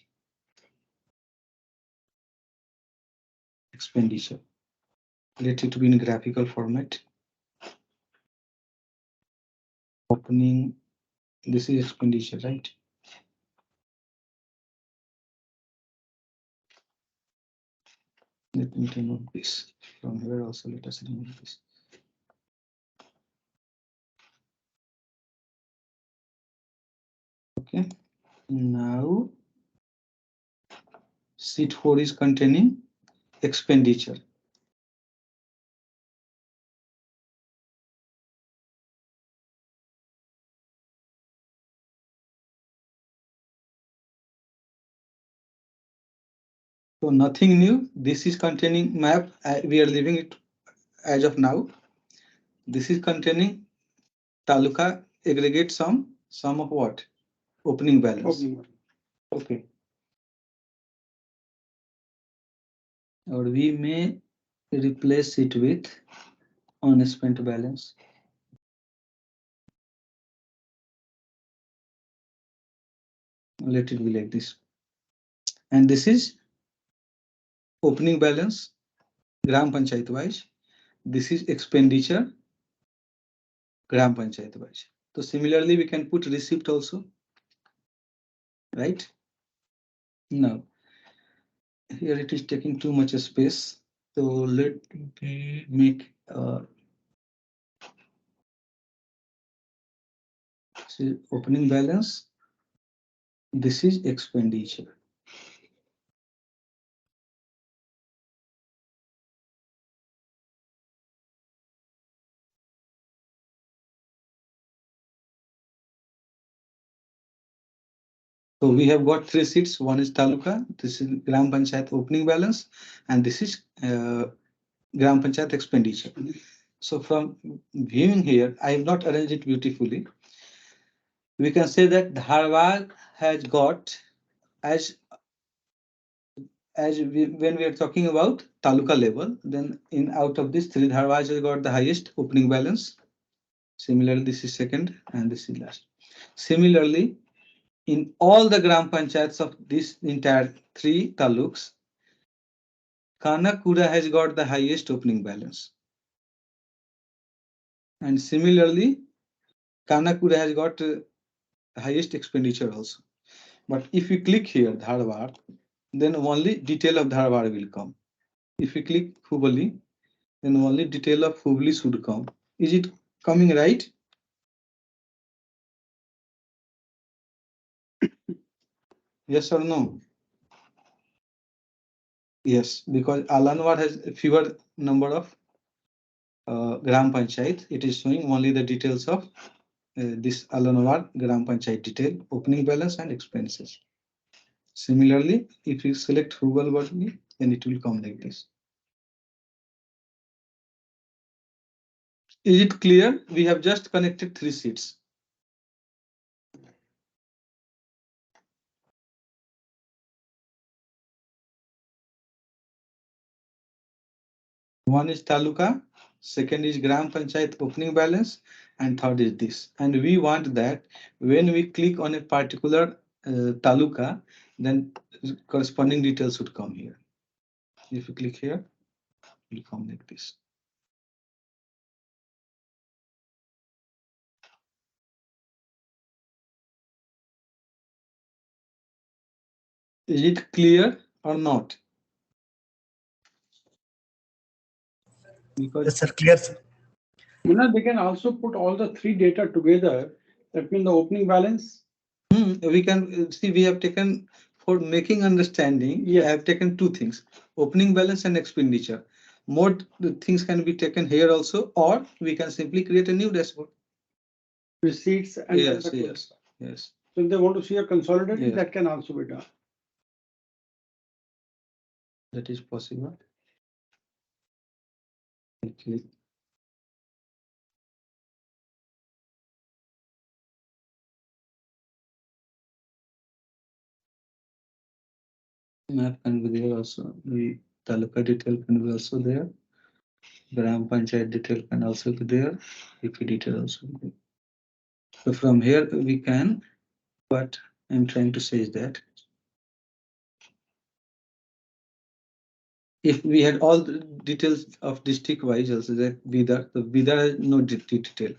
Expenditure. Let it be in graphical format. Opening, this is expenditure, right? Let me remove this. From here also, let us remove this. Okay, now sheet 4 is containing expenditure. So nothing new. This is containing map. We are leaving it as of now. This is containing taluka aggregate sum of what? Opening balance. Okay. Or we may replace it with unspent balance. Let it be like this. And this is opening balance, Gram Panchayat wise. This is expenditure, Gram Panchayat wise. So similarly, we can put receipt also, right? Now, here it is taking too much space. So let me make opening balance. This is expenditure. So we have got 3 sheets. One is taluka, this is Gram Panchayat opening balance, and this is Gram Panchayat expenditure. So from viewing here, I have not arranged it beautifully. We can say that Dharwad has got when we are talking about taluka level, then in out of this 3, Dharwad has got the highest opening balance. Similarly, this is second and this is last. Similarly, in all the Gram Panchayats of this entire 3 taluks, Kanakura has got the highest opening balance. And similarly, Kanakpur has got highest expenditure also. But if you click here, Dharwad, then only detail of Dharwad will come. If you click Hubli, then only detail of Hubli should come. Is it coming right? Yes or no? Yes, because Alanwad has fewer number of Gram Panchayat. It is showing only the details of this Alanwad Gram Panchayat detail, opening balance and expenses. Similarly, if you select Google button, then it will come like this. Is it clear? We have just connected 3 sheets. One is Taluka, second is Gram Panchayat opening balance, and third is this. And we want that when we click on a particular Taluka, then corresponding details should come here. If you click here, it will come like this. Is it clear or not? Because Yes, sir. Clear, sir. Munna, they can also put all the 3 data together. That means the opening balance. We can see we have taken for making understanding. Yes. I have taken 2 things: opening balance and expenditure. More things can be taken here also, or we can simply create a new dashboard. Receipts and Yes, the- yes, yes. So if they want to see a consolidated, Yes. that can also be done. That is possible. Actually. Map can be there also. The Taluka detail can be also there. Gram Panchayat detail can also be there. EP detail also be there. So from here we can, what I'm trying to say is that if we had all the details of district wise also, that Bidar, the Bidar has no detail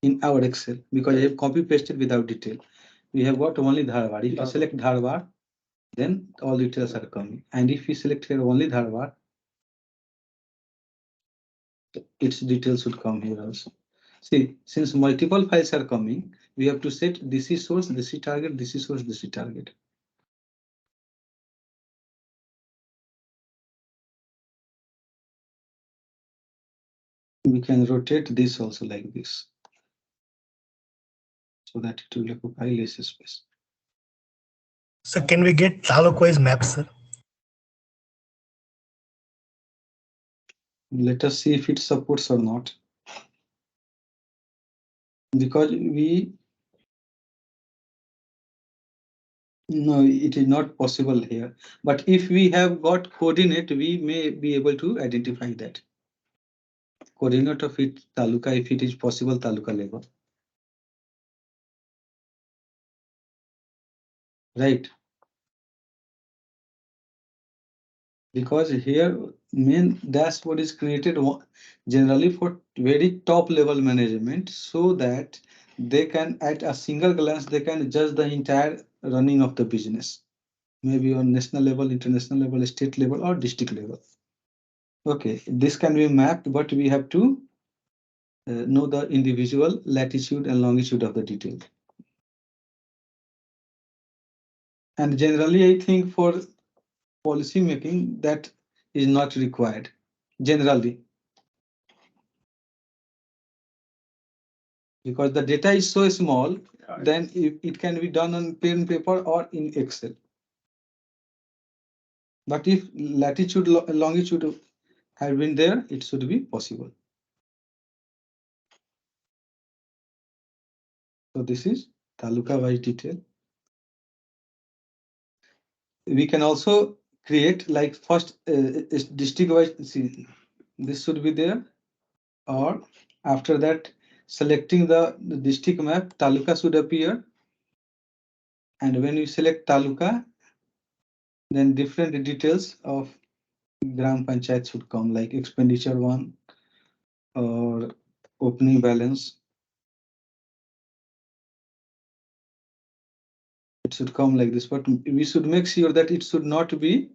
in our Excel because I have copy pasted without detail. We have got only Dharwad. If you select Dharwad, then all details are coming. And if we select here only Dharwad, its details should come here also. See, since multiple files are coming, we have to set this is source, this is target, this is source, this is target. We can rotate this also like this, so that it will occupy less space. So can we get taluk-wise maps, sir? Let us see if it supports or not. Because no, it is not possible here. But if we have got coordinate, we may be able to identify that. Coordinate of it, taluka, if it is possible, taluka level. Right. Because here main dashboard is created generally for very top level management, so that they can at a single glance they can judge the entire running of the business, maybe on national level, international level, state level, or district level. Okay, this can be mapped, but we have to know the individual latitude and longitude of the detail. And generally, I think for policy making that is not required generally, because the data is so small, then it can be done on pen paper or in Excel. But if latitude, longitude have been there, it should be possible. So this is taluka wise detail. We can also create like first district wise. See, this should be there, or after that selecting the district map, taluka should appear. And when you select taluka, then different details of gram panchayat should come, like expenditure one or opening balance. it should come like this, but we should make sure that it should not be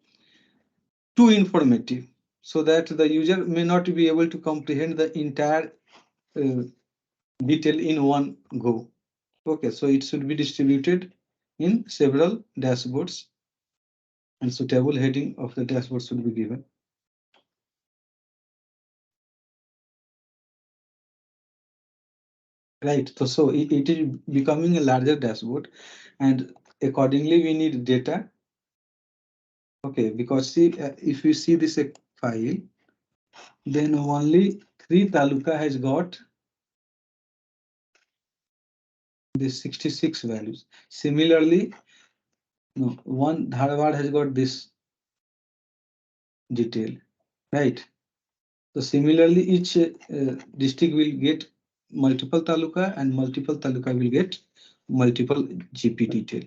too informative, so that the user may not be able to comprehend the entire detail in one go. Okay, so it should be distributed in several dashboards, and suitable heading of the dashboard should be given. Right, so it is becoming a larger dashboard, and accordingly we need data. Okay, because see, if you see this file, then only 3 taluka has got this 66 values. Similarly, no, one Dharwad has got this detail, right? So similarly, each district will get multiple taluka, and multiple taluka will get multiple GP detail.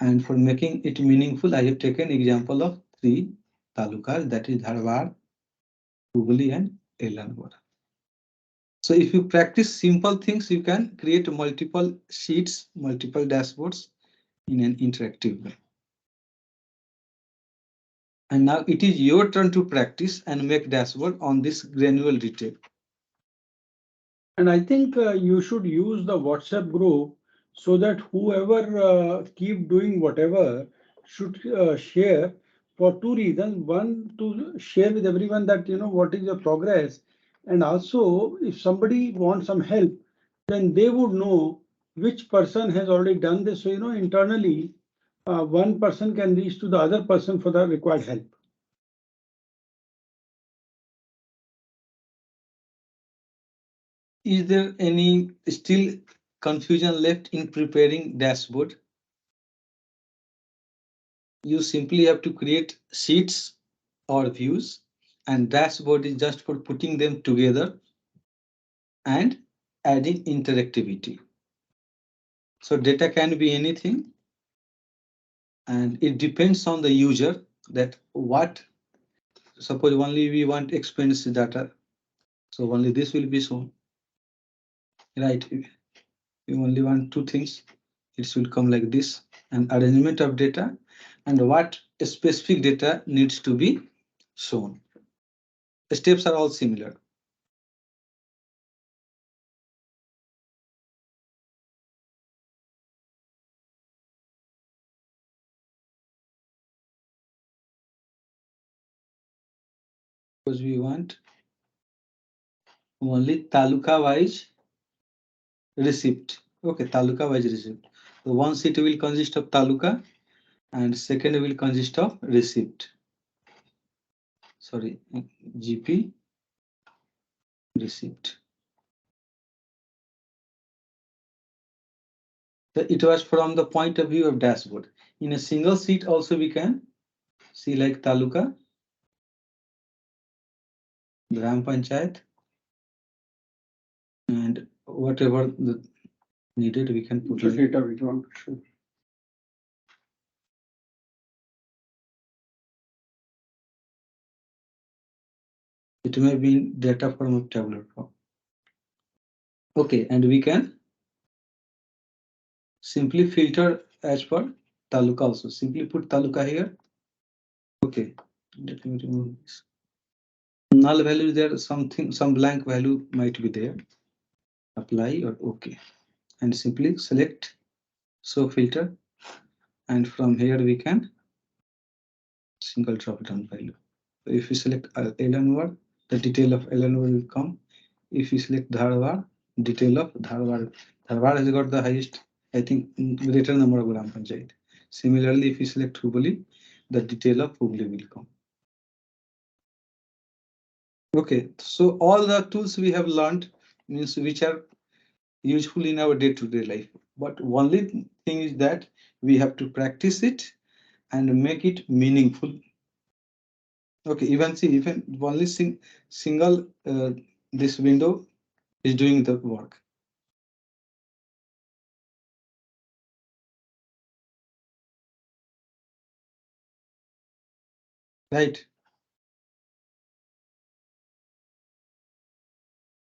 And for making it meaningful, I have taken example of 3 talukas, that is Dharwad, Hubli, and Elanwar. So if you practice simple things, you can create multiple sheets, multiple dashboards in an interactive way. And now it is your turn to practice and make dashboard on this granular detail. And I think you should use the WhatsApp group so that whoever keep doing whatever should share for 2 reasons. One, to share with everyone that, you know, what is your progress. And also, if somebody wants some help, then they would know which person has already done this. So, you know, internally, one person can reach to the other person for the required help. Is there any still confusion left in preparing dashboard? You simply have to create sheets or views, and dashboard is just for putting them together and adding interactivity. So data can be anything, and it depends on the user that what, suppose only we want expense data, so only this will be shown, right? You only want 2 things, it will come like this, and arrangement of data and what specific data needs to be shown. The steps are all similar. Because we want only taluka wise receipt. Okay, taluka wise receipt. So one sheet will consist of taluka and second will consist of receipt. Sorry, GP receipt. So it was from the point of view of dashboard. In a single sheet also we can see like taluka, Gram Panchayat, and whatever the needed we can put in. Data we want to show. It may be in data form of tabular form. Okay, and we can simply filter as per taluka also. Simply put taluka here. Okay, let me remove this. Null value there, something, some blank value might be there. Apply or okay, and simply select show filter, and from here we can single drop down value. So if you select Elanwar, the detail of Elanwar will come. If you select Dharwad, detail of Dharwad. Dharwad has got the highest, I think, greater number of Gram Panchayat. Similarly, if you select Hubli, the detail of Hubli will come. Okay, so all the tools we have learned means which are useful in our day-to-day life. But only thing is that we have to practice it and make it meaningful. Okay, even see, even only single this window is doing the work. Right?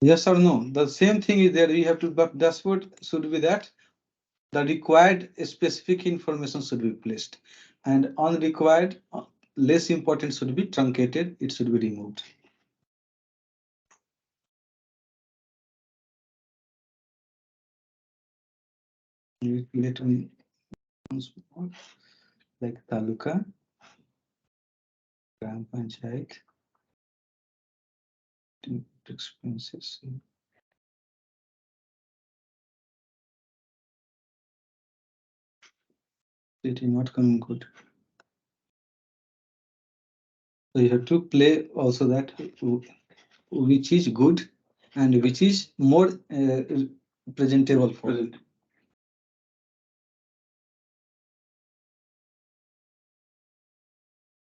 Yes or no? The same thing is there. We have to, but dashboard should be that the required specific information should be placed, and unrequired, less important should be truncated. It should be removed. Let me once more, like Taluka, Gram Panchayat, expenses. It is not coming good. So you have to play also that which is good and which is more presentable for it.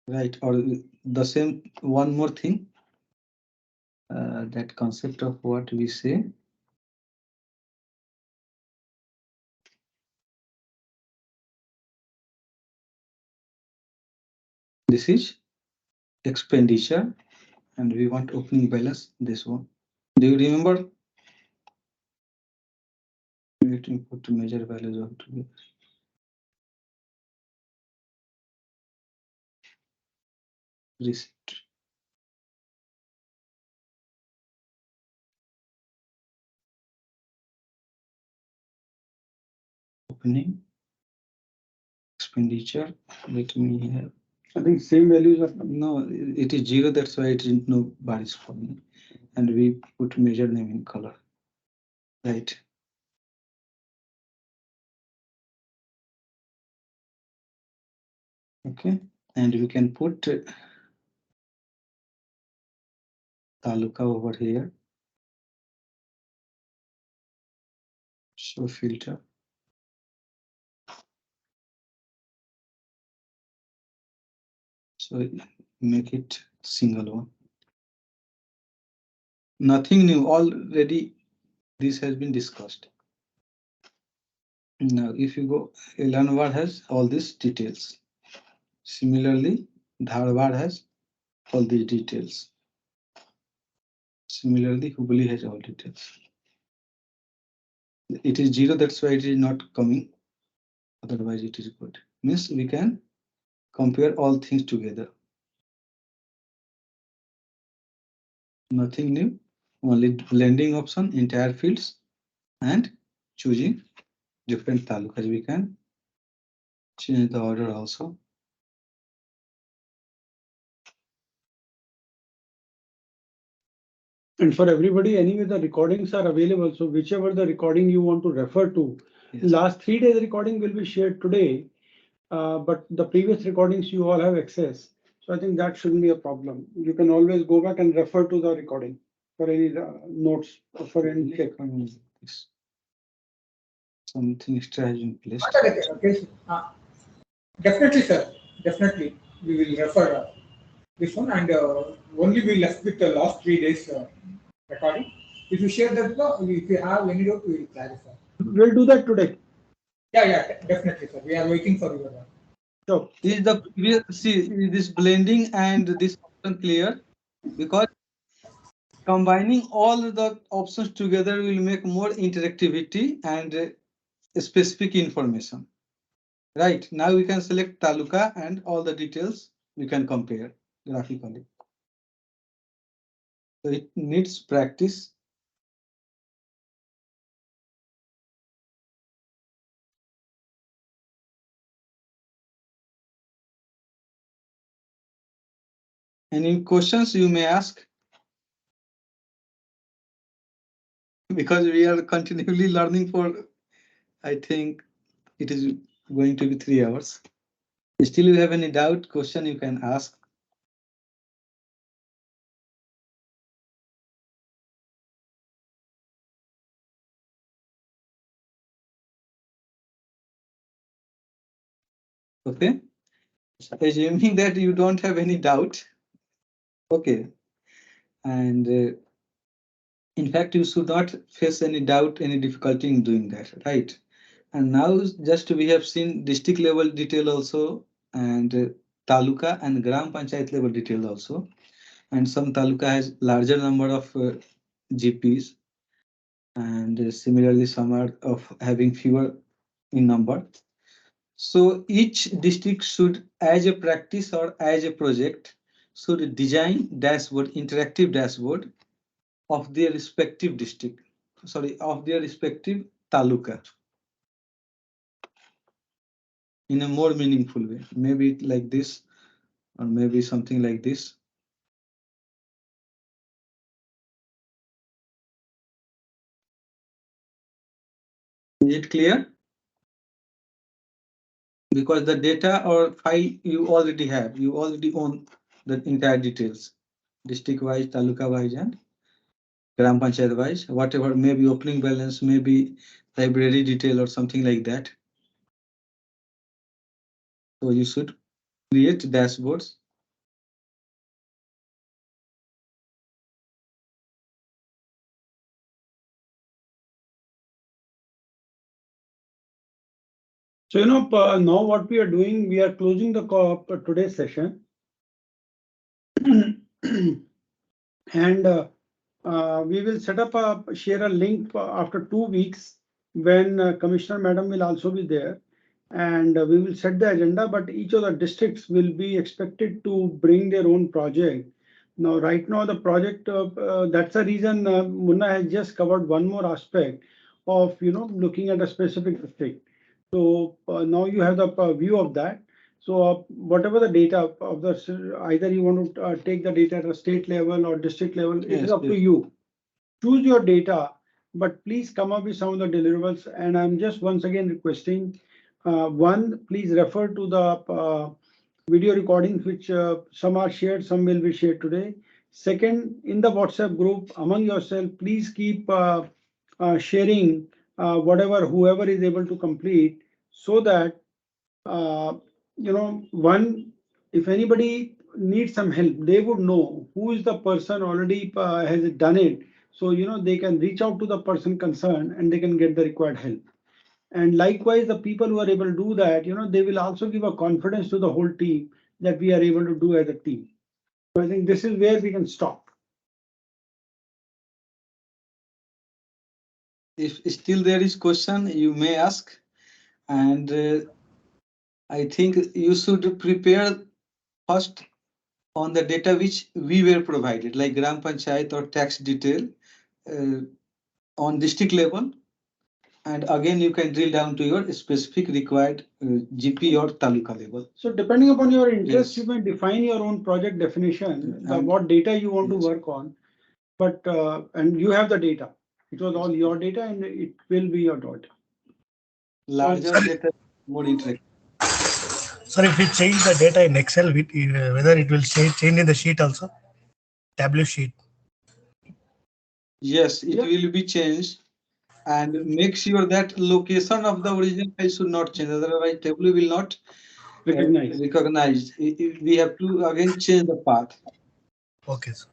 Right, or the same one more thing, that concept of what we say. This is expenditure and we want opening balance, this one. Do you remember? Let me put measure values of together. Receipt. Opening. Expenditure. Let me have. I think same values are. No, it is 0. That's why it is no varies for me. And we put measure name in color. Right. Okay, and we can put Taluka over here. Show filter. So make it single one. Nothing new, already this has been discussed. Now if you go, Elanwad has all these details. Similarly, Dharwad has all these details. Similarly, Hubli has all details. It is 0, that's why it is not coming. Otherwise it is good. Means we can compare all things together. Nothing new, only blending option, entire fields, and choosing different talukas. We can change the order also. And for everybody, anyway, the recordings are available. So whichever the recording you want to refer to, Yes. last 3 days recording will be shared today. But the previous recordings you all have access. So I think that shouldn't be a problem. You can always go back and refer to the recording for any notes or for any check. Something extra has been placed. Okay. Definitely, sir. Definitely, we will refer this one, and only we left with the last 3 days recording. If you share that, if you have any doubt, we will clarify. We'll do that today. Yeah, definitely, sir. We are waiting for your. So is the see this blending and this option clear? Because combining all the options together will make more interactivity and specific information. Right, now we can select Taluka and all the details we can compare graphically. So it needs practice. Any questions you may ask? Because we are continually learning for, I think it is going to be 3 hours. Still you have any doubt, question you can ask. Okay, assuming that you don't have any doubt. Okay, and in fact, you should not face any doubt, any difficulty in doing that, right? And now just we have seen district level detail also, and Taluka and Gram Panchayat level detail also. And some Taluka has larger number of GPs. And similarly, some are of having fewer in number. So each district should, as a practice or as a project, should design dashboard, interactive dashboard of their respective district, of their respective taluka in a more meaningful way. Maybe like this, or maybe something like this. Is it clear? Because the data or file you already have, you already own the entire details, district wise, taluka wise, and Gram Panchayat wise, whatever, maybe opening balance, maybe library detail or something like that. So you should create dashboards. So, now what we are doing, we are closing the today's session. And we will set up share a link after 2 weeks when Commissioner Madam will also be there. And we will set the agenda, but each of the districts will be expected to bring their own project. Now, right now, the project, that's the reason Munna has just covered one more aspect of, looking at a specific district. So now you have the view of that. So whatever the data of the, either you want to take the data at a state level or district level, it is up to you. Choose your data, but please come up with some of the deliverables. And I'm just once again requesting, one, please refer to the video recordings, which some are shared, some will be shared today. Second, in the WhatsApp group among yourself, please keep sharing whoever is able to complete, so that one, if anybody needs some help, they would know who is the person already has done it. So they can reach out to the person concerned and they can get the required help. And likewise, the people who are able to do that, they will also give a confidence to the whole team that we are able to do as a team. So I think this is where we can stop. If still there is question, you may ask. And I think you should prepare first on the data which we were provided, like Gram Panchayat or tax detail on district level. And again, you can drill down to your specific required GP or taluka level. So depending upon your interest, you may define your own project definition, what data you want to work on. But and you have the data. It was all your data and it will be your data. Larger data, more interactive. Sir, if we change the data in Excel, whether it will change in the sheet also? Tableau sheet. Yes, it will be changed. And make sure that location of the original file should not change. Otherwise, Tableau will not recognize. We have to again change the path. Okay, sir.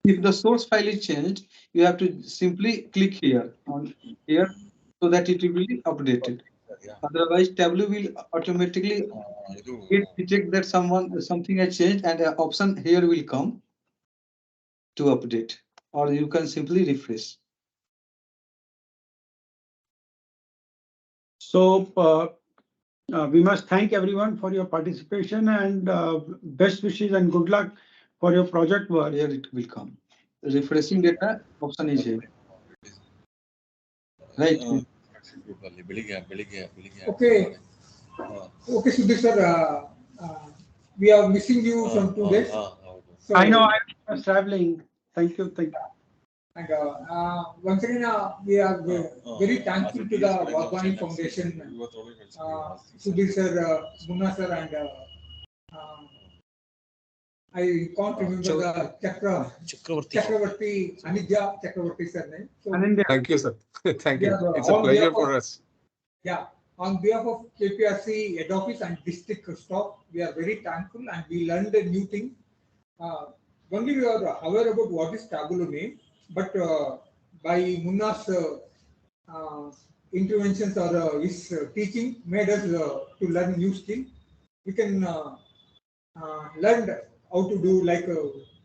If the source file is changed, you have to simply click here on here so that it will be updated. Otherwise, Tableau will automatically detect that something has changed, and an option here will come to update, or you can simply refresh. So we must thank everyone for your participation and best wishes and good luck for your project work. Here it will come. Refreshing data option is here. Right. Okay. Okay, Sudhir sir, we are missing you from 2 days. So, I know I was traveling. Thank you. And once again, we are very thankful to the Vagwani Foundation, Sudhir sir, Munna sir, and I can't remember the Chakravarti, Anidya Chakravarti sir name. So, thank you, sir. Thank you. It's a pleasure for us. Yeah, on behalf of KPRC head office and district staff, we are very thankful and we learned a new thing. Only we are aware about what is Tableau name, but by Munna's interventions or his teaching made us to learn new skill. We can learn how to do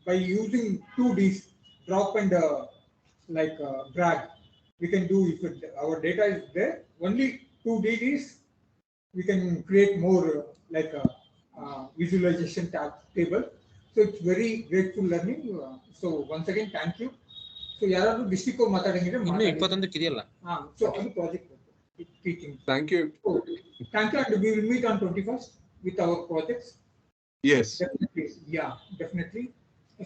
by using 2Ds, drop and drag. We can do if our data is there. Only to do this, we can create more like a visualization table. So it's very grateful learning. So once again, thank you. So ಯಾರಾದ್ರೂ district ಅವ್ರು ಮಾತಾಡಂಗಿದ್ರೆ ಇನ್ನು 21 ಇದೆಯಲ್ಲ. So ಅದು project teaching. Thank you. So, thank you, and we will meet on 21st with our projects. Yes. Definitely. Yeah, definitely.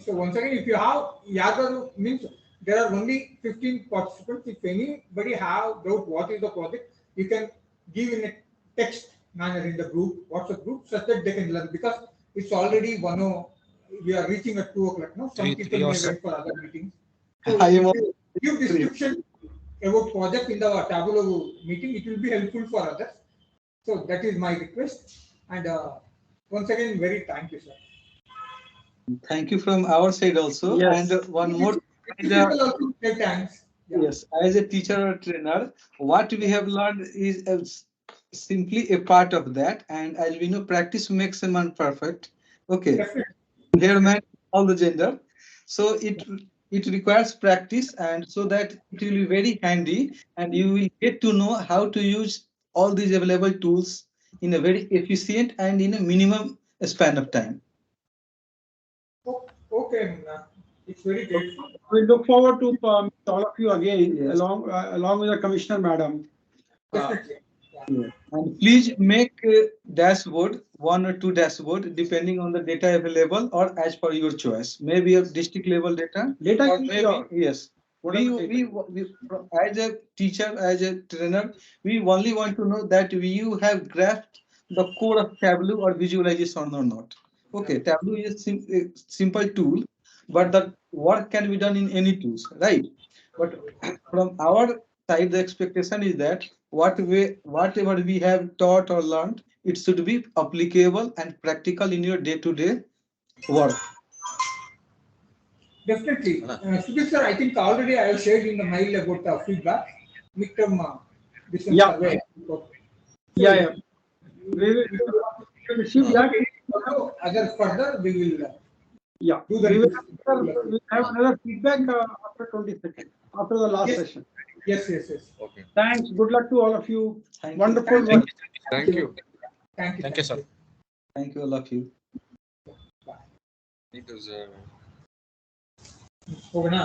So once again, if you have Yadaru means there are only 15 participants. If anybody have doubt what is the project, you can give in a text manner in the group, WhatsApp group, such that they can learn, because it's already 1:00. We are reaching at 2:00 now. Some people may wait for other meetings. So if you give description about project in the Tableau meeting, it will be helpful for others. So that is my request. And once again, very thank you, sir. Thank you from our side also. Yes. And one more. People also say thanks. Yeah. Yes, as a teacher or trainer, what we have learned is simply a part of that. And as we know, practice makes a man perfect. Okay, Definitely. there man all the gender. So it requires practice, and so that it will be very handy, and you will get to know how to use all these available tools in a very efficient and in a minimum span of time. Okay, it's very grateful. We look forward to all of you again, Yes. along with the Commissioner Madam. Definitely. And please make a dashboard, 1 or 2 dashboard, depending on the data available or as per your choice. Maybe a district level data. Data Or can be maybe, all. yes. We, as a teacher, as a trainer, we only want to know that you have grasped the core of Tableau or visualization or not. Okay, Tableau is a simple tool, but the work can be done in any tools, right? But from our side, the expectation is that whatever we have taught or learned, it should be applicable and practical in your day-to-day work. Definitely. Subir sir, I think already I have shared in the mail about the feedback, midterm distance Yeah. survey. Yeah. We will receive that. Other further, we will Yeah. do the. We will have another feedback after 22nd, after the last Yes. session. Yes. Okay. Thanks. Good luck to all of you. Thank you. Wonderful Thank work. Thank you. Thank you. Thank you, sir. Thank you, all of you. It was ಹೋಗೋಣ